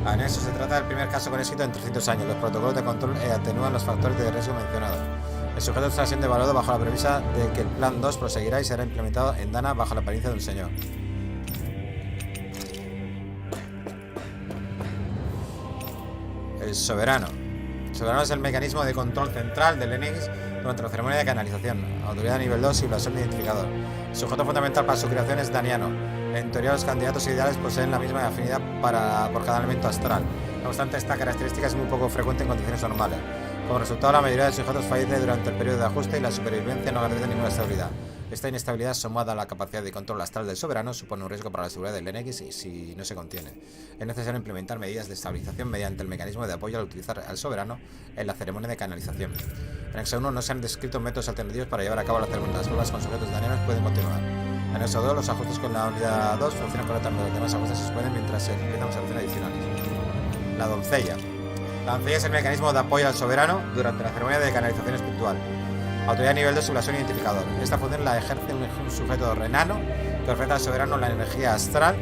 En eso se trata del primer caso con éxito en 300 años. Los protocolos de control atenúan los factores de riesgo mencionados. El sujeto está siendo evaluado bajo la premisa de que el plan 2 proseguirá y será implementado en Dana bajo la apariencia de un señor. El soberano. El soberano es el mecanismo de control central del Lenegis durante la ceremonia de canalización. Autoridad de nivel 2 y blasón identificador. El sujeto fundamental para su creación es daniano. En teoría, los candidatos ideales poseen la misma afinidad por cada elemento astral. No obstante, esta característica es muy poco frecuente en condiciones normales. Como resultado, la mayoría de sujetos fallece durante el periodo de ajuste y la supervivencia no garantiza ninguna estabilidad. Esta inestabilidad, sumada a la capacidad de control astral del soberano, supone un riesgo para la seguridad del Lenegis y si no se contiene. Es necesario implementar medidas de estabilización mediante el mecanismo de apoyo al utilizar al soberano en la ceremonia de canalización. En Anexo 1 no se han descrito métodos alternativos para llevar a cabo la ceremonia. Las pruebas con sujetos danianos pueden continuar. En Anexo 2, los ajustes con la unidad 2 funcionan correctamente. Los demás ajustes se suspenden mientras se realizan observaciones adicionales. La doncella. La doncella es el mecanismo de apoyo al soberano durante la ceremonia de canalización espiritual. Autoridad nivel 2 y blasón identificador. Esta función la ejerce un sujeto renano que ofrece al soberano la energía astral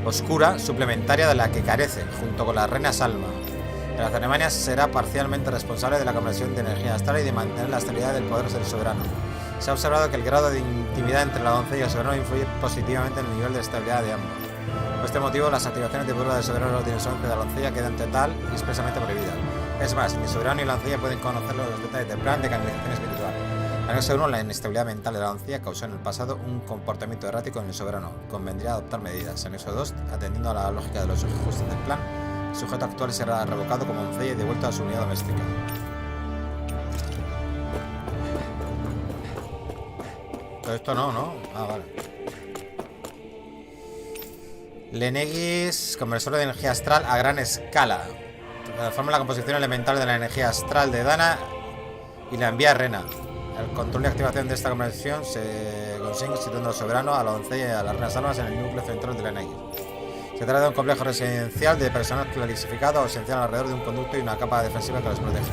oscura suplementaria de la que carece, junto con las reinas alma. En la ceremonia será parcialmente responsable de la conversión de energía astral y de mantener la estabilidad del poder del soberano. Se ha observado que el grado de intimidad entre la doncella y el soberano influye positivamente en el nivel de estabilidad de ambos. Por este motivo, las activaciones de prueba del soberano de la doncella quedan total y expresamente prohibidas. Es más, ni el soberano ni la doncella pueden conocer los detalles del plan de canalización espiritual. En el segundo, la inestabilidad mental de la doncella causó en el pasado un comportamiento errático en el soberano. Convendría adoptar medidas. En el 2, atendiendo a la lógica de los ajustes del plan, el sujeto actual será revocado como doncella y devuelto a su unidad doméstica. Pero esto no, ¿no? Ah, vale. Lenegis, conversor de energía astral a gran escala. Transforma la composición elemental de la energía astral de Dana y la envía a Rena. El control y activación de esta conversión se consigue situando al soberano, a la doncella y a las reinas almas en el núcleo central de Lenegis. Se trata de un complejo residencial de personal clasificado o esencial alrededor de un conducto y una capa defensiva que los protege.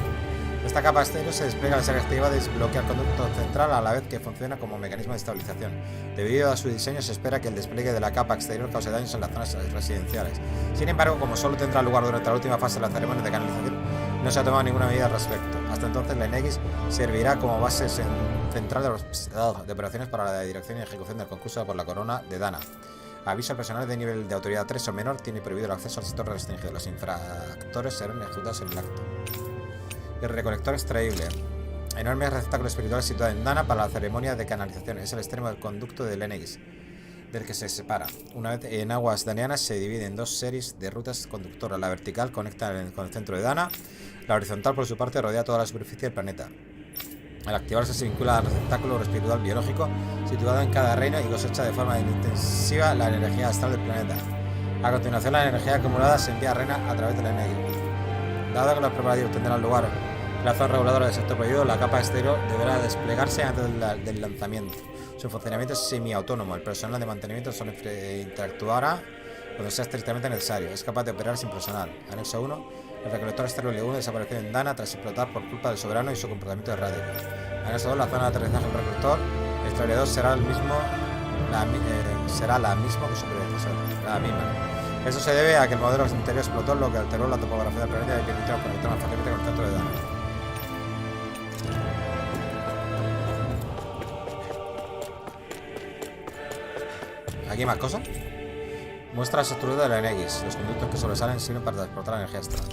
Esta capa exterior se despliega al ser activada y desbloquea el conducto central a la vez que funciona como mecanismo de estabilización. Debido a su diseño se espera que el despliegue de la capa exterior cause daños en las zonas residenciales. Sin embargo, como solo tendrá lugar durante la última fase de la ceremonia de canalización, no se ha tomado ninguna medida al respecto. Hasta entonces, Lenegis servirá como base central de operaciones para la dirección y ejecución del concurso por la corona de Dana. Aviso al personal de nivel de autoridad 3 o menor tiene prohibido el acceso al sector restringido. Los infractores serán ejecutados en el acto. El recolector extraíble. Enorme receptáculo espiritual situado en Dana para la ceremonia de canalización. Es el extremo del conducto de Lenegis, del que se separa. Una vez en aguas danianas se divide en dos series de rutas conductoras. La vertical conecta con el centro de Dana. La horizontal, por su parte, rodea toda la superficie del planeta. Al activarse se vincula al receptáculo espiritual biológico situado en cada reino y cosecha de forma intensiva la energía astral del planeta. A continuación, la energía acumulada se envía a Rena a través de la energía. Dado que los preparativos tendrán lugar en la zona reguladora del sector prohibido, la capa exterior deberá desplegarse antes del lanzamiento. Su funcionamiento es semiautónomo. El personal de mantenimiento solo interactuará cuando sea estrictamente necesario. Es capaz de operar sin personal. Anexo 1. El recolector exterior 1 desapareció en Dana tras explotar por culpa del soberano y su comportamiento de radio. Anexo 2. La zona de aterrizaje del recolector exterior 2 será la misma que su predecesor. La misma. Eso se debe a que el modelo interior explotó, lo que alteró la topografía del planeta y permitió conectar más fácilmente con el centro de Dana. ¿Aquí hay más cosas? Muestra la estructura de la Lenegis. Los conductos que sobresalen sirven para transportar la energía astral.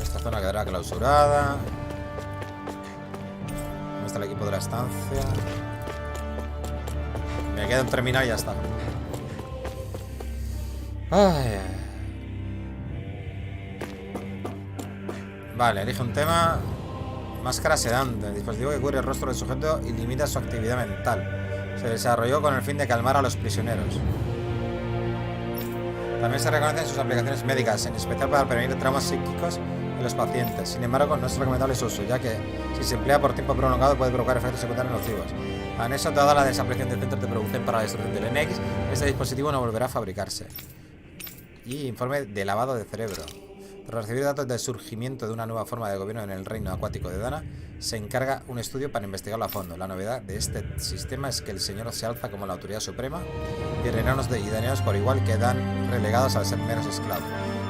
Esta zona quedará clausurada. Muestra el equipo de la estancia. Me queda un terminal y ya está. Ay. Vale, elige un tema. Máscara sedante. El dispositivo que cubre el rostro del sujeto y limita su actividad mental. Se desarrolló con el fin de calmar a los prisioneros. También se reconocen sus aplicaciones médicas, en especial para prevenir traumas psíquicos en los pacientes. Sin embargo, no es recomendable su uso, ya que si se emplea por tiempo prolongado puede provocar efectos secundarios nocivos. Anexo, dada la desaparición de centros de producción para la destrucción del Lenegis, este dispositivo no volverá a fabricarse. Y informe de lavado de cerebro. Tras recibir datos del surgimiento de una nueva forma de gobierno en el reino acuático de Dana, se encarga un estudio para investigarlo a fondo. La novedad de este sistema es que el señor se alza como la autoridad suprema y reinanos y danianos por igual quedan relegados al ser meros esclavos.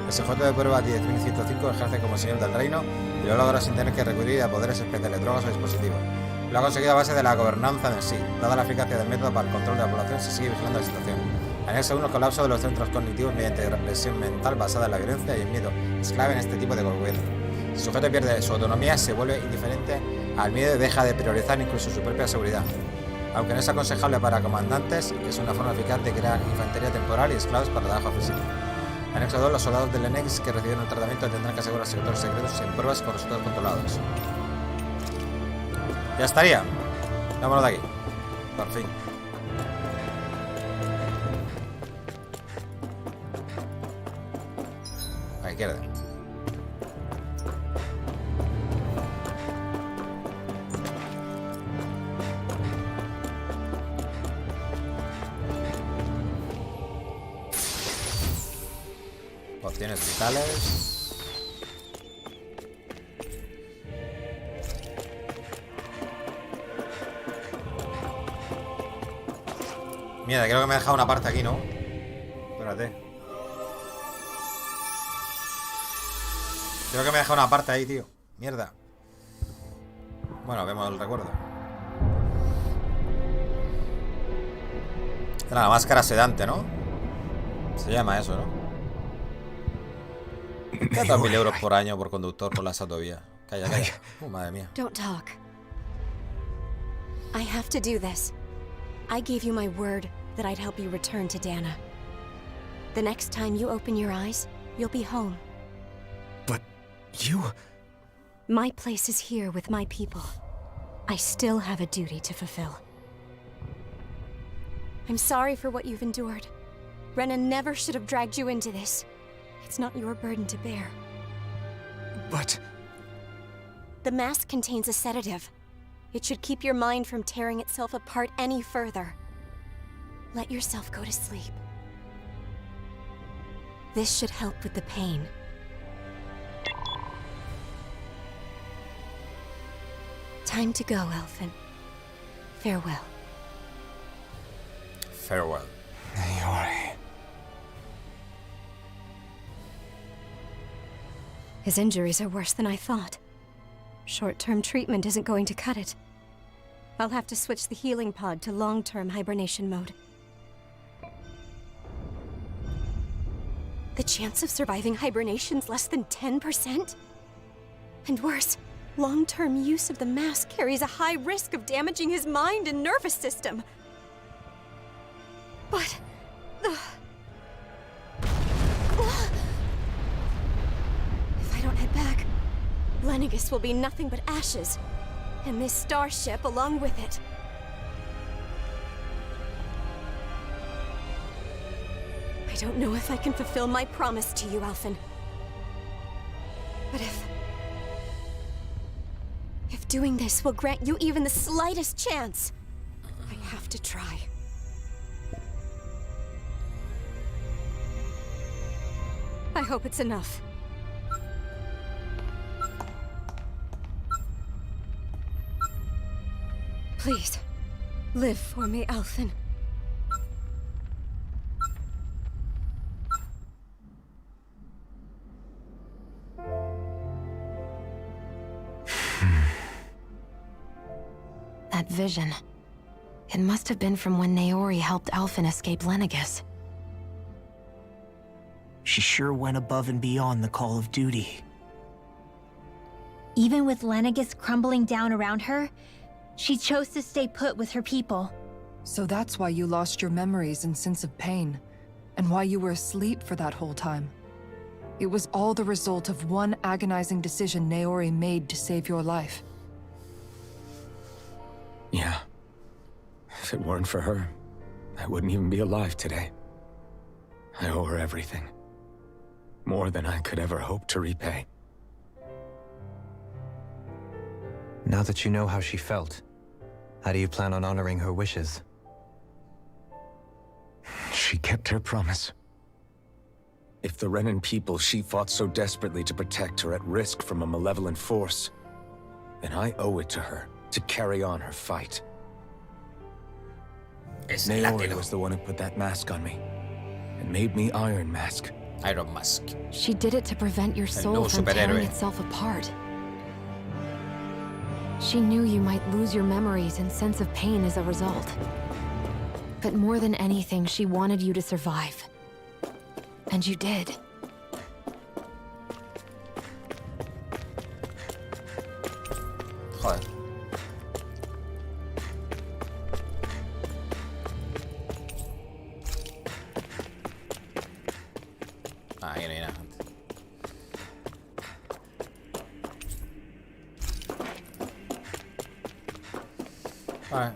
El sujeto de prueba 10.105 ejerce como señor del reino y lo logra sin tener que recurrir a poderes especiales, drogas o dispositivos. Lo ha conseguido a base de la gobernanza en sí. Dada la eficacia del método para el control de la población, se sigue vigilando la situación. Anexo 1. Colapso de los centros cognitivos mediante represión mental basada en la violencia y el miedo. Es clave en este tipo de gobierno. Si el sujeto pierde su autonomía, se vuelve indiferente al miedo y deja de priorizar incluso su propia seguridad. Aunque no es aconsejable para comandantes, es una forma eficaz de crear infantería temporal y esclavos para trabajo físico. Anexo 2. Los soldados del Lenegis que reciben el tratamiento tendrán que asegurar sectores secretos en pruebas con resultados controlados. Ya estaría. Vámonos de aquí. Por fin. A la izquierda. Opciones vitales. Mierda, creo que me he dejado una parte aquí, ¿no? Espérate. Creo que me he dejado una parte ahí, tío. Mierda. Bueno, vemos el recuerdo. Era la máscara sedante, ¿no? Se llama eso, ¿no? ¿Qué 2.000 euros por año por conductor por las autovías? Calla, calla. Madre mía. Don't talk. I have to do this. I gave you my word that I'd help you return to Dana. The next time you open your eyes, you'll be home. But you... My place is here with my people. I still have a duty to fulfill. I'm sorry for what you've endured. Rena never should have dragged you into this. It's not your burden to bear. But... The mask contains a sedative. It should keep your mind from tearing itself apart any further. Let yourself go to sleep. This should help with the pain. Time to go, Elfin. Farewell. Farewell. Naori. His injuries are worse than I thought. Short-term treatment isn't going to cut it. I'll have to switch the healing pod to long-term hibernation mode. The chance of surviving hibernation's less than 10%? And worse, long-term use of the mask carries a high risk of damaging his mind and nervous system. But... if I don't head back, Lenegis will be nothing but ashes, and this starship along with it. I don't know if I can fulfill my promise to you, Alphen. But if doing this will grant you even the slightest chance, I have to try. I hope it's enough. Please, live for me, Alphen. That vision. It must have been from when Naori helped Alphen escape Lenegis. She sure went above and beyond the call of duty. Even with Lenegis crumbling down around her, she chose to stay put with her people. So that's why you lost your memories and sense of pain, and why you were asleep for that whole time. It was all the result of one agonizing decision Naori made to save your life. Yeah. If it weren't for her, I wouldn't even be alive today. I owe her everything. More than I could ever hope to repay. Now that you know how she felt, how do you plan on honoring her wishes? She kept her promise. If the Renan people she fought so desperately to protect are at risk from a malevolent force, then I owe it to her to carry on her fight. Naori was the one who put that mask on me, and made me Iron Mask. Iron Mask. She did it to prevent your soul from tearing itself apart. She knew you might lose your memories and sense of pain as a result. But more than anything, she wanted you to survive. And you did. Joder. Ahí no hay nada. Vale.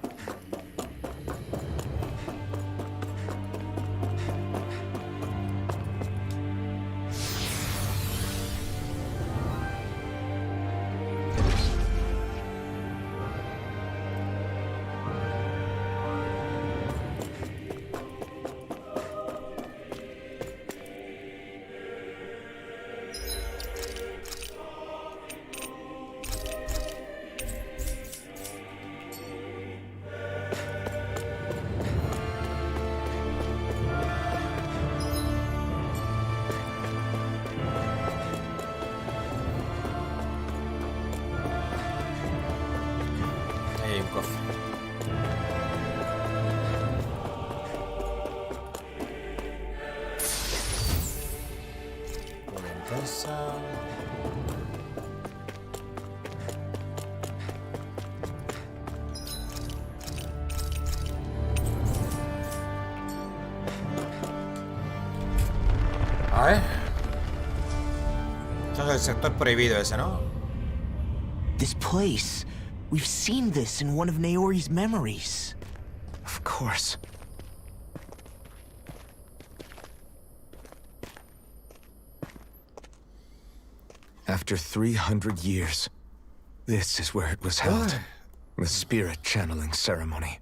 A ver. Eso es el sector prohibido ese, ¿no? This place. We've seen this in one of Naori's memories. Of course. after 300 years. This is where it was held. The spirit channeling ceremony.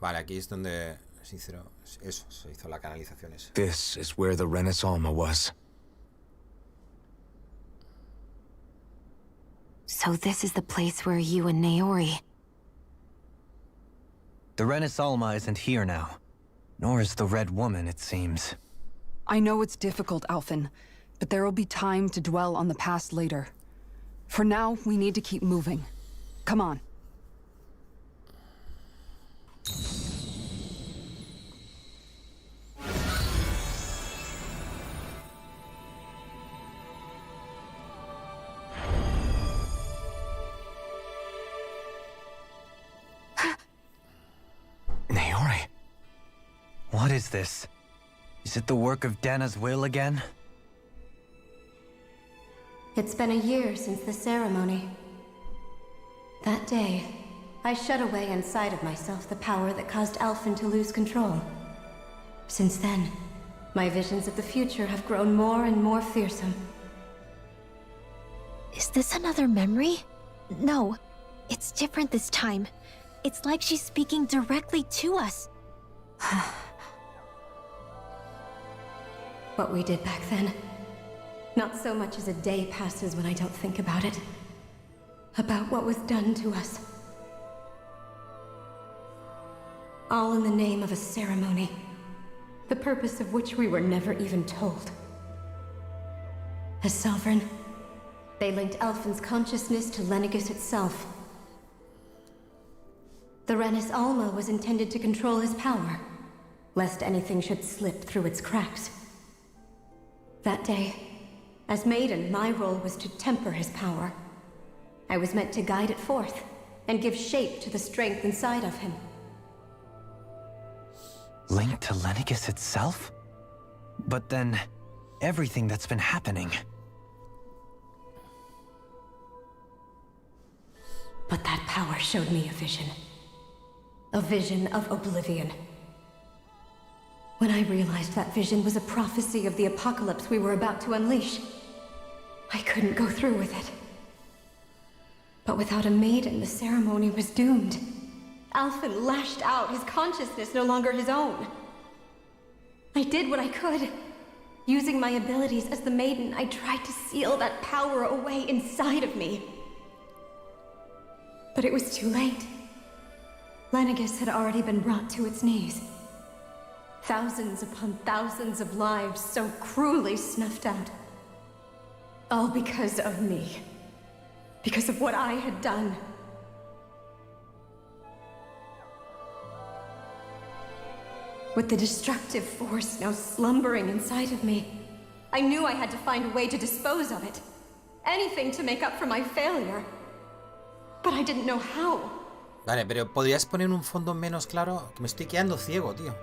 Vale, aquí es donde se hizo la canalización esa. This is where the Renis Alma was. So this is the place where you and Naori... The Renis Alma isn't here now. Nor is the Red Woman, it seems. I know it's difficult, Alphen, but there will be time to dwell on the past later. For now, we need to keep moving. Come on. Naori. What is this? Is it the work of Dana's will again? It's been a year since the ceremony. That day, I shut away inside of myself the power that caused Alphen to lose control. Since then, my visions of the future have grown more and more fearsome. Is this another memory? No, it's different this time. It's like she's speaking directly to us. What we did back then. Not so much as a day passes when I don't think about it. About what was done to us. All in the name of a ceremony. The purpose of which we were never even told. As Sovereign, they linked Alphen's consciousness to Lenegis itself. The Renis Alma was intended to control his power, lest anything should slip through its cracks. That day, as Maiden, my role was to temper his power. I was meant to guide it forth, and give shape to the strength inside of him. Linked to Lenegis itself? But then, everything that's been happening... But that power showed me a vision. A vision of oblivion. When I realized that vision was a prophecy of the apocalypse we were about to unleash, I couldn't go through with it. But without a maiden, the ceremony was doomed. Alphen lashed out, his consciousness no longer his own. I did what I could. Using my abilities as the maiden, I tried to seal that power away inside of me. But it was too late. Lenegis had already been brought to its knees. Thousands upon thousands of lives so cruelly snuffed out. All because of me. Because of what I had done. With the destructive force now slumbering inside of me, I knew I had to find a way to dispose of it. Anything to make up for my failure. But I didn't know how. Vale, pero ¿podrías poner un fondo menos claro? Que me estoy quedando ciego, tío.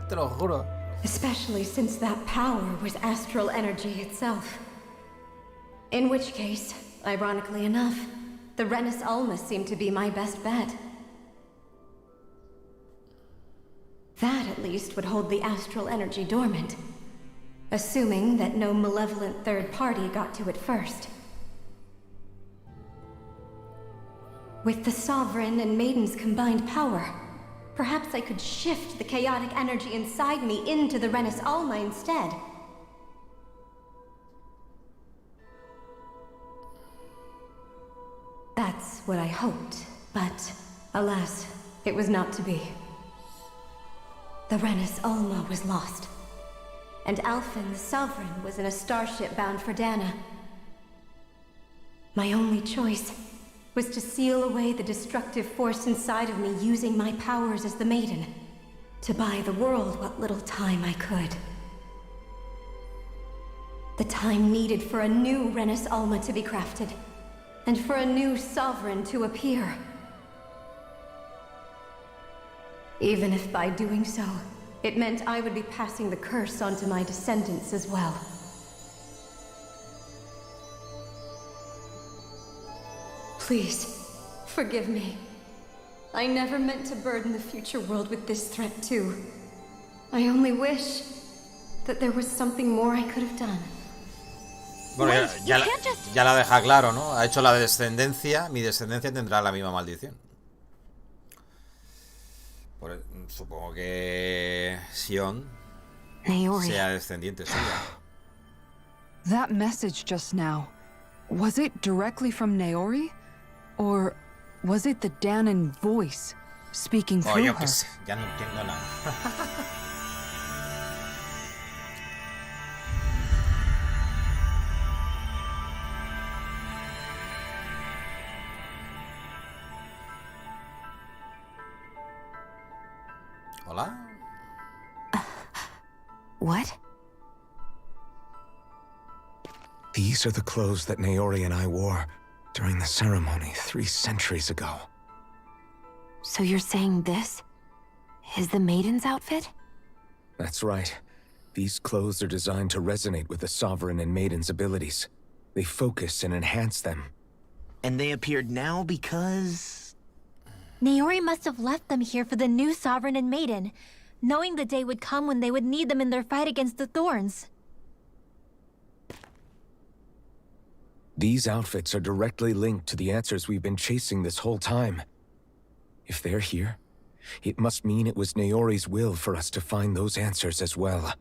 Te lo juro. Especially since that power was astral energy itself. In which case, ironically enough, the Renis Alma seemed to be my best bet. That, at least, would hold the astral energy dormant. Assuming that no malevolent third party got to it first. With the Sovereign and Maiden's combined power, perhaps I could shift the chaotic energy inside me into the Renis Alma instead. That's what I hoped, but alas, it was not to be. The Renis Alma was lost, and Alphen, the Sovereign, was in a starship bound for Dana. My only choice was to seal away the destructive force inside of me using my powers as the Maiden, to buy the world what little time I could. The time needed for a new Renis Alma to be crafted, and for a new Sovereign to appear. Even if by doing so, it meant I would be passing the curse onto my descendants as well. Please, forgive me. I never meant to burden the future world with this threat too. I only wish that there was something more I could have done. Bueno, ya la deja claro, ¿no? Ha hecho la descendencia. Mi descendencia tendrá la misma maldición. Supongo que Sion sea descendiente suya. That message just now, was it directly from Naori? Or was it the Danon voice speaking through yo her? Que sé, ya no entiendo nada. Hola. What? These are the clothes that Naori and I wore during the ceremony 3 centuries ago. So you're saying this is the maiden's outfit? That's right. These clothes are designed to resonate with the Sovereign and Maiden's abilities. They focus and enhance them. And they appeared now because... Naori must have left them here for the new Sovereign and Maiden, knowing the day would come when they would need them in their fight against the Thorns. These outfits are directly linked to the answers we've been chasing this whole time. If they're here, it must mean it was Naori's will for us to find those answers as well.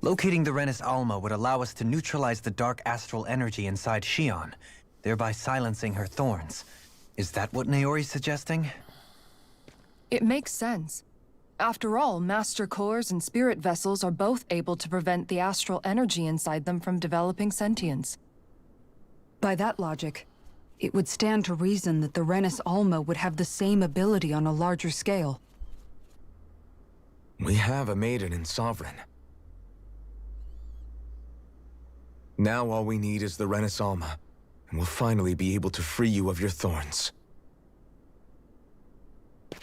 Locating the Renis Alma would allow us to neutralize the dark astral energy inside Xion, thereby silencing her thorns. Is that what Naori's suggesting? It makes sense. After all, Master Cores and Spirit Vessels are both able to prevent the astral energy inside them from developing sentience. By that logic, it would stand to reason that the Renis Alma would have the same ability on a larger scale. We have a Maiden and Sovereign. Now all we need is the Renis Alma, and we'll finally be able to free you of your thorns.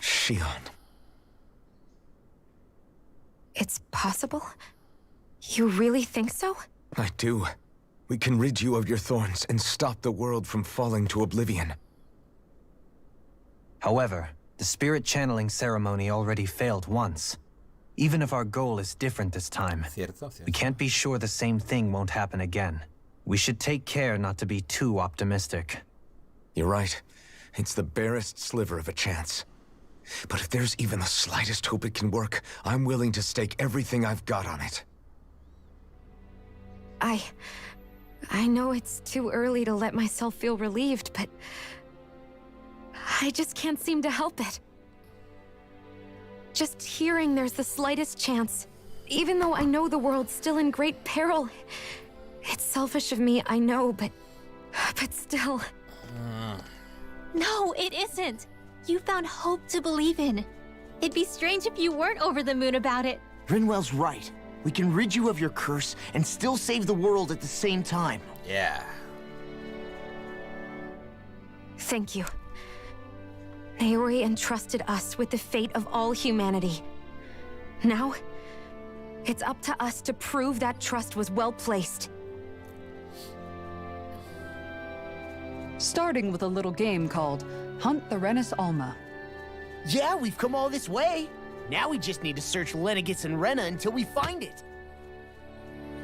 Xion. It's possible? You really think so? I do. We can rid you of your thorns and stop the world from falling to oblivion. However, the spirit channeling ceremony already failed once. Even if our goal is different this time, we can't be sure the same thing won't happen again. We should take care not to be too optimistic. You're right. It's the barest sliver of a chance. But if there's even the slightest hope it can work, I'm willing to stake everything I've got on it. I know it's too early to let myself feel relieved, but I just can't seem to help it. Just hearing there's the slightest chance, even though I know the world's still in great peril. It's selfish of me, I know, but still. No, it isn't. You found hope to believe in. It'd be strange if you weren't over the moon about it. Rinwell's right. We can rid you of your curse and still save the world at the same time. Yeah. Thank you. Naori entrusted us with the fate of all humanity. Now, it's up to us to prove that trust was well placed. Starting with a little game called Hunt the Renis Alma. Yeah, we've come all this way. Now we just need to search Lenegis and Rena until we find it.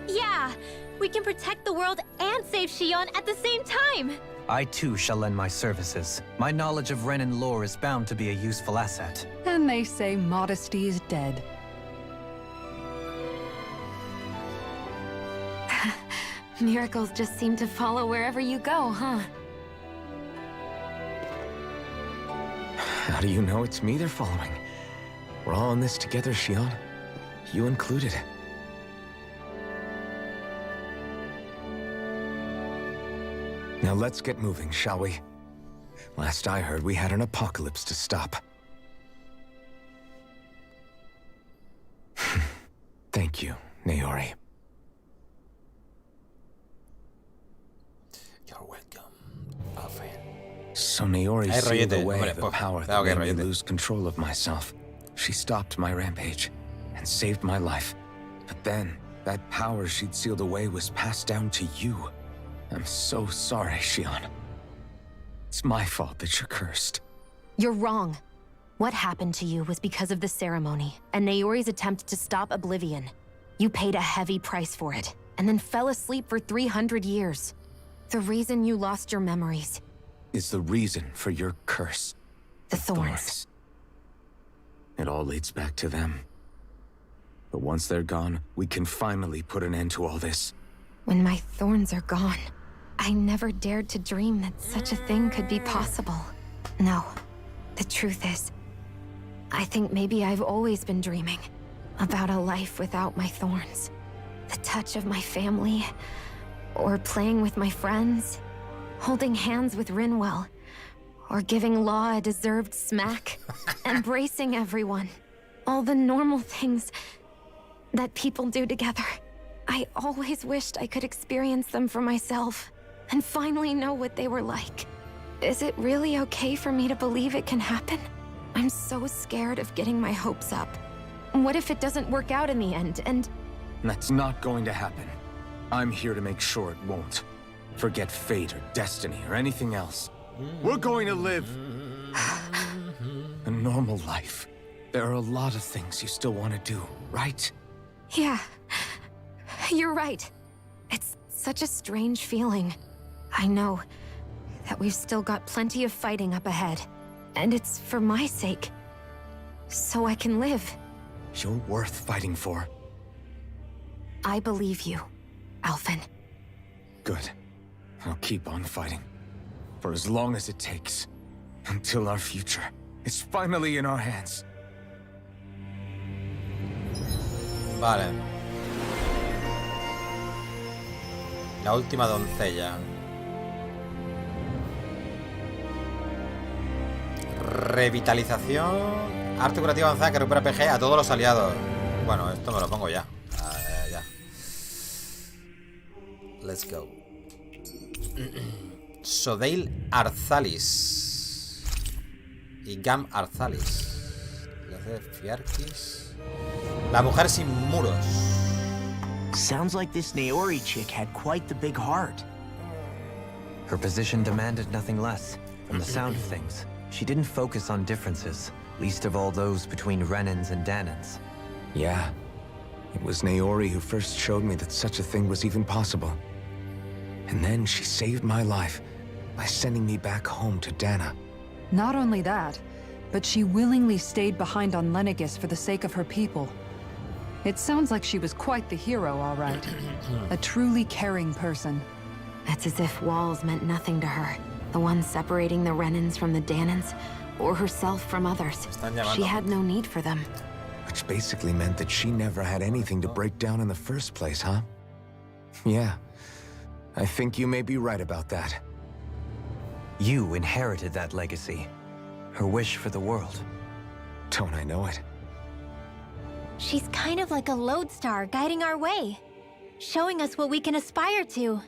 Yeah, we can protect the world and save Xion at the same time. I too shall lend my services. My knowledge of Renan lore is bound to be a useful asset. And they say modesty is dead. Miracles just seem to follow wherever you go, huh? How do you know it's me they're following? We're all in this together, Xion. You included. Now let's get moving, shall we? Last I heard, we had an apocalypse to stop. Thank you, Naori. You're welcome, my friend. So Naori sealed away the power that made me lose control of myself. She stopped my rampage and saved my life. But then, that power she'd sealed away was passed down to you. I'm so sorry, Xion. It's my fault that you're cursed. You're wrong. What happened to you was because of the ceremony, and Naori's attempt to stop Oblivion. You paid a heavy price for it, and then fell asleep for 300 years. The reason you lost your memories is the reason for your curse. The thorns. It all leads back to them. But once they're gone, we can finally put an end to all this. When my thorns are gone, I never dared to dream that such a thing could be possible. No, the truth is, I think maybe I've always been dreaming about a life without my thorns. The touch of my family, or playing with my friends, holding hands with Rinwell, or giving Law a deserved smack, embracing everyone. All the normal things that people do together. I always wished I could experience them for myself, and finally know what they were like. Is it really okay for me to believe it can happen? I'm so scared of getting my hopes up. What if it doesn't work out in the end, and... That's not going to happen. I'm here to make sure it won't. Forget fate or destiny or anything else. We're going to live a normal life. There are a lot of things you still want to do, right? Yeah, you're right. It's such a strange feeling. I know that we've still got plenty of fighting up ahead. And it's for my sake. So I can live. You're worth fighting for. I believe you, Alphen. Good. I'll keep on fighting. For as long as it takes. Until our future is finally in our hands. Vale. La última doncella. Revitalización. Arte curativo avanzada que recupera PG a todos los aliados. Bueno, esto me lo pongo ya. Ya. Let's go. Sodeil Arzalis y Gam Arzalis. Fiarkis. La mujer sin muros. Sounds like this Naori chick had quite the big heart. Her position demanded nothing less. From the sound of things, she didn't focus on differences, least of all those between Renans and Danans. Yeah. It was Naori who first showed me that such a thing was even possible. And then she saved my life by sending me back home to Dana. Not only that, but she willingly stayed behind on Lenegis for the sake of her people. It sounds like she was quite the hero, all right. A truly caring person. It's as if walls meant nothing to her. The ones separating the Renans from the Danans, or herself from others. She had no need for them. Which basically meant that she never had anything to break down in the first place, huh? Yeah. I think you may be right about that. You inherited that legacy. Her wish for the world. Don't I know it? She's kind of like a lodestar guiding our way, showing us what we can aspire to.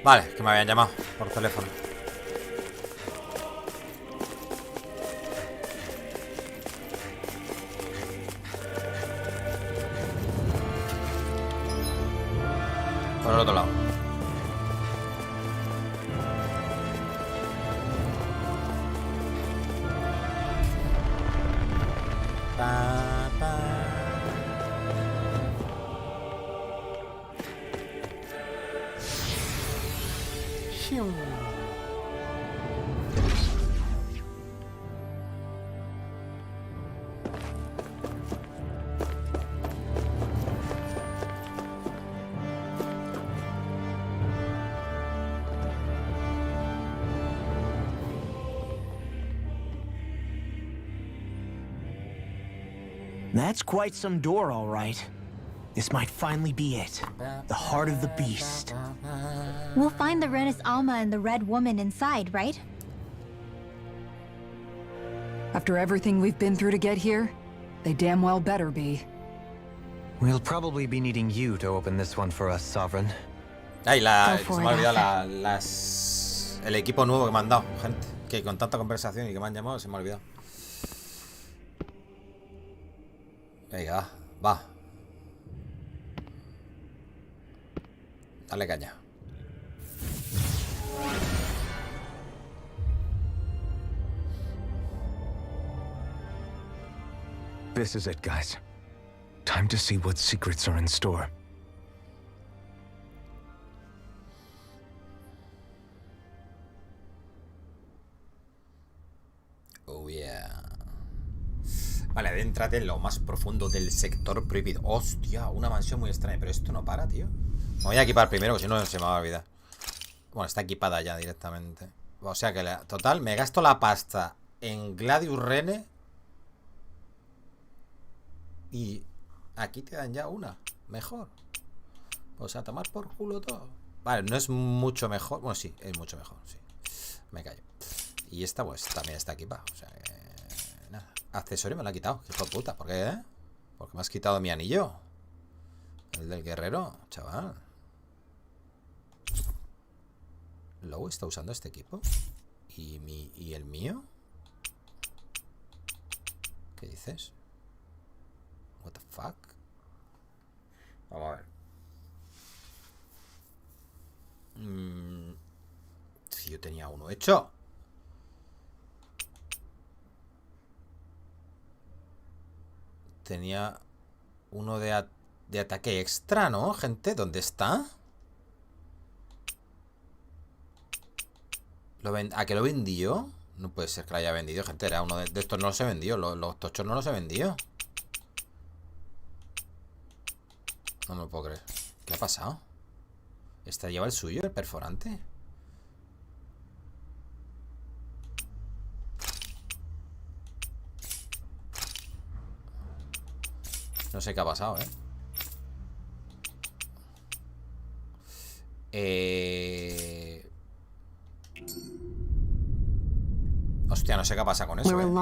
Vale, que me habían llamado por teléfono. Por el otro lado. Pa, pa. That's quite some door, all right. This might finally be it. The heart of the beast. We'll find the Renis Alma and the Red Woman inside, right? After everything we've been through to get here, they damn well better be. We'll probably be needing you to open this one for us, Sovereign. Ay, se me ha olvidado el equipo nuevo que me han dado, gente. Que con tanta conversación y que me han llamado, se me ha olvidado. Venga, va. Dale caña. This is it, guys. Time to see what secrets are in store. Oh yeah. Vale, adéntrate en lo más profundo del sector prohibido. Hostia, una mansión muy extraña. Pero esto no para, tío. Me voy a equipar primero, que si no se me va a olvidar. Bueno, está equipada ya directamente. O sea que, total, me gasto la pasta en Gladius Rene. Y aquí te dan ya una. Mejor. O sea, tomar por culo todo. Vale, no es mucho mejor. Bueno, sí, es mucho mejor, sí. Me callo. Y esta, pues, también está equipada. O sea que... nada. Accesorio me lo ha quitado. Qué hijo de puta. ¿Por qué? Porque me has quitado mi anillo. El del guerrero, chaval. ¿Low está usando este equipo? ¿Y el mío? ¿Qué dices? What the fuck? Vamos a ver. Si yo tenía uno hecho. Tenía uno de ataque extra, ¿no, gente? ¿Dónde está? ¿A que lo vendió? No puede ser que lo haya vendido, gente. Era uno de estos, no los he vendido. Los tochos no los he vendido. No me lo puedo creer. ¿Qué ha pasado? ¿Esta lleva el suyo, el perforante? No sé qué ha pasado, Hostia, no sé qué pasa con eso. No,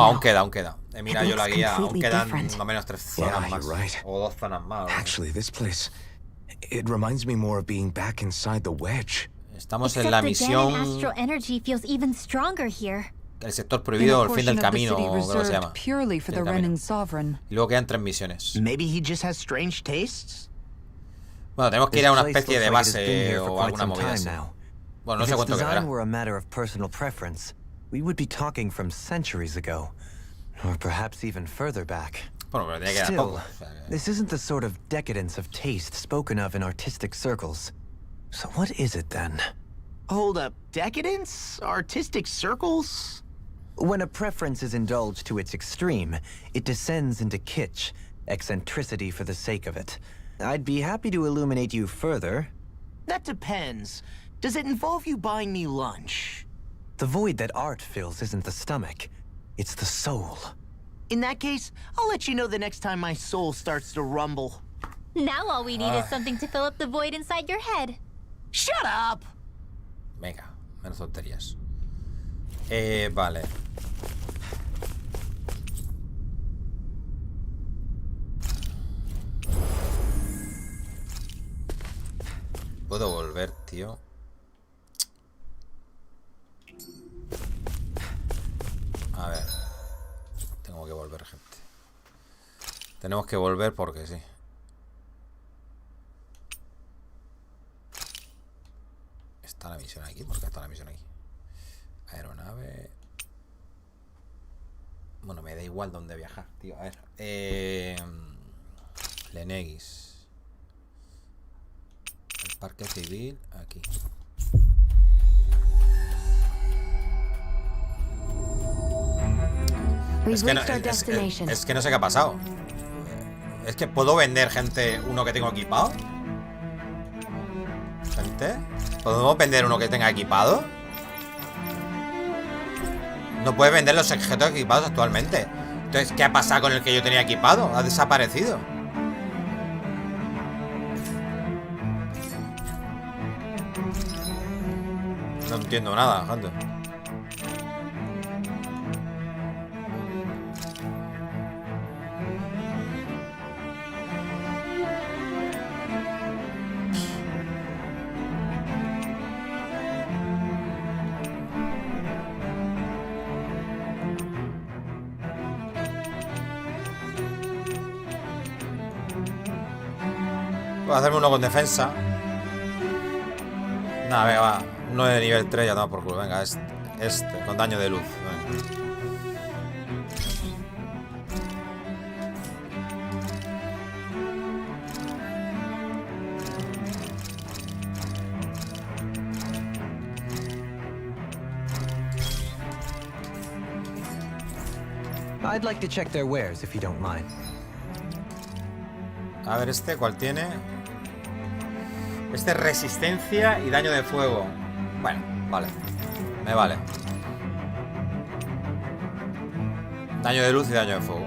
aún queda. Mira yo la guía, aún quedan no menos 3 zonas más. O 2 zonas más. Actually, this place, it reminds me more of being back inside the wedge. Estamos en la misión. El sector prohibido, el fin del camino, creo que se llama. Y luego quedan 3 misiones. Bueno, tenemos que ir a una especie de base o alguna movida así. Bueno, no sé cuánto quedará. Were a matter of personal preference, we would be talking from centuries ago, or perhaps even further back. Bueno, pero tiene que quedar poco. This isn't the sort of decadence of taste spoken of in artistic circles. So what is it then? Hold up, decadence? Artistic circles? When a preference is indulged to its extreme, it descends into kitsch, eccentricity for the sake of it. I'd be happy to illuminate you further. That depends. Does it involve you buying me lunch? The void that art fills isn't the stomach, it's the soul. In that case, I'll let you know the next time my soul starts to rumble. Now all we need is something to fill up the void inside your head. Shut up! Venga, menos tonterías. Vale. Puedo volver, tío. A ver. Tengo que volver, gente. Tenemos que volver porque sí. está la misión aquí? ¿Por qué está la misión aquí? Aeronave. Bueno, me da igual dónde viajar, tío. A ver. Lenegis. El parque civil, aquí. Es que no sé qué ha pasado. Es que puedo vender, gente, uno que tengo equipado. Gente, ¿podemos vender uno que tenga equipado? No puedes vender los objetos equipados actualmente. Entonces, ¿qué ha pasado con el que yo tenía equipado? Ha desaparecido. No entiendo nada, gente. Voy a hacerme uno con defensa. Nada, venga, va. Uno de nivel 3 ya toma por culo. Venga, este con daño de luz. I'd like to check their wares if you don't mind. A ver, ¿cuál tiene? Resistencia y daño de fuego. Bueno, vale. Me vale. Daño de luz y daño de fuego.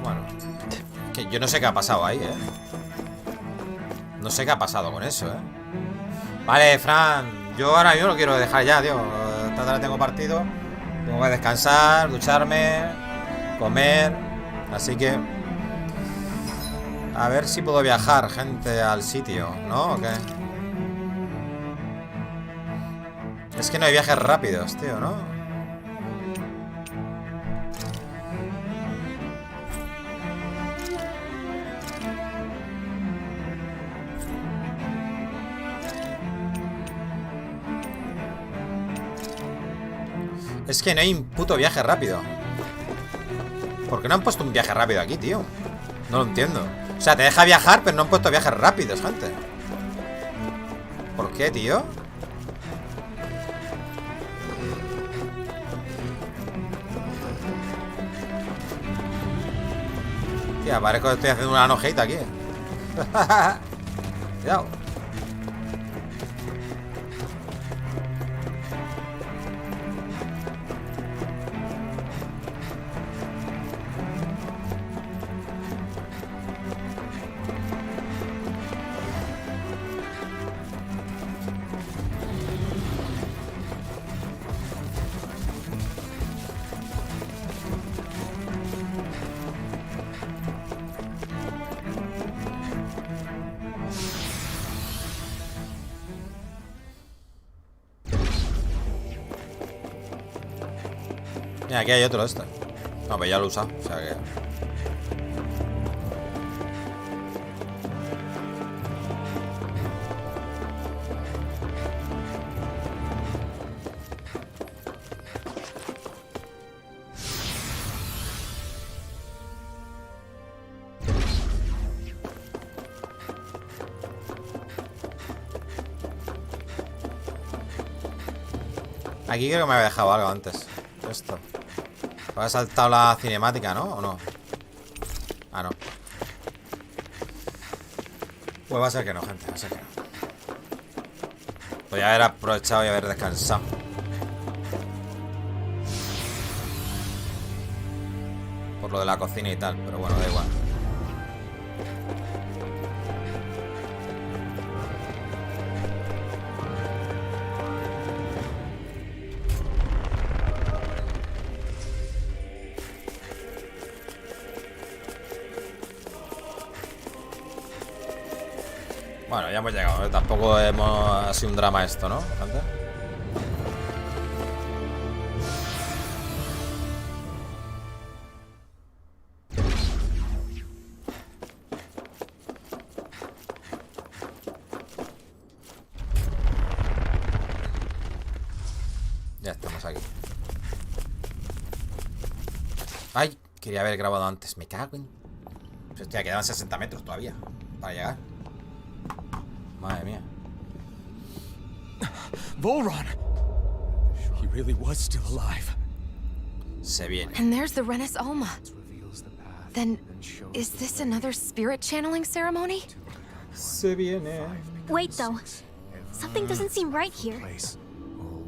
Bueno. Que yo no sé qué ha pasado ahí, No sé qué ha pasado con eso, Vale, Fran. Yo ahora mismo lo quiero dejar ya, tío. Esta tarde tengo partido. Tengo que descansar, ducharme, comer. Así que... a ver si puedo viajar, gente, al sitio, ¿no? ¿O qué? Es que no hay viajes rápidos, tío, ¿no? Es que no hay un puto viaje rápido. ¿Por qué no han puesto un viaje rápido aquí, tío? No lo entiendo. O sea, te deja viajar, pero no han puesto viajes rápidos, gente. ¿Por qué, tío? Tía, parece que estoy haciendo una nojita aquí. Cuidado. Mira, aquí hay otro de estos. No, pues ya lo he usado, o sea que... Aquí creo que me había dejado algo antes. Esto. ¿Ha saltado la cinemática, no? ¿O no? Ah, no. Pues va a ser que no, gente. Va a ser que no. Podría haber aprovechado y haber descansado. Por lo de la cocina y tal, pero bueno, da igual. Bueno, ya hemos llegado, tampoco ha sido un drama esto, ¿no, gente? Ya estamos aquí. Ay, quería haber grabado antes. Me cago en... Hostia, quedaban 60 metros todavía para llegar. Madre mía. Volron! He really was still alive. Se viene. And there's the Renis Alma. Then, is this another spirit channeling ceremony? Se viene. Wait, though. Something doesn't seem right here.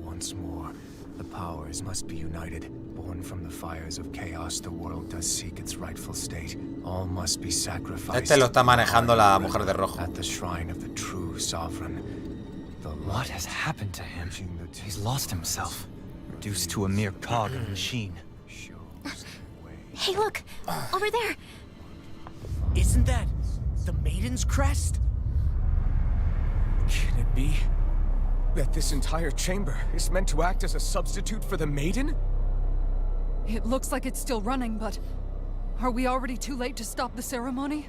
Once more, the powers must be united. Born from the fires of chaos, the world does seek its rightful state. All must be sacrificed. Este lo está manejando la mujer de rojo. At the shrine of the true sovereign. What has happened to him? He's lost himself, reduced to a mere cog in a machine. Hey, look! Over there! Isn't that the Maiden's crest? Can it be that this entire chamber is meant to act as a substitute for the Maiden? It looks like it's still running, but... Are we already too late to stop the ceremony?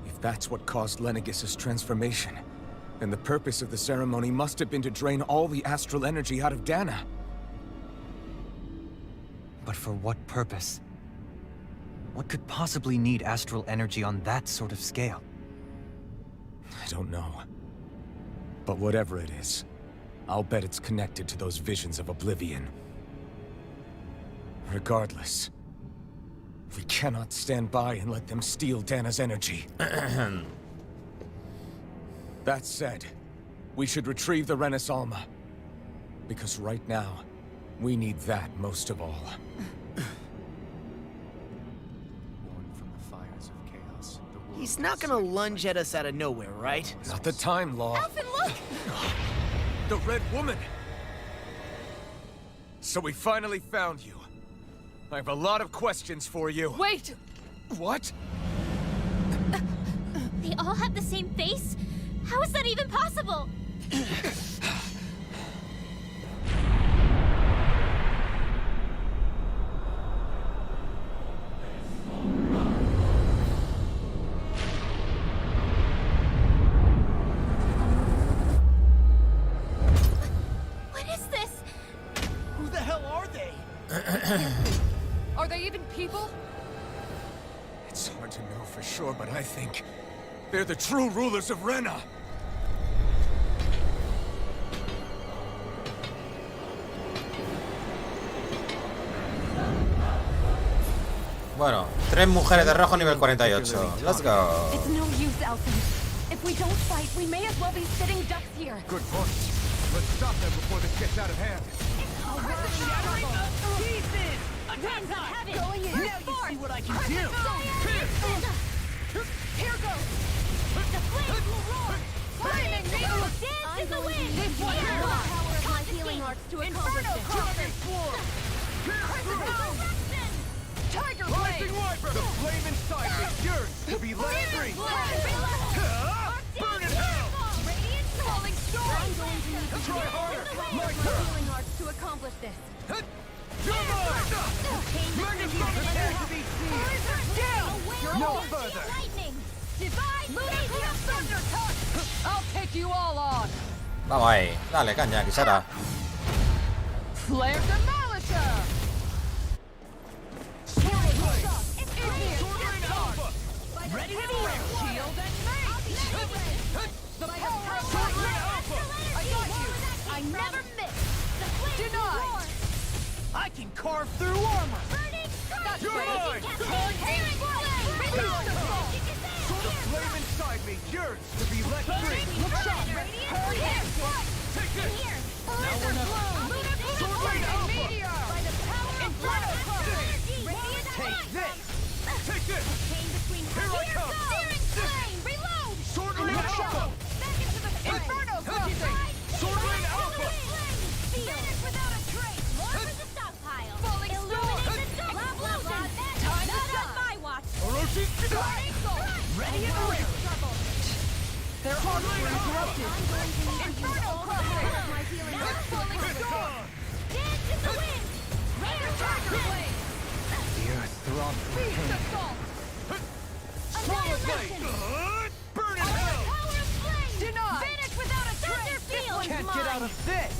If that's what caused Lenegis' transformation, then the purpose of the ceremony must have been to drain all the astral energy out of Dana. But for what purpose? What could possibly need astral energy on that sort of scale? I don't know. But whatever it is, I'll bet it's connected to those visions of oblivion. Regardless, we cannot stand by and let them steal Dana's energy. That said, we should retrieve the Renis Alma. Because right now, we need that most of all. He's not gonna lunge at us out of nowhere, right? Not the time, Law. Alphen, look! The Red Woman! So we finally found you. I have a lot of questions for you. Wait! What? They all have the same face? How is that even possible? What is this? Who the hell are they? Are they even people? It's hard to know for sure, but I think they're the true rulers of Rena. Bueno, 3 mujeres de rojo nivel 48. Let's go. It's no use, Alphen. If we don't fight, we may as well be sitting ducks here. Good point. Let's stop them before this gets out of hand. Pieces! Winds of heaven! Going in! Now you see what I can do! Here goes! The flames will roar! Flaming needle! Dance in the wind! This one has the power of my healing arts to accomplish this. Tiger Rising Wiper! The flame inside is yours to be let free! Burn in hell! Falling storm! I'm going to need to Try harder! My my turn! healing arts to accomplish this. You're mine! Prepare to be seen! No further! Lightning! Divine Meteor Thunder Touch! I'll take you all on! Vamos ahí. Dale, caña, Kisara. Flare Demolisher! Ready to roll! Shield and mate! The power of I got you! I never miss! The flames will Denied! roar! I can carve through armor! Burning strike! You're mine! Searing flame! The flame inside me, yours to be let free! Look sharp! Take this! Here! Now we're not... Sword Rain Alpha! Meteor! By the power of Inferno Placa! Take this! Take this! Chain between Here I come! Searing flame! Reload! Sword Rain Alpha! Back into the fray! Inferno crossing! Sword Rain Alpha! Finish without a trace! More for the stockpile! Falling Illuminate storm! the dome! Explosion! Time to Not on shine! my watch! Orochi Kidai! Ready and ready! Their arms were interrupted! Inferno crossing! My healing Now it's falling storm! Dance in the wind! Tiger blade! The earth throbs with Beast pain. assault! Swallow Blade! Burn in hell! Power of flame! Denied! Vanish without a trace! Can't get out of this!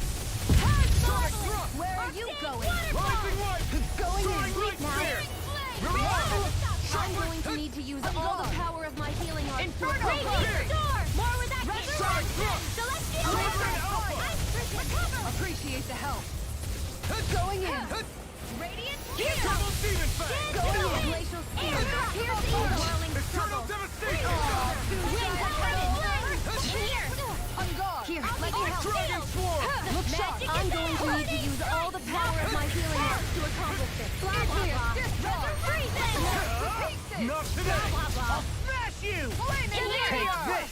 I'm going to need to use all the power of my healing arts to Radiant Storm! More with that Celestial Appreciate the help. Going in. Radiant Double demon fang. Going in. Glacial spear. Here's the overwhelming trouble. Here! On guard. Here, let me help. Look sharp. I'm going to need to use all the power of my healing arts to accomplish this. Blah, blah, blah. Not today. I'll smash you. Take this.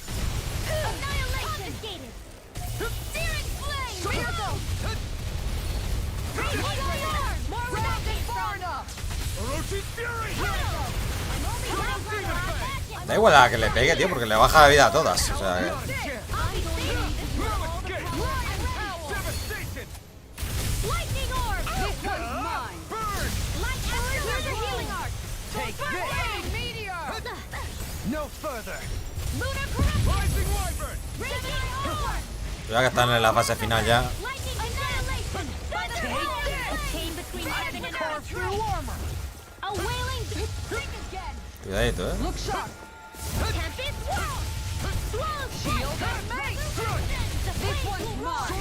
Annihilation. Confiscated. Searing flame. Here goes. More without being far enough. Orochi's fury. Da igual a que le pegue, tío, porque le baja la vida a todas. O sea, que... Lightning orb. This one's mine. Burn. Light after healing art. Take this. Meteor. No further. Lunar corruption. Rising wyvern. Raging orb. Ya que están en la fase final ya. Lightning annihilation. By the a chain between heaven and earth. Through armor. A wailing think again. Cuidadito, Look sharp. Tempest wall. Shield and mace. This one's mine.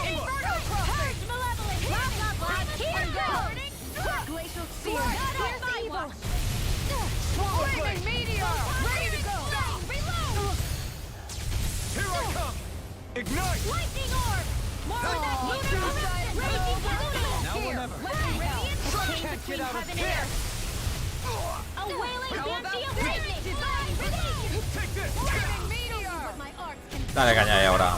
Inferno purge malevolent. Blah blah blah. Here goes. Glacial spear. Here's the evil. Flaming meteor. Ready to go. Reload. Here I come. Ignite. Lightning orb. More with that lunar corruption. Raging vulcano. Now or never. Radiant. A chain Can't between get out of heaven and earth. A wailing banshee of lightning. Take this. Flaming meteor. My arts can Dale caña ahí ahora.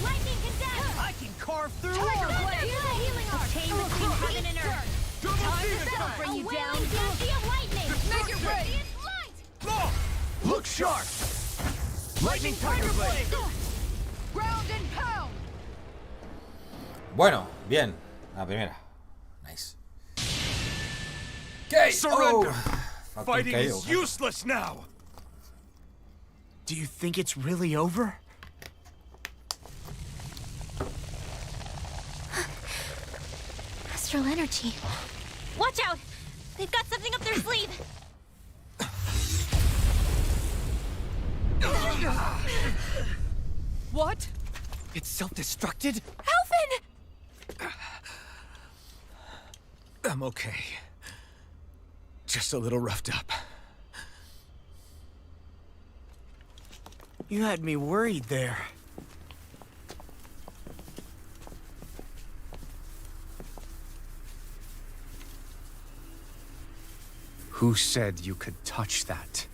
lightning condemn. I can carve through Tiger armor. blade. Healing arts. A chain between heaven and earth. Double demon I'll fang. bring you down. Banshee of lightning. Make it ready. Light. Look sharp. Lightning tiger blade. Ground and pound. Bueno, bien. La primera. Nice. Okay. Surrender. Oh. Fighting KO. is useless now. Do you think it's really over? Astral energy. Watch out! They've got something up their sleeve. What? It's self-destructed? Alphen! I'm okay. Just a little roughed up. You had me worried there. Who said you could touch that?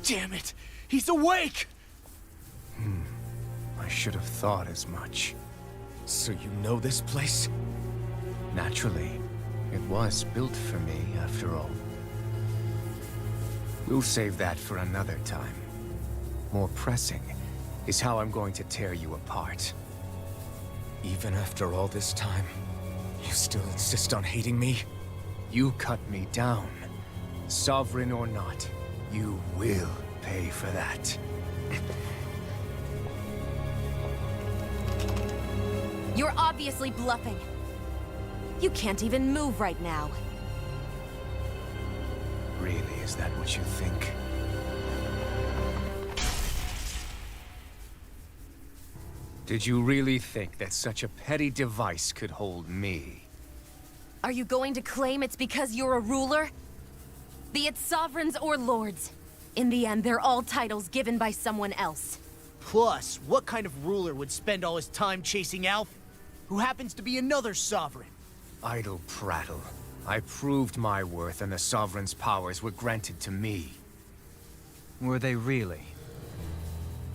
Damn it! He's awake! I should have thought as much. So you know this place? Naturally. It was built for me, after all. We'll save that for another time. More pressing is how I'm going to tear you apart. Even after all this time, you still insist on hating me? You cut me down. Sovereign or not, you will pay for that. You're obviously bluffing. You can't even move right now. Really, is that what you think? Did you really think that such a petty device could hold me? Are you going to claim it's because you're a ruler? Be it sovereigns or lords. In the end, they're all titles given by someone else. Plus, what kind of ruler would spend all his time chasing Alf, who happens to be another sovereign? Idle prattle. I proved my worth and the Sovereign's powers were granted to me. Were they really?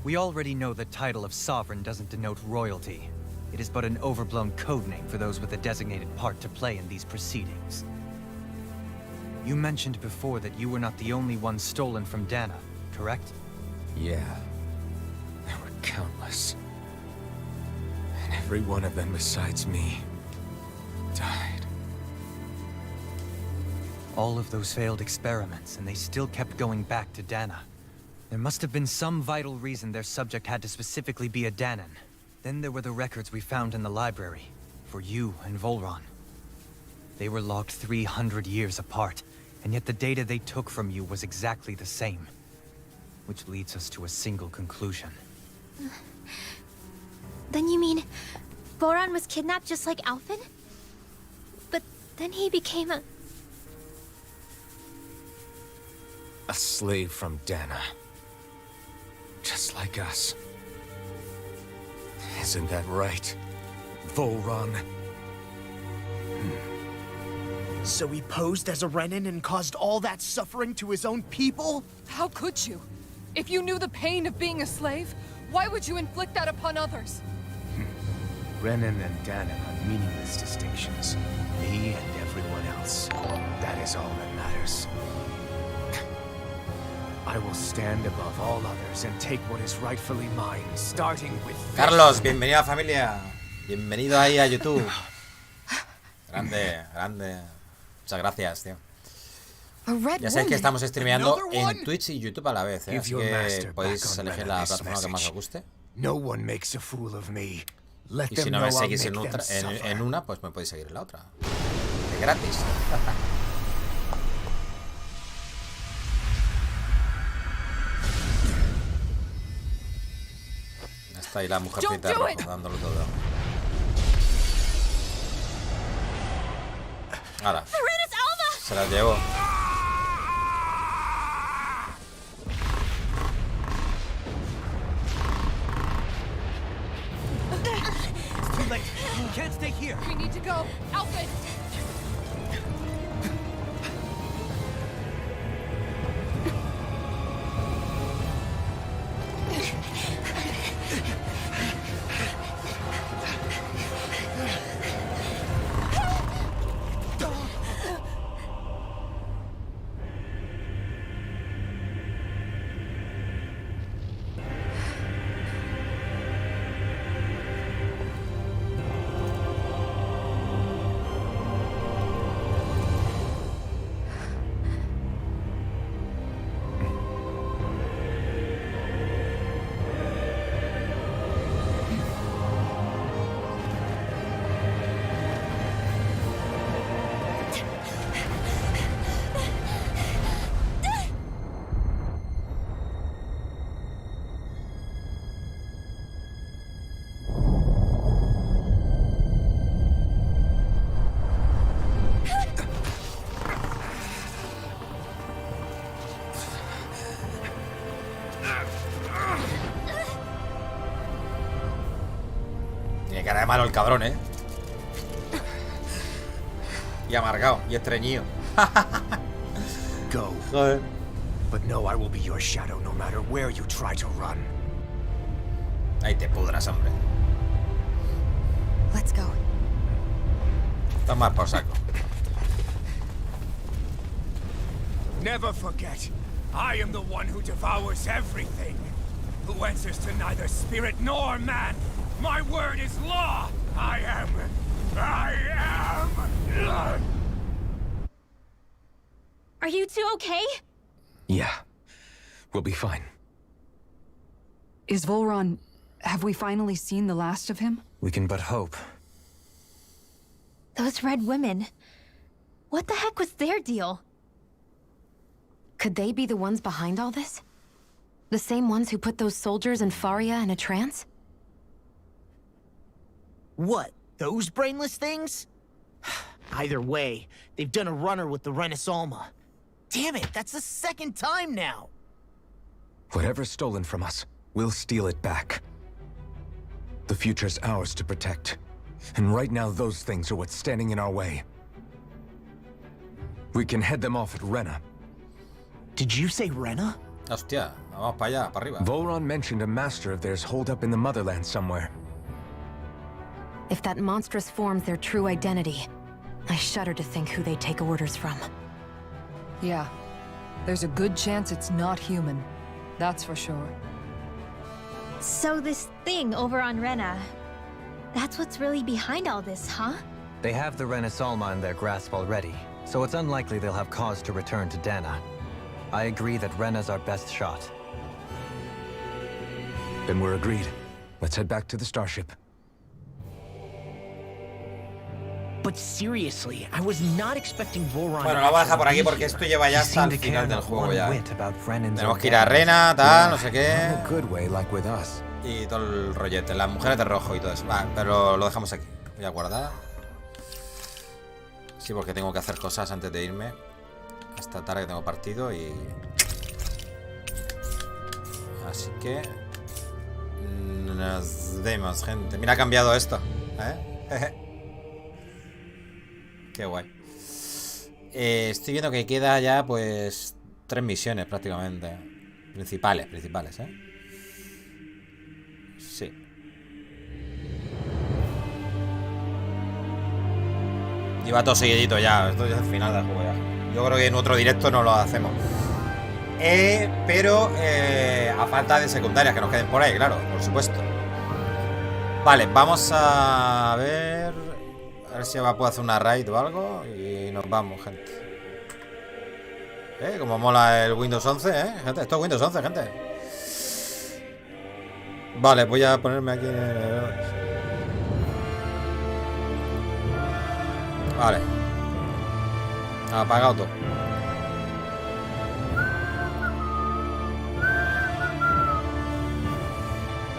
We already know the title of Sovereign doesn't denote royalty. It is but an overblown codename for those with a designated part to play in these proceedings. You mentioned before that you were not the only one stolen from Dana, correct? Yeah. There were countless. And every one of them besides me died. All of those failed experiments, and they still kept going back to Dana. There must have been some vital reason their subject had to specifically be a Danon. Then there were the records we found in the library, for you and Volron. They were logged 300 years apart, and yet the data they took from you was exactly the same. Which leads us to a single conclusion. Then you mean Voron was kidnapped just like Alphen? But then he became a slave from Dana. Just like us. Isn't that right, Volron? So he posed as a Renan and caused all that suffering to his own people? How could you? If you knew the pain of being a slave, why would you inflict that upon others? Renan and Danon are meaningless distinctions. Me and everyone else. That is all that matters. I will stand above all others and take what is rightfully mine, starting with Carlos, bienvenido a familia. Bienvenido ahí a YouTube. Grande, grande. Muchas gracias, tío. Ya sabéis que estamos streameando en Twitch y YouTube a la vez, ¿eh? Así que podéis elegir la plataforma que más os guste. Y si no me seguís en una, pues me podéis seguir en la otra. Es gratis. Está ahí la mujercita Rojo, dándolo todo. Ahora. Se las llevo. Too late. You can't stay here. We need to go. Alphen! Tiene cara de malo el cabrón, ¿eh? Y amargado, y estreñido. Go. Joder. But no, I will be your shadow no matter where you try to run. Ahí te pudras, hombre. Let's go. Toma por saco. Never forget, I am the one who devours everything. Who answers to neither spirit nor man. My word is law. I am. Are you two okay? Yeah. We'll be fine. Is Volron... Have we finally seen the last of him? We can but hope. Those red women. What the heck was their deal? Could they be the ones behind all this? The same ones who put those soldiers in Faria in a trance? What? Those brainless things? Either way, they've done a runner with the Renasalma. Damn it, that's the second time now! Whatever's stolen from us, we'll steal it back. The future's ours to protect. And right now those things are what's standing in our way. We can head them off at Rena. Did you say Rena? Hostia, vamos para allá, para arriba. Volron mentioned a master of theirs holed up in the motherland somewhere. If that monstrous form's their true identity, I shudder to think who they take orders from. Yeah. There's a good chance it's not human. That's for sure. So this thing over on Rena, that's what's really behind all this, huh? They have the Renasalma in their grasp already, so it's unlikely they'll have cause to return to Dana. I agree that Rena's our best shot. Then we're agreed. Let's head back to the starship. But seriously, I was not expecting Voron. Bueno, la voy a dejar por aquí porque esto lleva ya hasta el final del juego ya. Tenemos que ir a Rena, tal, no sé qué. Y todo el rollete, las mujeres de rojo y todo eso. Va, pero lo dejamos aquí. Voy a guardar. Sí, porque tengo que hacer cosas antes de irme. Esta tarde que tengo partido y... Así que... Nos vemos, gente. Mira, ha cambiado esto, ¿eh? Qué guay. Estoy viendo que queda ya, pues... 3 misiones prácticamente. Principales, ¿eh? Sí. Y va todo seguidito ya. Esto ya es el final del juego ya. Yo creo que en otro directo no lo hacemos. Pero a falta de secundarias que nos queden por ahí, claro, por supuesto. Vale, vamos a ver. A ver si puedo hacer una raid o algo. Y nos vamos, gente. Como mola el Windows 11, gente. Esto es Windows 11, gente. Vale, voy a ponerme aquí en el... Vale. Apagado todo.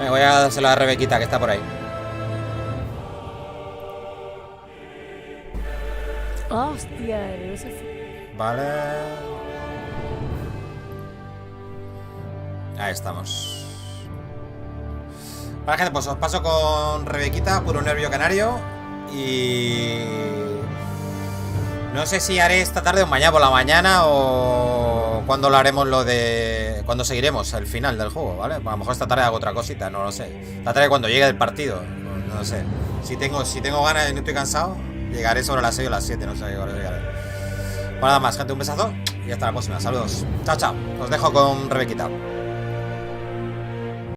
Voy a dárselo a Rebequita, que está por ahí. Hostia, vale. Ahí estamos. Vale, gente, pues os paso con Rebequita, puro nervio canario. Y... no sé si haré esta tarde o mañana por la mañana o cuando lo haremos lo de... cuando seguiremos el final del juego, ¿vale? Pues a lo mejor esta tarde hago otra cosita, no lo sé. Esta tarde cuando llegue el partido, no lo sé. Si tengo ganas y no estoy cansado, llegaré sobre las 6 o las 7, no sé qué hora llegaré. Bueno, nada más, gente, un besazo y hasta la próxima. Saludos. Chao, chao. Os dejo con Rebequita.